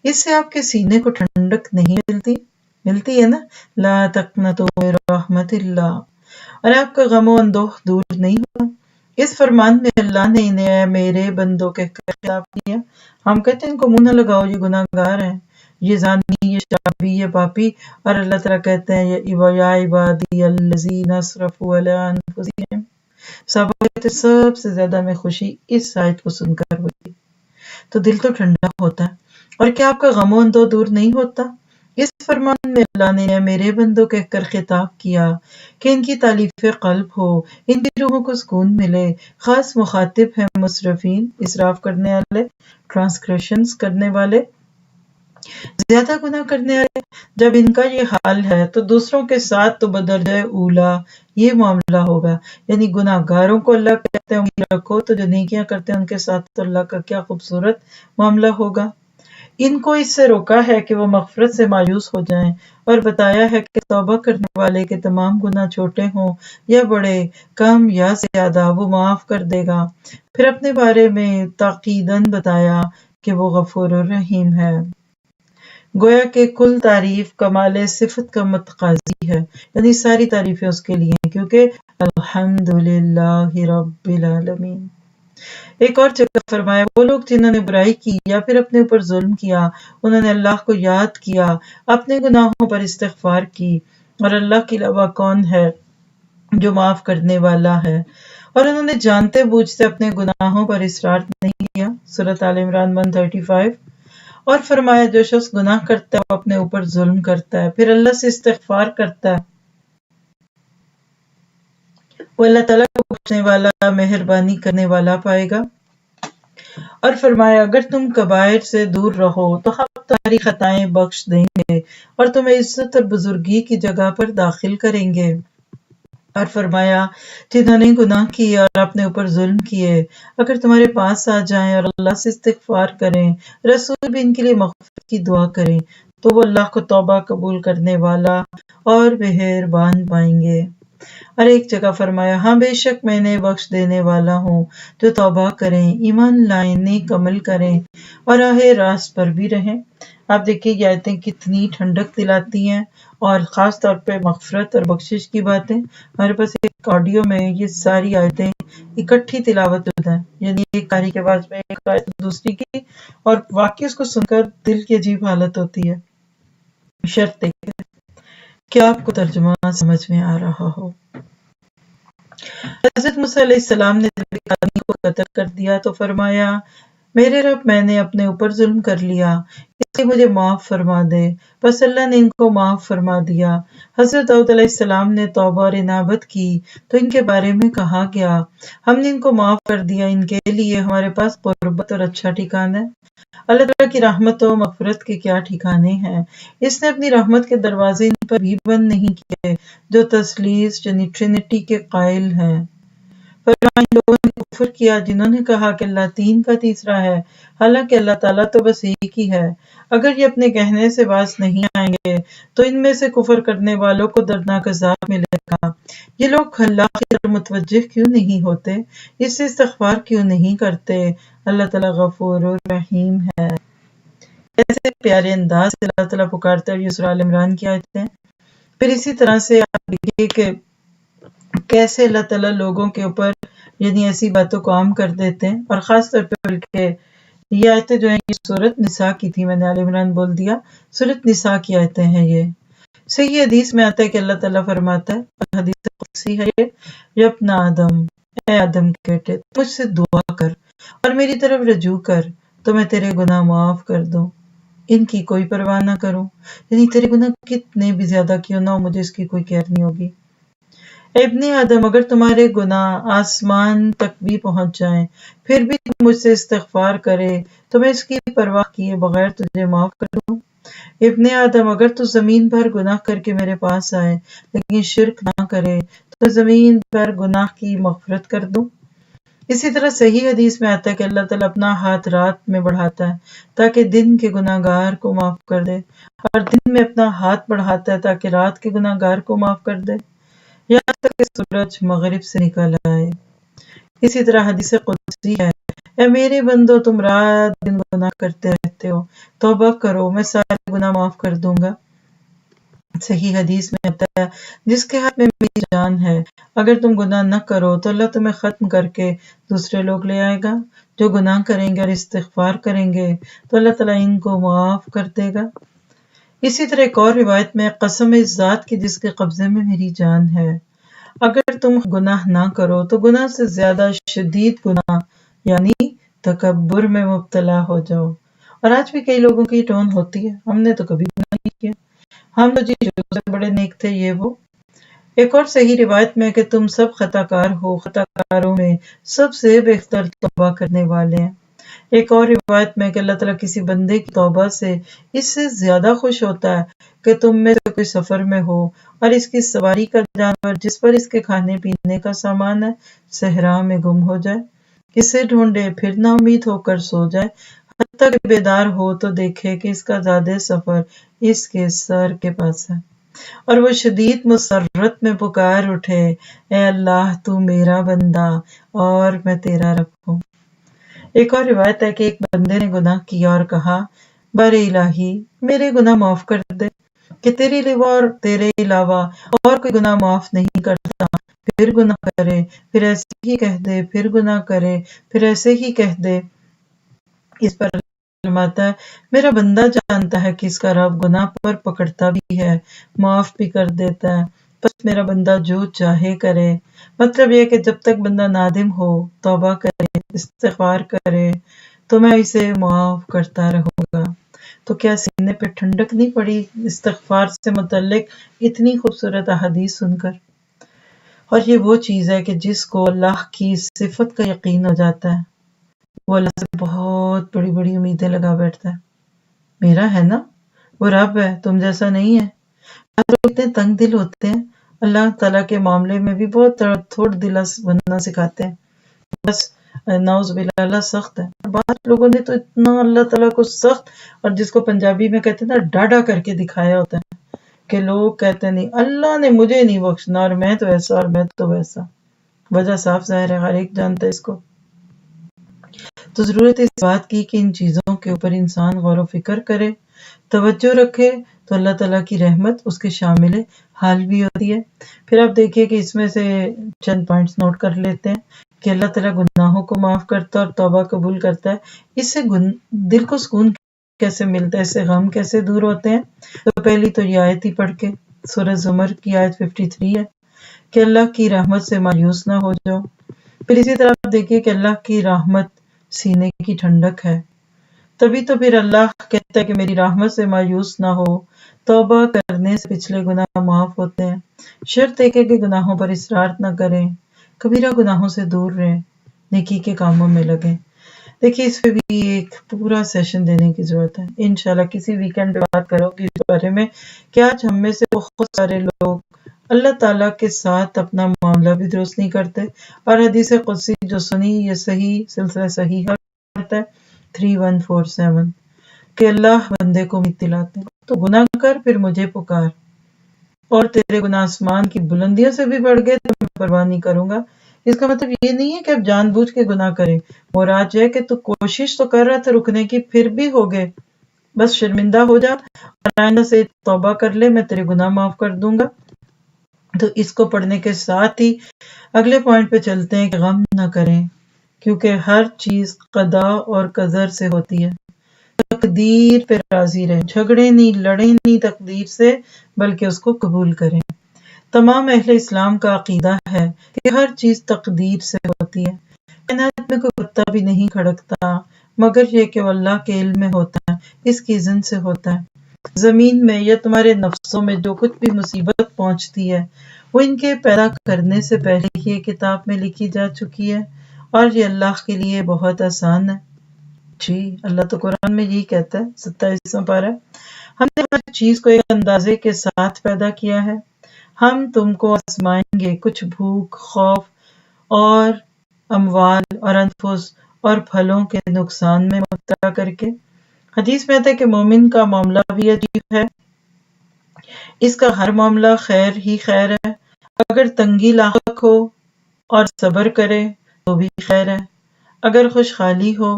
اس سے آپ کے سینے کو ٹھنڈک نہیں ملتی ہے نا. لا تقنطوا من رحمت اللہ. اور آپ کا غم و اندوہ دور نہیں ہوا. اس فرمان میں اللہ نے انہیں اے میرے بندوں کہہ کر خطاب کیا. ہم کہتے ہیں ان کو منہ نہ لگاؤ، یہ گناہ گار ہیں، یہ زانی، یہ شرابی، یہ پاپی. اور اللہ تعالیٰ کہتے ہیں یا عبادی الذین اسرفوا علی انفسہم. سب سے زیادہ میں خوشی اس آیت کو سن کر ہوئی. تو دل تو ٹھنڈا ہوتا ہے. اور کیا آپ کا غم و اندوہ دور نہیں ہوتا؟ اس فرمان میں اللہ نے میرے بندوں کہہ کر خطاب کیا کہ ان کی تالیف قلب ہو، ان کی روحوں کو سکون ملے. خاص مخاطب ہیں مسرفین، اسراف کرنے والے، ٹرانسگریشنز کرنے والے، زیادہ گناہ کرنے والے. جب ان کا یہ حال ہے تو دوسروں کے ساتھ تو بدرجہ اولا یہ معاملہ ہوگا. یعنی گناہ گاروں کو اللہ کہتے ہیں امید رکھو، تو جو نیکیاں کرتے ہیں ان کے ساتھ تو اللہ کا کیا خوبصورت معاملہ ہوگا. ان کو اس سے روکا ہے کہ وہ مغفرت سے مایوس ہو جائیں، اور بتایا ہے کہ توبہ کرنے والے کے تمام گناہ چھوٹے ہوں یا بڑے، کم یا زیادہ، وہ معاف کر دے گا۔ پھر اپنے بارے میں تاکیداً بتایا کہ وہ غفور الرحیم ہے۔ گویا کہ کل تعریف کمال صفت کا متقاضی ہے، یعنی ساری تعریفیں اس کے لیے ہیں، کیونکہ الحمدللہ رب العالمین۔ ایک اور جگہ فرمایا وہ لوگ جنہوں نے برائی کی یا پھر اپنے اوپر ظلم کیا، انہوں نے اللہ کو یاد کیا، اپنے گناہوں پر استغفار کی، اور اللہ کے علاوہ کون ہے جو معاف کرنے والا ہے، اور انہوں نے جانتے بوجھتے اپنے گناہوں پر اصرار نہیں کیا، سورۃ آل عمران 135۔ اور فرمایا جو شخص گناہ کرتا ہے وہ اپنے اوپر ظلم کرتا ہے، پھر اللہ سے استغفار کرتا ہے، وہ اللہ تعالیٰ کو بخشنے والا، مہربانی کرنے والا پائے گا۔ اور فرمایا اگر تم کبائر سے دور رہو تو ہم تمہاری خطائیں بخش دیں گے اور تمہیں عزت اور بزرگی کی جگہ پر داخل کریں گے۔ اور فرمایا جنہوں نے گناہ کیے اور اپنے اوپر ظلم کیے اگر تمہارے پاس آ جائیں اور اللہ سے استغفار کریں، رسول بھی ان کے لیے مغفرت کی دعا کریں، تو وہ اللہ کو توبہ قبول کرنے والا اور مہربان پائیں گے۔ اور ایک جگہ فرمایا ہاں بے شک میں نے بخش دینے والا ہوں، جو توبہ کریں، ایمان لائیں، نیک عمل کریں اور راہ راست پر بھی رہیں۔ آپ دیکھیے یہ آیتیں کتنی ٹھنڈک دلاتی ہیں، اور خاص طور پہ مغفرت اور بخشش کی باتیں۔ ہمارے پاس ایک آڈیو میں یہ ساری آیتیں اکٹھی تلاوت ہوتا ہے، یعنی ایک قاری کے بعد میں ایک آیت دوسری کی، اور واقعی اس کو سن کر دل کی عجیب حالت ہوتی ہے۔ شرط دیکھیں کہ آپ کو ترجمہ سمجھ میں آ رہا ہو۔ حضرت موسیٰ علیہ السلام نے جب ایک آدمی کو قتل کر دیا تو فرمایا میرے رب میں نے اپنے اوپر ظلم کر لیا، اس لیے مجھے معاف فرما دے۔ بس اللہ نے ان کو معاف فرما دیا۔ حضرت داؤد علیہ السلام نے توبہ اور انابت کی تو ان کے بارے میں کہا گیا ہم نے ان کو معاف کر دیا، ان کے لیے ہمارے پاس قربت اور اچھا ٹھکانہ ہے۔ اللہ تعالیٰ کی رحمت و مغفرت کے کیا ٹھکانے ہیں، اس نے اپنی رحمت کے دروازے ان پر بھی بند نہیں کیے جو تثلیث یعنی ٹرینٹی کے قائل ہیں۔ فرمایا ان لوگوں نے کفر کیا جنہوں نے کہا کہ اللہ تین کا تیسرا ہے، حالانکہ اللہ تعالیٰ تو بس ایک ہی ہے۔ اگر یہ اپنے کہنے سے باز نہیں آئیں گے تو ان میں سے کفر کرنے والوں کو دردناک عذاب ملے گا۔ یہ لوگ اللہ کی طرف متوجہ کیوں نہیں ہوتے، اس سے استغفار کیوں نہیں کرتے، اللہ تعالیٰ غفور الرحیم ہے۔ ایسے پیارے انداز سے اللہ تعالیٰ پکارتا ہے، یہ سورہ آل عمران کی آیتیں ہیں۔ پھر اسی طرح سے آپ دیکھیے کہ کیسے اللہ تعالیٰ لوگوں کے اوپر یعنی ایسی باتوں کو عام کر دیتے ہیں، اور خاص طور پہ بلکہ یہ آیتیں جو ہیں یہ سورۃ نساء کی تھی، میں نے آل عمران بول دیا، سورۃ نساء کی آیتیں ہیں یہ۔ صحیح حدیث میں آتا ہے کہ اللہ تعالیٰ فرماتا ہے، حدیث قدسی ہے یہ، یا اپنا آدم، اے آدم کے بیٹے مجھ سے دعا کر اور میری طرف رجوع کر تو میں تیرے گناہ معاف کر دوں، ان کی کوئی پرواہ نہ کروں، یعنی تیرے گناہ کتنے بھی زیادہ کیوں نہ ہو مجھے اس کی کوئی کیئر نہیں ہوگی۔ اے ابن آدم اگر تمہارے گناہ آسمان تک بھی پہنچ جائیں پھر بھی تم مجھ سے استغفار کرے تو میں اس کی پرواہ کیے بغیر تجھے معاف کر دوں۔ ابن آدم اگر تو زمین پر گناہ کر کے میرے پاس آئے لیکن شرک نہ کرے تو زمین پر گناہ کی مغفرت کر دوں۔ اسی طرح صحیح حدیث میں آتا ہے کہ اللہ تعالیٰ اپنا ہاتھ رات میں بڑھاتا ہے تاکہ دن کے گناہ گار کو معاف کر دے، اور دن میں اپنا ہاتھ بڑھاتا ہے تاکہ رات کے گناہ گار کو معاف کر دے، یہاں تک کہ سورج مغرب سے نکل آئے۔ اسی طرح حدیث قدسی ہے، اے میرے بندو تم رات دن گناہ کرتے رہتے ہو، توبہ کرو میں سارے گناہ معاف کر دوں گا۔ صحیح حدیث میں آتا ہے جس کے ہاتھ میں میری جان ہے اگر تم گناہ نہ کرو تو اللہ تمہیں ختم کر کے دوسرے لوگ لے آئے گا جو گناہ کریں گے اور استغفار کریں گے تو اللہ تعالیٰ ان کو معاف کر دے گا۔ اسی طرح ایک اور روایت میں قسم اس ذات کی جس کے قبضے میں میری جان ہے، اگر تم گناہ نہ کرو تو گناہ سے زیادہ شدید گناہ یعنی تکبر میں مبتلا ہو جاؤ۔ اور آج بھی کئی لوگوں کی ٹون ہوتی ہے، ہم نے تو کبھی گناہ نہیں کیا، ہم تو جی شروع سے بڑے نیک تھے، یہ وہ۔ ایک اور صحیح روایت میں کہ تم سب خطا کار ہو، خطا کاروں میں سب سے بہتر توبہ کرنے والے ہیں۔ ایک اور روایت میں کہ اللہ تعالیٰ کسی بندے کی توبہ سے اس سے زیادہ خوش ہوتا ہے کہ تم میں سے کوئی سفر میں ہو اور اس کی سواری کا جانور جس پر اس کے کھانے پینے کا سامان ہے صحرا میں گم ہو جائے، اسے ڈھونڈے پھر نا امید ہو کر سو جائے حتیٰ کہ بیدار ہو تو دیکھے کہ اس کا زیادہ سفر اس کے سر کے پاس ہے، اور وہ شدید مسرت میں پکار اٹھے، اے اللہ تو میرا بندہ اور میں تیرا رب ہوں۔ ایک اور روایت ہے کہ ایک بندے نے گناہ کیا اور کہا، بر الہی میرے گناہ معاف کر دے کہ تیرے علاوہ اور کوئی گناہ معاف نہیں کرتا۔ پھر گناہ کرے، پھر ایسے ہی کہہ دے، پھر گناہ کرے، پھر ایسے ہی کہہ دے۔ اس پر اللہ فرماتا ہے، میرا بندہ جانتا ہے کہ اس کا رب گناہ پر پکڑتا بھی ہے، معاف بھی کر دیتا ہے، بس میرا بندہ جو چاہے کرے۔ مطلب یہ کہ جب تک بندہ نادم ہو، توبہ کرے، استغفار کرے، تو میں اسے معاف کرتا رہوں گا۔ تو کیا سینے پہ ٹھنڈک نہیں پڑی استغفار سے متعلق اتنی خوبصورت احادیث سن کر؟ اور یہ وہ چیز ہے کہ جس کو اللہ کی صفت کا یقین ہو جاتا ہے، وہ اللہ سے بہت بڑی بڑی امیدیں لگا بیٹھتا ہے۔ میرا ہے نا، وہ رب ہے، تم جیسا نہیں ہے۔ لوگ اتنے تنگ دل ہوتے ہیں، اللہ تعالیٰ کے معاملے میں بھی بہت تھوڑ دل بننا سکھاتے ہیں، بس نعوذ باللہ اللہ سخت ہے۔ بعض لوگوں نے تو اتنا اللہ تعالیٰ کو سخت، اور جس کو پنجابی میں کہتے ہیں نا ڈاڈا کر کے دکھایا ہوتا ہے کہ لوگ کہتے ہیں نہیں اللہ نے مجھے نہیں بخشنا، اور میں تو ایسا اور میں تو ویسا۔ وجہ صاف ظاہر ہے، ہر ایک جانتا ہے اس کو۔ تو ضرورت ہے اس بات کی کہ ان چیزوں کے اوپر انسان غور و فکر کرے، توجہ رکھے، تو اللہ تعالیٰ کی رحمت اس کے شامل حال بھی ہوتی ہے۔ پھر آپ دیکھیے کہ اس میں سے چند پوائنٹس نوٹ کر لیتے ہیں کہ اللہ تعالیٰ گناہوں کو معاف کرتا ہے اور توبہ قبول کرتا ہے۔ اس سے دل کو سکون کیسے ملتا ہے، اس سے غم کیسے دور ہوتے ہیں؟ تو پہلی تو یہ آیت ہی پڑھ کے، سورہ زمر کی آیت 53 ہے کہ اللہ کی رحمت سے مایوس نہ ہو جاؤ۔ پھر اسی طرح آپ دیکھیے کہ اللہ کی رحمت سینے کی ٹھنڈک ہے، تبھی تو پھر اللہ کہتا ہے کہ میری رحمت سے مایوس نہ ہو، توبہ کرنے سے پچھلے گناہ معاف ہوتے ہیں۔ شرط ہے کہ گناہوں پر اصرار نہ کریں، کبیرہ گناہوں سے دور رہیں، نیکی کے کاموں میں لگیں۔ دیکھیے اس پہ بھی ایک پورا سیشن دینے کی ضرورت ہے، انشاءاللہ کسی ویکینڈ پہ بات کرو گی اس بارے میں کہ آج ہم میں سے بہت سارے لوگ اللہ تعالیٰ کے ساتھ اپنا معاملہ بھی درست نہیں کرتے، اور حدیث قدسی جو سنی یہ صحیح سلسلہ صحیح کرتا ہے 3147 کہ اللہ بندے کو امید دلاتے ہیں، تو گناہ کر پھر مجھے پکار، اور تیرے گناہ آسمان کی بلندیوں سے بھی بڑھ گئے تو میں پرواہ نہیں کروں گا۔ اس کا مطلب یہ نہیں ہے کہ اب جان بوجھ کے گناہ کرے، مراد ہے کہ تو کوشش تو کر رہا تھا رکنے کی، پھر بھی ہو گئے، بس شرمندہ ہو جا اور آئندہ سے توبہ کر لے، میں تیرے گناہ معاف کر دوں گا۔ تو اس کو پڑھنے کے ساتھ ہی اگلے پوائنٹ پہ چلتے ہیں کہ غم نہ کریں، کیونکہ ہر چیز قضا اور قدر سے ہوتی ہے۔ تقدیر پہ راضی رہیں، جھگڑے نہیں، لڑیں نہیں تقدیر سے، بلکہ اس کو قبول کریں۔ تمام اہل اسلام کا عقیدہ ہے کہ ہر چیز تقدیر سے ہوتی ہے، کائنات میں کوئی پتا بھی نہیں کھڑکتا مگر یہ کہ وہ اللہ کے علم میں ہوتا ہے، اس کی اذن سے ہوتا ہے۔ زمین میں یا تمہارے نفسوں میں جو کچھ بھی مصیبت پہنچتی ہے وہ ان کے پیدا کرنے سے پہلے ہی کتاب میں لکھی جا چکی ہے، اور یہ اللہ کے لیے بہت آسان ہے۔ جی اللہ تو قرآن میں یہی کہتا ہے، 27واں پارہ، ہم نے ہر چیز کو ایک اندازے کے ساتھ پیدا کیا ہے، ہم تم کو آزمائیں گے کچھ بھوک، خوف اور اموال اور انفس اور پھلوں کے نقصان میں مبتلا کر کے۔ حدیث میں آتا ہے کہ مومن کا معاملہ بھی عجیب ہے، اس کا ہر معاملہ خیر ہی خیر ہے، اگر تنگی لاحق ہو اور صبر کرے تو بھی خیر ہے، اگر خوشحالی ہو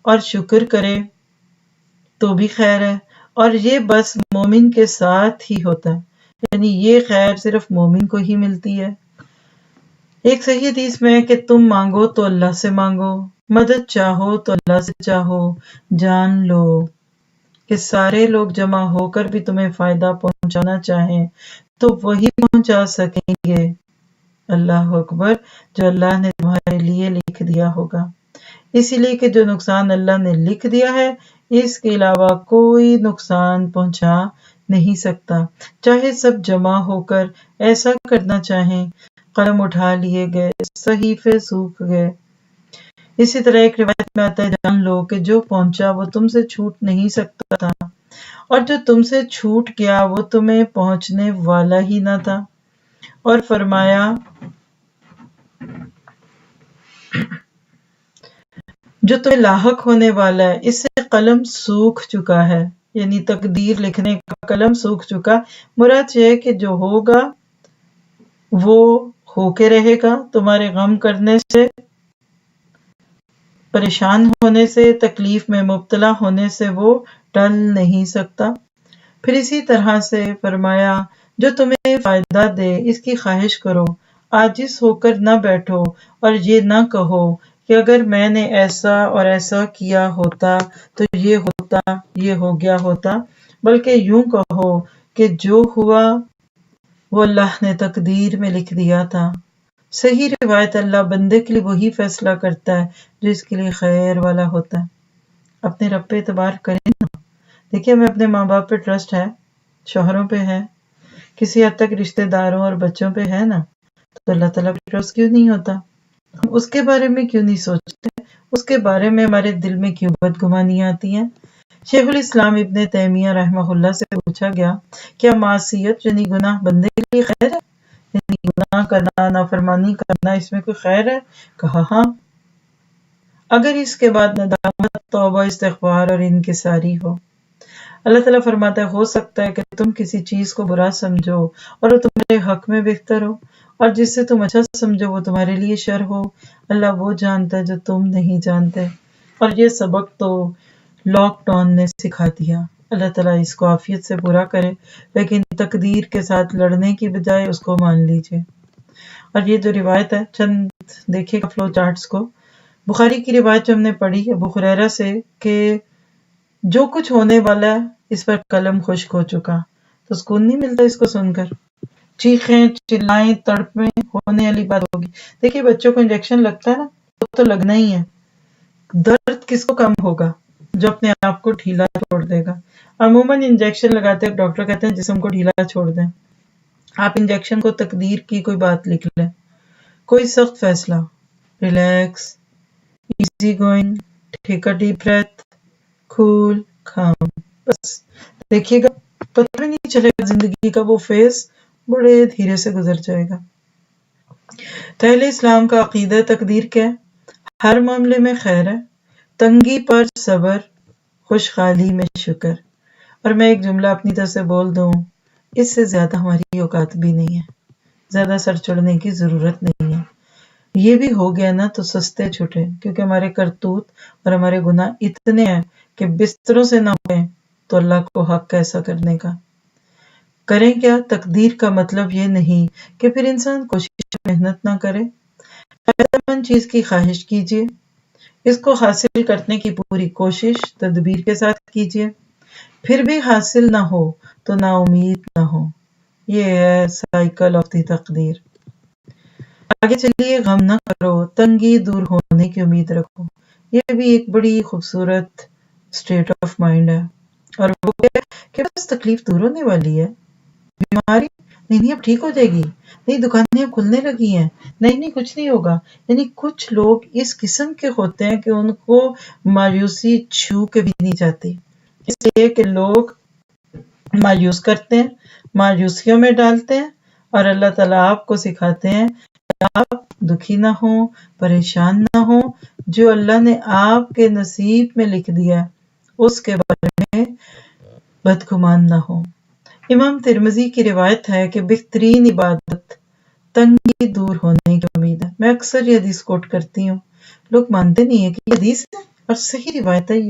اور شکر کرے تو بھی خیر ہے، اور یہ بس مومن کے ساتھ ہی ہوتا ہے، یعنی یہ خیر صرف مومن کو ہی ملتی ہے۔ ایک صحیح حدیث میں ہے کہ تم مانگو تو اللہ سے مانگو، مدد چاہو تو اللہ سے چاہو، جان لو کہ سارے لوگ جمع ہو کر بھی تمہیں فائدہ پہنچانا چاہیں تو وہی پہنچا سکیں گے، اللہ اکبر، جو اللہ نے تمہارے لیے لکھ دیا ہوگا۔ اسی لیے کہ جو نقصان اللہ نے لکھ دیا ہے اس کے علاوہ کوئی نقصان پہنچا نہیں سکتا، چاہے سب جمع ہو کر ایسا کرنا چاہیں، قلم اٹھا لیے گئے، صحیفے سوکھ گئے۔ اسی طرح ایک روایت میں آتا ہے جان لو کہ جو پہنچا وہ تم سے چھوٹ نہیں سکتا تھا، اور جو تم سے چھوٹ گیا وہ تمہیں پہنچنے والا ہی نہ تھا، اور فرمایا جو تمہیں لاحق ہونے والا ہے اس سے قلم سوکھ چکا ہے، یعنی تقدیر لکھنے کا قلم سوکھ چکا. مراد یہ ہے کہ جو ہوگا وہ ہو کے رہے گا. تمہارے غم کرنے سے، پریشان ہونے سے، تکلیف میں مبتلا ہونے سے وہ ٹل نہیں سکتا. پھر اسی طرح سے فرمایا جو تمہیں فائدہ دے اس کی خواہش کرو، عاجز ہو کر نہ بیٹھو اور یہ نہ کہو کہ اگر میں نے ایسا اور ایسا کیا ہوتا تو یہ ہوتا، یہ ہو گیا ہوتا، بلکہ یوں کہو کہ جو ہوا وہ اللہ نے تقدیر میں لکھ دیا تھا. صحیح روایت اللہ بندے کے لیے وہی فیصلہ کرتا ہے جو اس کے لیے خیر والا ہوتا ہے. اپنے رب پہ اعتبار کریں نا. دیکھیے ہمیں اپنے ماں باپ پہ ٹرسٹ ہے، شوہروں پہ ہے، کسی حد تک رشتہ داروں اور بچوں پہ ہے نا، تو اللہ تعالیٰ پہ ٹرسٹ کیوں نہیں ہوتا؟ ہم اس کے بارے میں کیوں نہیں سوچتے؟ اس کے بارے میں ہمارے دل میں کیوں بدگمانیاں آتی ہیں؟ شیخ الاسلام ابن تیمیہ رحمہ اللہ سے پوچھا گیا کیا معصیت یعنی گناہ بندے کے لیے خیر ہے؟ یعنی گناہ کرنا، نافرمانی کرنا، اس میں کوئی خیر ہے؟ کہا ہاں، اگر اس کے بعد ندامت، توبہ، استغفار اور انکساری ہو. اللہ تعالیٰ فرماتا ہے ہو سکتا ہے کہ تم کسی چیز کو برا سمجھو اور وہ تمہارے حق میں بہتر ہو، اور جس سے تم اچھا سمجھو وہ تمہارے لیے شر ہو. اللہ وہ جانتا ہے جو تم نہیں جانتے. اور یہ سبق تو لاک ڈاؤن نے سکھا دیا. اللہ تعالیٰ اس کو عافیت سے پورا کرے، لیکن تقدیر کے ساتھ لڑنے کی بجائے اس کو مان لیجئے. اور یہ جو روایت ہے، چند دیکھے گا فلو چارٹس کو. بخاری کی روایت جو ہم نے پڑھی ابو ہریرہ سے کہ جو کچھ ہونے والا ہے اس پر قلم خشک ہو چکا، تو سکون نہیں ملتا اس کو سن کر. چیخیں چلائیں تڑپیں ہونے والی بات ہوگی. دیکھیے بچوں کو انجیکشن لگتا ہے نا، تو لگنا ہی ہے. درد کس کو کم ہوگا؟ جو اپنے آپ کو ڈھیلا چھوڑ دے گا. عموماً انجیکشن لگاتے ہیں ڈاکٹر کہتے ہیں جسم کو ڈھیلا چھوڑ دیں. آپ انجیکشن کو تقدیر کی کوئی بات لکھ لیں، کوئی سخت فیصلہ، relax, easy going, take a deep breath, cool, calm. بس دیکھیے گا پتہ بھی نہیں چلے گا، زندگی کا وہ فیز بڑے دھیرے سے گزر جائے گا. تو اہل اسلام کا عقیدہ تقدیر کیا ہے؟ ہر معاملے میں خیر ہے، تنگی پر صبر، خوشحالی میں شکر. اور میں ایک جملہ اپنی طرف سے بول دوں، اس سے زیادہ ہماری اوقات بھی نہیں ہے، زیادہ سر چڑھنے کی ضرورت نہیں ہے. یہ بھی ہو گیا نا تو سستے چھٹے، کیونکہ ہمارے کرتوت اور ہمارے گناہ اتنے ہیں کہ بستروں سے نہ ہوئے تو اللہ کو حق کیسا کرنے کا. کریں کیا؟ تقدیر کا مطلب یہ نہیں کہ پھر انسان کوشش محنت نہ کرے. فائدہ مند چیز کی خواہش کیجیے، اس کو حاصل کرنے کی پوری کوشش تدبیر کے ساتھ کیجیے. پھر بھی حاصل نہ ہو تو نا امید نہ ہو. یہ ہے سائیکل آف دی تقدیر. آگے چلیے، غم نہ کرو، تنگی دور ہونے کی امید رکھو. یہ بھی ایک بڑی خوبصورت اسٹیٹ آف مائنڈ ہے. اور وہ کیا کہ بس تکلیف دور ہونے والی ہے. بیماری نہیں اب ٹھیک ہو جائے گی، نہیں دکانیں اب کھلنے لگی ہیں، نہیں کچھ نہیں ہوگا. یعنی کچھ لوگ اس قسم کے ہوتے ہیں کہ ان کو مایوسی چھو کے بھی نہیں جاتی، اس لیے کہ لوگ مایوس کرتے ہیں، مایوسیوں میں ڈالتے ہیں. اور اللہ تعالیٰ آپ کو سکھاتے ہیں کہ آپ دکھی نہ ہوں، پریشان نہ ہوں. جو اللہ نے آپ کے نصیب میں لکھ دیا اس کے بارے میں بدگمان نہ ہو. امام ترمذی کی روایت ہے کہ بہترین عبادت تنگی دور ہونے کی امید ہے. میں اکثر یہ حدیث کوٹ کرتی ہوں، لوگ مانتے نہیں ہیں کہ یہ حدیث ہے اور صحیح روایت ہے. یہ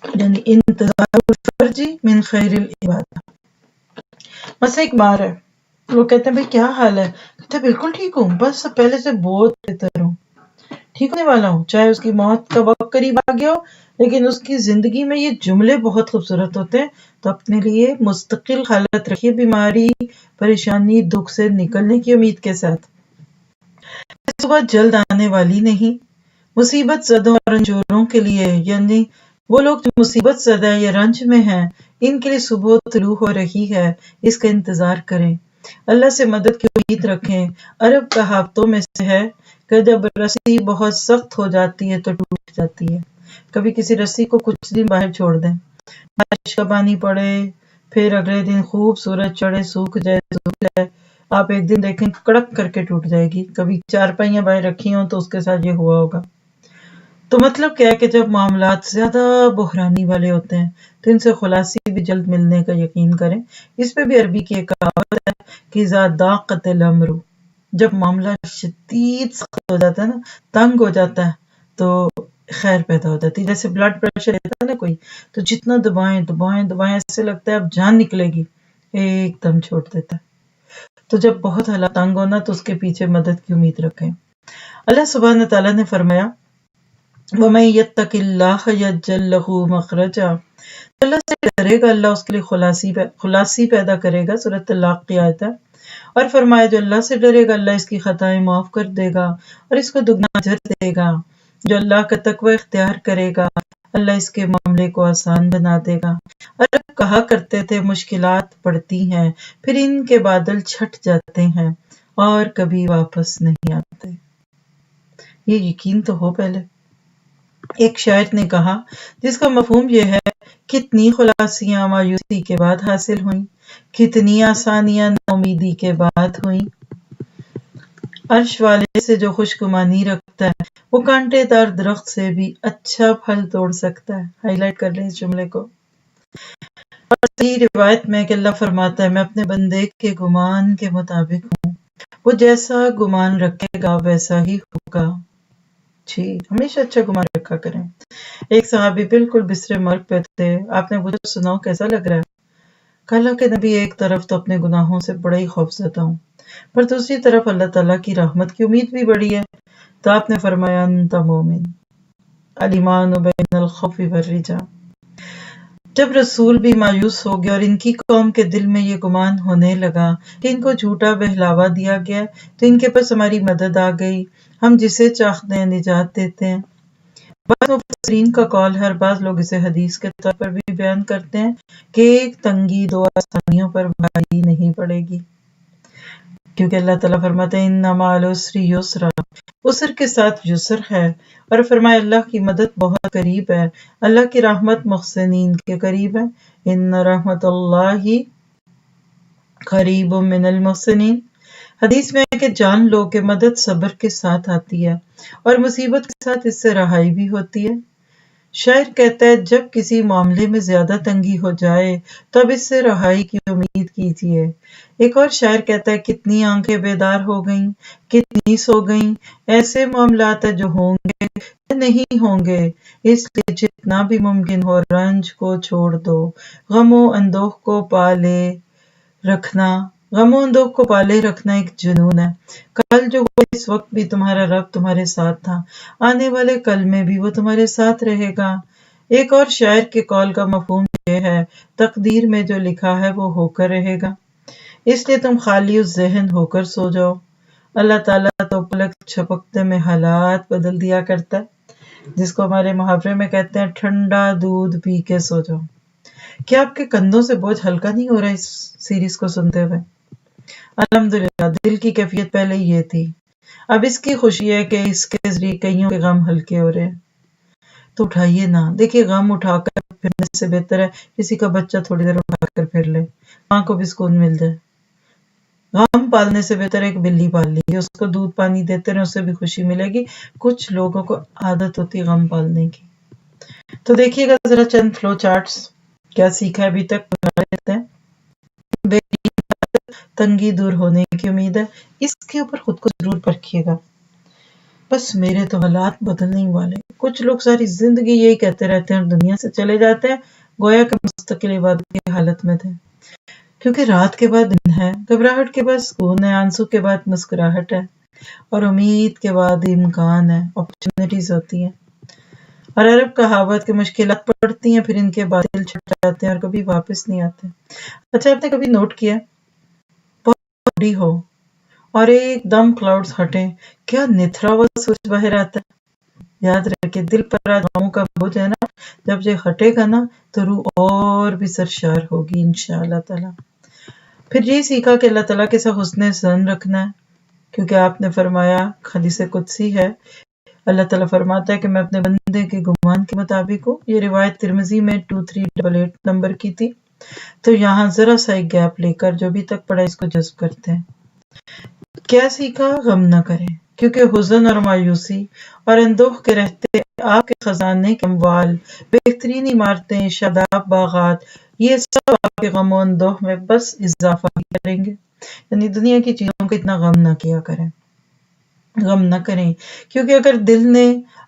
یعنی انتظار الفرجی من خیر العبادہ. مثلا ایک مار ہے، لوگ کہتے ہیں بھئی کیا حال ہے؟ کہتے ہیں بالکل ٹھیک ہوں، بس پہلے سے بہت بہتر ہوں، ٹھیک ہونے والا ہوں. چاہے اس کی موت کا وقت قریب آ گیا ہو، لیکن اس کی زندگی میں یہ جملے بہت خوبصورت ہوتے ہیں. تو اپنے لیے مستقل حالت رکھیے بیماری، پریشانی، دکھ سے نکلنے کی امید کے ساتھ. صبح جلد آنے والی نہیں. مصیبت زدوں اور رنجوروں کے لیے، یعنی وہ لوگ جو مصیبت زدہ یا رنج میں ہیں، ان کے لیے صبح طلوع ہو رہی ہے، اس کا انتظار کریں. اللہ سے مدد کی امید رکھیں. عرب کہاوتوں میں سے ہے کہ جب رسی بہت سخت ہو جاتی ہے تو ٹوٹ جاتی ہے. کبھی کسی رسی کو کچھ دن باہر چھوڑ دیں، بارش کا پانی پڑے، پھر اگلے دن خوب سورج چڑھے، سوکھ جائے تو دل ہے، آپ ایک دن دیکھیں کڑک کر کے ٹوٹ جائے گی. کبھی چارپائیاں بائیں رکھی ہوں تو اس کے ساتھ یہ ہوا ہوگا. تو مطلب کیا ہے کہ جب معاملات زیادہ بحرانی والے ہوتے ہیں تو ان سے خلاصی بھی جلد ملنے کا یقین کریں. اس پہ بھی عربی کی ایک کہاوت ہے کہ اذا ضاقت الامر، جب معاملہ شدید سخت ہو جاتا ہے نا، تنگ ہو جاتا ہے، تو خیر پیدا ہو جاتی ہے. جیسے بلڈ پریشر لیتا ہے نا کوئی، تو جتنا دبائیں دبائیں دبائیں ایسے لگتا ہے اب جان نکلے گی، ایک دم چھوڑ دیتا ہے. تو جب بہت حالات تنگ ہونا تو اس کے پیچھے مدد کی امید رکھیں. اللہ سبحانہ تعالیٰ نے فرمایا وَمَن يَتَّقِ اللَّهَ يَجْعَل لَّهُ مَخْرَجًا، اللہ سے ڈرے گا اللہ اس کے لیے خلاصی پیدا کرے گا. سورۃ طلاق کی آیت ہے. اور فرمایا جو اللہ سے ڈرے گا اللہ اس کی خطائیں معاف کر دے گا اور اس کو دگنا اجر دے گا. جو اللہ کا تقوی اختیار کرے گا اللہ اس کے معاملے کو آسان بنا دے گا. عرب کہا کرتے تھے مشکلات پڑتی ہیں پھر ان کے بادل چھٹ جاتے ہیں اور کبھی واپس نہیں آتے. یہ یقین تو ہو پہلے. ایک شاعر نے کہا جس کا مفہوم یہ ہے کتنی خلاصیاں مایوسی کے بعد حاصل ہوئیں، کتنی آسانیاں ناامیدی کے بعد ہوئیں. عرش والے سے جو خوش گمانی رکھتا ہے وہ کانٹے دار درخت سے بھی اچھا پھل توڑ سکتا ہے. ہائی لائٹ کر لیں اس جملے کو. اور صحیح روایت میں کہ اللہ فرماتا ہے میں اپنے بندے کے گمان کے مطابق ہوں، وہ جیسا گمان رکھے گا ویسا ہی ہوگا. جی ہمیشہ اچھا گمان رکھا کریں. ایک صحابی بالکل بستر مرگ پہ تھے. آپ نے پوچھا سناؤ کیسا لگ رہا ہے؟ کہا کہ نبی ایک طرف تو اپنے گناہوں سے بڑا ہی خوف زدہ ہوں، پر دوسری طرف اللہ تعالیٰ کی رحمت کی امید بھی بڑی ہے. تو آپ نے فرمایا انت مومن الایمان بین الخوف والرجا. جب رسول بھی مایوس ہو گیا اور ان کی قوم کے دل میں یہ گمان ہونے لگا کہ ان کو جھوٹا بہلاوا دیا گیا تو ان کے پاس ہماری مدد آ گئی، ہم جسے چاہتے ہیں نجات دیتے ہیں. بعض مفسرین کا قول ہے اور بعض لوگ اسے حدیث کے طور پر بھی بیان کرتے ہیں کہ ایک تنگی دو آسانیوں پر بھاری نہیں پڑے گی، کیونکہ اللہ تعالیٰ فرماتے ہیں ان مع العسر یسرا، عسر کے ساتھ یسر ہے. اور فرمایا اللہ کی مدد بہت قریب ہے، اللہ کی رحمت محسنین کے قریب ہے. ان رحمت اللہ قریب من المحسنین. حدیث میں ہے کہ جان لو کہ مدد صبر کے ساتھ آتی ہے اور مصیبت کے ساتھ اس سے رہائی بھی ہوتی ہے. شاعر کہتا ہے جب کسی معاملے میں زیادہ تنگی ہو جائے تو اب اس سے رہائی کی امید کیجیے. ایک اور شاعر کہتا ہے کتنی آنکھیں بیدار ہو گئیں، کتنی سو گئیں، ایسے معاملات ہیں جو ہوں گے یا نہیں ہوں گے، اس لیے جتنا بھی ممکن ہو رنج کو چھوڑ دو. غم و اندوہ کو پالے رکھنا ایک جنون ہے. کل جو ہوا اس وقت بھی تمہارا رب تمہارے ساتھ تھا، آنے والے کل میں بھی وہ تمہارے ساتھ رہے گا. ایک اور شاعر کے قول کا مفہوم یہ ہے تقدیر میں جو لکھا ہے وہ ہو کر رہے گا، اس لیے تم خالی الذہن ہو کر سو جاؤ. اللہ تعالیٰ تو پلک چھپکتے میں حالات بدل دیا کرتا ہے، جس کو ہمارے محاورے میں کہتے ہیں ٹھنڈا دودھ پی کے سو جاؤ. کیا آپ کے کندھوں سے بوجھ ہلکا نہیں ہو رہا اس سیریز کو سنتے ہوئے؟ الحمدللہ دل کی کیفیت پہلے یہ تھی، اب اس کی خوشی ہے کہ اس کے ذریعے کئیوں کے غم ہلکے ہو رہے ہیں. تو اٹھائیے نا. دیکھیے غم اٹھا کر پھرنے سے بہتر ہے کسی کا بچہ تھوڑی دیر اٹھا کر پھر لے، ماں کو بھی سکون مل جائے. غم پالنے سے بہتر ہے ایک بلی پال لی، اس کو دودھ پانی دیتے رہے، اس سے بھی خوشی ملے گی. کچھ لوگوں کو عادت ہوتی ہے غم پالنے کی. تو دیکھیے گا ذرا چند فلو چارٹس کیا سیکھا ابھی تک. تنگی دور ہونے کی امید ہے، اس کے اوپر خود کو ضرور پرکھیے گا. بس میرے تو حالات بدلنے والے. کچھ لوگ ساری زندگی یہی کہتے رہتے ہیں اور دنیا سے چلے جاتے ہیں گویا کہ مستقل عبادت کی حالت میں تھے. کیونکہ رات کے بعد دن ہے، گھبراہٹ کے بعد سکون ہے، آنسو کے بعد مسکراہٹ ہے اور امید کے بعد امکان ہے، اپرچونٹیز ہوتی ہیں. اور عرب کہاوت کہ مشکلات پڑتی ہیں پھر ان کے بادل چھٹ جاتے ہیں اور کبھی واپس نہیں آتے. اچھا آپ نے کبھی نوٹ کیا بہت بڑی ہو اور ایک دم کلاؤڈز ہٹیں، کیا نتھرا ہوا سورج باہر آتا ہے. یاد رکھے دل پر غموں کا بوجھ ہے نا، جب یہ ہٹے گا نا تو روح اور بھی سرشار ہوگی انشاءاللہ تعالی. پھر یہ سیکھا کہ اللہ تعالیٰ کے ساتھ حسن ظن رکھنا ہے، کیونکہ آپ نے فرمایا حدیث قدسی ہے اللہ تعالیٰ فرماتا ہے کہ میں اپنے بندے کے گمان کے مطابق ہوں. یہ روایت ترمذی میں 2388 نمبر کی تھی. تو یہاں ذرا سا ایک گیپ لے کر جو بھی تک پڑھا اس کو جذب کرتے ہیں. کیا سیکھا؟ غم نہ کریں، کیونکہ حزن اور مایوسی اور اندوہ کے رہتے آپ کے خزانے کے اموال، بہترین عمارتیں، شاداب باغات، یہ سب آپ کے غم و اندوہ میں بس اضافہ ہی کریں گے. یعنی دنیا کی چیزوں کو اتنا غم نہ کیا کریں، غم نہ کریں، کیونکہ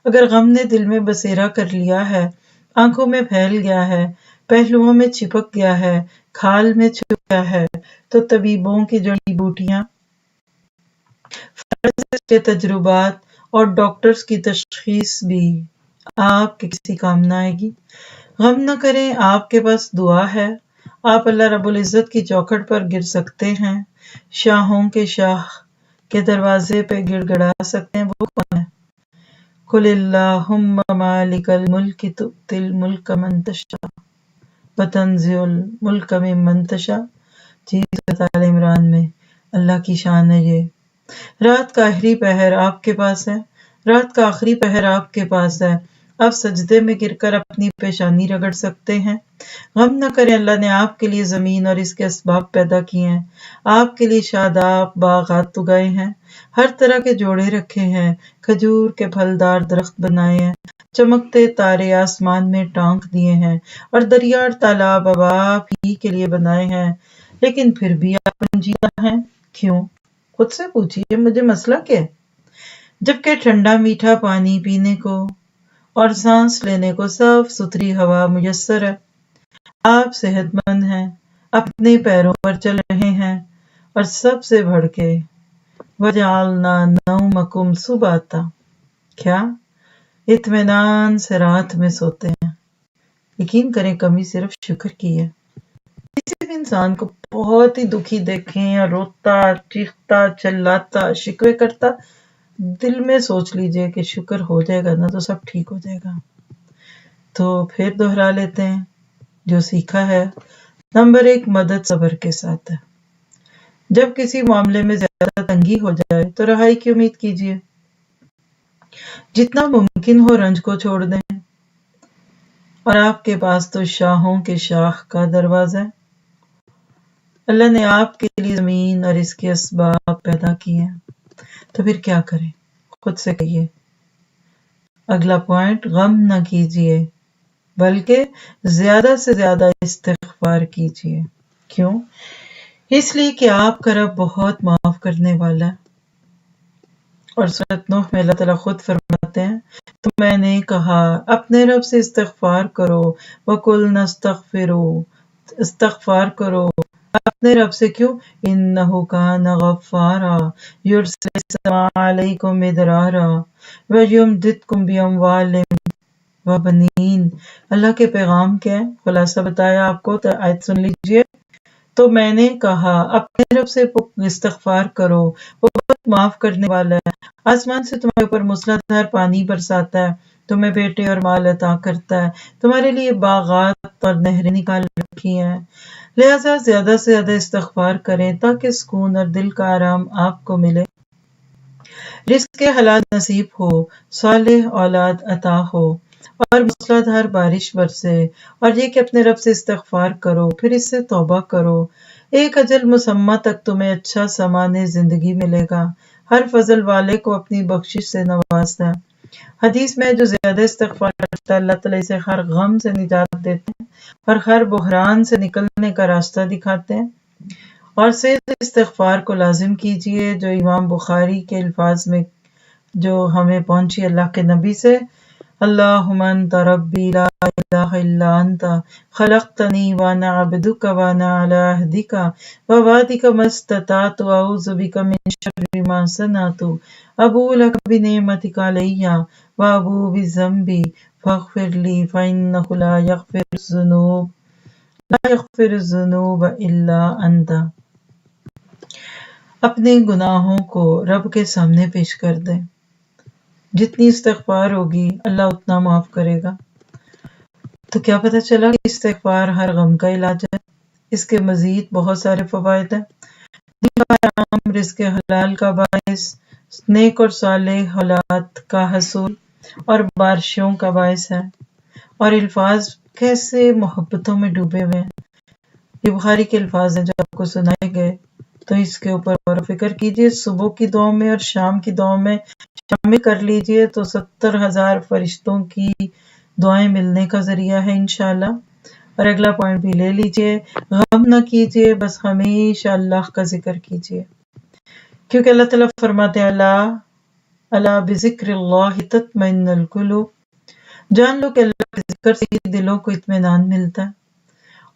اگر غم نے دل میں بسیرا کر لیا ہے، آنکھوں میں پھیل گیا ہے، پہلوؤں میں چپک گیا ہے، کھال میں چھپ گیا ہے، تو طبیبوں کی جڑی بوٹیاں، فارماسسٹ کے تجربات اور ڈاکٹرز کی تشخیص بھی آپ کے کسی کام نہ آئے گی. غم نہ کریں، آپ کے پاس دعا ہے، آپ اللہ رب العزت کی چوکھٹ پر گر سکتے ہیں، شاہوں کے شاہ کے دروازے پہ گڑ گڑا سکتے ہیں. وہ کون ہے؟ قل اللہم مالک الملک تؤتی الملک من تشاء وتنزع الملک ممن تشاء. جی سورۃ آل عمران میں اللہ کی شان ہے یہ. رات کا آخری پہر آپ کے پاس ہے، رات کا آخری پہر آپ کے پاس ہے، آپ سجدے میں گر کر اپنی پیشانی رگڑ سکتے ہیں. غم نہ کریں، اللہ نے آپ کے لیے زمین اور اس کے اسباب پیدا کیے ہیں، آپ کے لیے شاداب باغات اگائے ہیں، ہر طرح کے جوڑے رکھے ہیں، کھجور کے پھلدار درخت بنائے ہیں، چمکتے تارے آسمان میں ٹانک دیے ہیں، اور دریا اور تالاب اب آپ ہی کے لیے بنائے ہیں. لیکن پھر بھی آپ رنجیدہ ہیں. کیوں؟ خود سے پوچھیے مجھے مسئلہ کیا ہے؟ جبکہ ٹھنڈا میٹھا پانی پینے کو اور سانس لینے کو صاف ستھری ہوا میسر ہے، آپ صحت مند ہیں، اپنے پیروں پر چل رہے ہیں، اور سب سے بڑھ کے وَجَعَلْنَا نَوْمَكُمْ سُبَاتًا، کیا اطمینان سے رات میں سوتے ہیں. یقین کریں کمی صرف شکر کی ہے. کسی بھی انسان کو بہت ہی دکھی دیکھیں، روتا چیختا چلاتا شکوے کرتا، دل میں سوچ لیجئے کہ شکر ہو جائے گا نا تو سب ٹھیک ہو جائے گا. تو پھر دوہرا لیتے ہیں جو سیکھا ہے. نمبر 1، مدد صبر کے ساتھ ہے. جب کسی معاملے میں زیادہ تنگی ہو جائے تو رہائی کی امید کیجیے، جتنا ممکن ہو رنج کو چھوڑ دیں، اور آپ کے پاس تو شاہوں کے شاہ کا دروازہ ہے. اللہ نے آپ کے لیے زمین اور اس کے اسباب پیدا کیے ہیں، تو پھر کیا کریں؟ خود سے کہیے. اگلا پوائنٹ، غم نہ کیجیے بلکہ زیادہ سے زیادہ استغفار کیجیے. کیوں؟ اس لیے کہ آپ کا رب بہت معاف کرنے والا ہے. اور سورۃ نوح میں اللہ تعالیٰ خود فرماتے ہیں، تو میں نے کہا اپنے رب سے استغفار کرو، وَقُلْنَا اسْتَغْفِرُوا، استغفار کرو اپنے رب سے. کیوں؟ إِنَّهُ كَانَ غَفَّارًا يُرْسِلِ السَّمَاءَ عَلَيْكُمْ مِدْرَارًا وَيُمْدِدْكُمْ بِأَمْوَالٍ وَبَنِينَ. اللہ کے پیغام کیا ہے؟ خلاصہ بتایا آپ کو، تو آیت سن لیجئے. تو میں نے کہا اپنے رب سے استغفار کرو، وہ بہت معاف کرنے والا ہے، آسمان سے تمہارے اوپر موسلادھار پانی برساتا ہے، تمہیں بیٹے اور مال عطا کرتا ہے، تمہارے لیے باغات اور نہریں نکال رکھی ہیں. لہٰذا زیادہ سے زیادہ استغفار کریں تاکہ سکون اور دل کا آرام آپ کو ملے، رزق حلال نصیب ہو، صالح اولاد عطا ہو، اور موسلادھار بارش برسے. اور یہ کہ اپنے رب سے استغفار کرو، پھر اس سے توبہ کرو. ایک اجل مسمہ تک تمہیں اچھا سامان زندگی ملے گا. ہر فضل والے کو اپنی بخشش سے نوازتا ہے. حدیث میں جو زیادہ استغفار کرتا ہے اللہ تعالیٰ اسے ہر غم سے نجات دیتے ہیں اور ہر بحران سے نکلنے کا راستہ دکھاتے ہیں. اور سے استغفار کو لازم کیجئے جو امام بخاری کے الفاظ میں جو ہمیں پہنچی اللہ کے نبی سے، اللہم انت ربی لا الہ الا انت خلقتنی وانا عبدک وانا علی عہدک ووعدک ما استطعت اعوذ بک من شر ما صنعت ابوء لک بنعمتک علی وابوء بذنبی فاغفر لی فانہ لا یغفر الذنوب الا انت. اپنے گناہوں کو رب کے سامنے پیش کر دیں، جتنی استغفار ہوگی اللہ اتنا معاف کرے گا. تو کیا پتہ چلا کہ استغفار ہر غم کا علاج ہے. اس کے مزید بہت سارے فوائد ہیں. دل کا آرام، رزق حلال کا باعث، نیک اور صالح اولاد کا حصول اور بارشوں کا باعث ہے. اور الفاظ کیسے محبتوں میں ڈوبے ہوئے ہیں. یہ بخاری کے الفاظ ہیں جو آپ کو سنائے گئے، تو اس کے اوپر غور و فکر کیجئے، صبح کی دعاؤں میں اور شام کی دعاؤں میں شامل کر لیجئے، تو 70,000 فرشتوں کی دعائیں ملنے کا ذریعہ ہے انشاءاللہ۔ اور اگلا پوائنٹ بھی لے لیجئے، غم نہ کیجئے، بس ہمیشہ اللہ کا ذکر کیجئے، کیونکہ اللہ تعالیٰ فرماتے ہیں اللہ بذکر اللہ تطمئن القلوب، جان لو کہ اللہ کے ذکر سے دلوں کو اطمینان ملتا ہے۔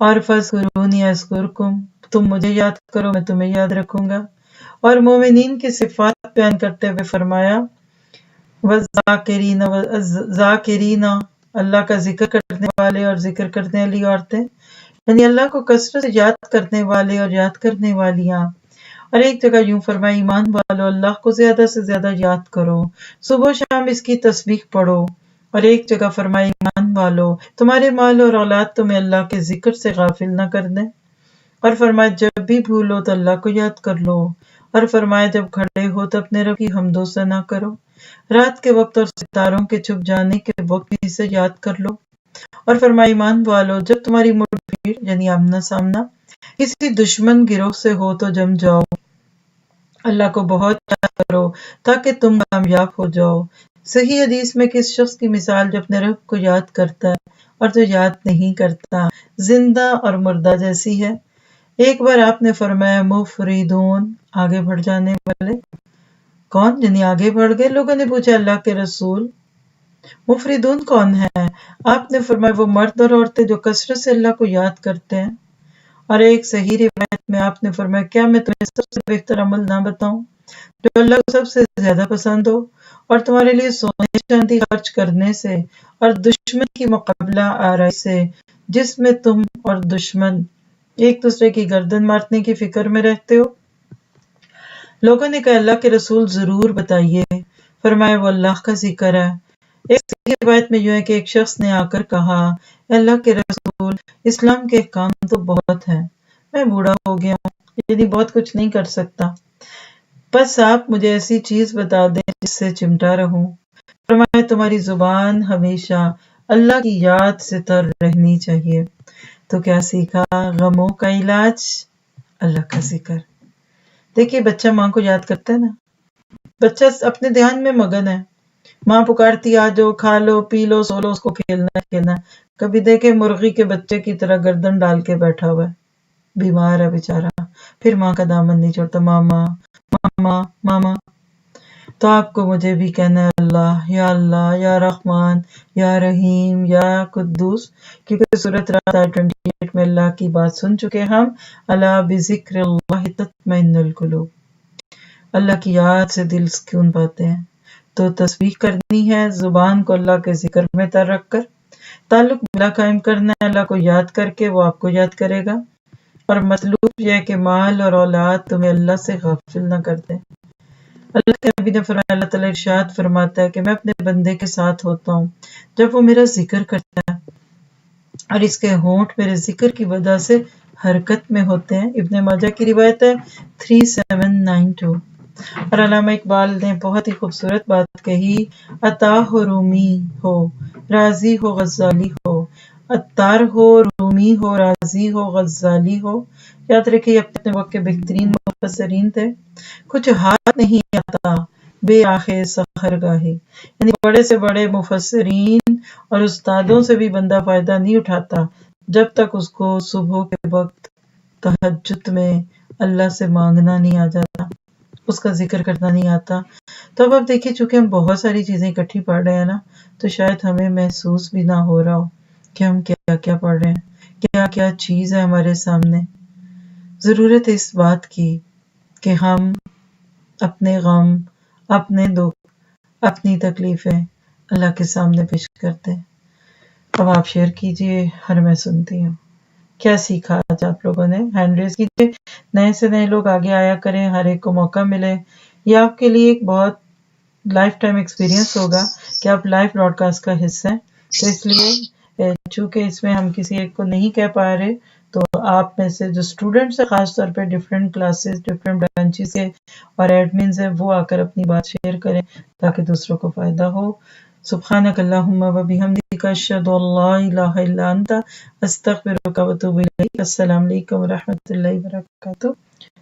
اور فاذکرونی اذکرکم، تم مجھے یاد کرو میں تمہیں یاد رکھوں گا۔ اور مومنین کی صفات بیان کرتے ہوئے فرمایا ذاکرین، اللہ کا ذکر کرنے والے اور ذکر کرنے والی عورتیں، یعنی اللہ کو کثرت سے یاد کرنے والے اور یاد کرنے والیاں۔ اور ایک جگہ یوں فرمایا ایمان والو اللہ کو زیادہ سے زیادہ یاد کرو، صبح و شام اس کی تسبیح پڑھو۔ اور ایک جگہ فرمایا ایمان والو تمہارے مال اور اولاد تمہیں اللہ کے ذکر سے غافل نہ کر دیں۔ اور فرمایا جب بھی بھولو تو اللہ کو یاد کر لو۔ اور فرمایا جب کھڑے ہو تو اپنے رب کی حمد و ثنا کرو، رات کے وقت اور ستاروں کے چھپ جانے کے وقت بھی اسے یاد کر لو۔ اور فرمایا ایمان والو جب تمہاری مٹ بھیڑ یعنی آمنا سامنا کسی دشمن گروہ سے ہو تو جم جاؤ، اللہ کو بہت یاد کرو تاکہ تم کامیاب ہو جاؤ۔ صحیح حدیث میں کس شخص کی مثال جو اپنے رب کو یاد کرتا ہے اور جو یاد نہیں کرتا، زندہ اور مردہ جیسی ہے۔ ایک بار آپ نے فرمایا مفردون، آگے بڑھ جانے والے، کون؟ یعنی آگے بڑھ گئے۔ لوگوں نے پوچھا اللہ کے رسول مفردون کون ہے؟ آپ نے فرمایا وہ مرد اور عورتیں جو کثرت سے اللہ کو یاد کرتے ہیں۔ اور ایک صحیح روایت میں آپ نے فرمایا کیا میں تمہیں سب سے بہتر عمل نہ بتاؤں جو اللہ کو سب سے زیادہ پسند ہو، اور تمہارے لیے سونے چاندی خرچ کرنے سے اور دشمن کی مقابلہ آرائی سے، جس میں تم اور دشمن ایک دوسرے کی گردن مارنے کی فکر میں رہتے ہو۔ لوگوں نے کہا اللہ کے رسول ضرور بتائیے۔ فرمایا وہ اللہ کا ذکر ہے۔ ایک صحیح روایت میں یوں ہے کہ ایک شخص نے آ کر کہا اے اللہ کے رسول اسلام کے احکام تو بہت ہیں، میں بوڑھا ہو گیا ہوں، یعنی بہت کچھ نہیں کر سکتا، بس آپ مجھے ایسی چیز بتا دیں جس سے چمٹا رہوں۔ فرمایا تمہاری زبان ہمیشہ اللہ کی یاد سے تر رہنی چاہیے۔ تو کیا سیکھا؟ غموں کا علاج اللہ کا ذکر۔ دیکھیے بچہ ماں کو یاد کرتا ہے نا، بچہ اپنے دھیان میں مگن ہے، ماں پکارتی آ جاؤ، کھا لو پی لو سو لو، اس کو کھیلنا ہے کھیلنا ہے۔ کبھی دیکھے مرغی کے بچے کی طرح گردن ڈال کے بیٹھا ہوا ہے، بیمار ہے بیچارہ، پھر ماں کا دامن نہیں چھوڑتا، ماما ماما ماما۔ تو آپ کو مجھے بھی کہنا ہے اللہ یا رحمان یا رحیم یا قدوس، کیونکہ سورۃ رات آیت 28 میں اللہ کی بات سن چکے ہم، اللہ بذکر اللہ تطمئن القلوب، اللہ کی یاد سے دل سکون پاتے ہیں۔ تو تسبیح کرنی ہے، زبان کو اللہ کے ذکر میں تر رکھ کر، تعلق بلا قائم کرنا ہے اللہ کو یاد کر کے، وہ آپ کو یاد کرے گا۔ اور مطلوب یہ ہے کہ مال اور اولاد تمہیں اللہ سے غافل نہ کر دیں۔ اللہ کے نبی نے فرمایا اللہ تعالیٰ ارشاد فرماتا ہے کہ میں اپنے بندے کے ساتھ ہوتا ہوں جب وہ میرا ذکر کرتا ہے، اور اس کے ہونٹ میرے ذکر کی وجہ سے حرکت میں ہوتے ہیں۔ ابن ماجہ کی روایت ہے 3792۔ اور علامہ اقبال نے بہت ہی خوبصورت بات کہی، عطا ہو رومی ہو راضی ہو غزالی ہو، عطار ہو رومی ہو راضی ہو غزالی ہو۔ یاد رکھیے اپنے وقت کے بہترین مفسرین تھے۔ کچھ ہاتھ نہیں آتا بے آخر سحر گاہی، یعنی بڑے سے بڑے مفسرین اور استادوں سے بھی بندہ فائدہ نہیں اٹھاتا جب تک اس کو صبح کے وقت تہجد میں اللہ سے مانگنا نہیں آ جاتا، اس کا ذکر کرنا نہیں آتا۔ تو اب آپ دیکھیے چونکہ ہم بہت ساری چیزیں اکٹھی پڑھ رہے ہیں نا، تو شاید ہمیں محسوس بھی نہ ہو رہا ہو کہ ہم کیا کیا پڑھ رہے ہیں، کیا کیا چیز ہے ہمارے سامنے۔ ضرورت ہے اس بات کی کہ ہم اپنے غم، اپنے دکھ، اپنی تکلیفیں اللہ کے سامنے پیش کرتے ہیں۔ اب آپ شیئر کیجئے اور میں سنتی ہوں۔ کیا سیکھا آج آپ لوگوں نے؟ ہینڈ ریز کیجئے، نئے سے نئے لوگ آگے آیا کریں، ہر ایک کو موقع ملے۔ یہ آپ کے لیے ایک بہت لائف ٹائم ایکسپیرینس ہوگا کہ آپ لائف براڈ کاسٹ کا حصہ ہیں، تو اس لیے چونکہ اس میں ہم کسی ایک کو نہیں کہہ پا رہے، تو آپ میں سے جو اسٹوڈنٹس ہیں خاص طور پہ ڈفرینٹ کلاسز ڈفرینٹ برانچز کے اور ایڈمنز ہیں، وہ آ کر اپنی بات شیئر کریں تاکہ دوسروں کو فائدہ ہو۔ سبحانک اللہم و بحمدک اشہد ان لا الہ الا انت استغفرک و اتوب الیک۔ السلام علیکم و رحمۃ اللہ وبرکاتہ۔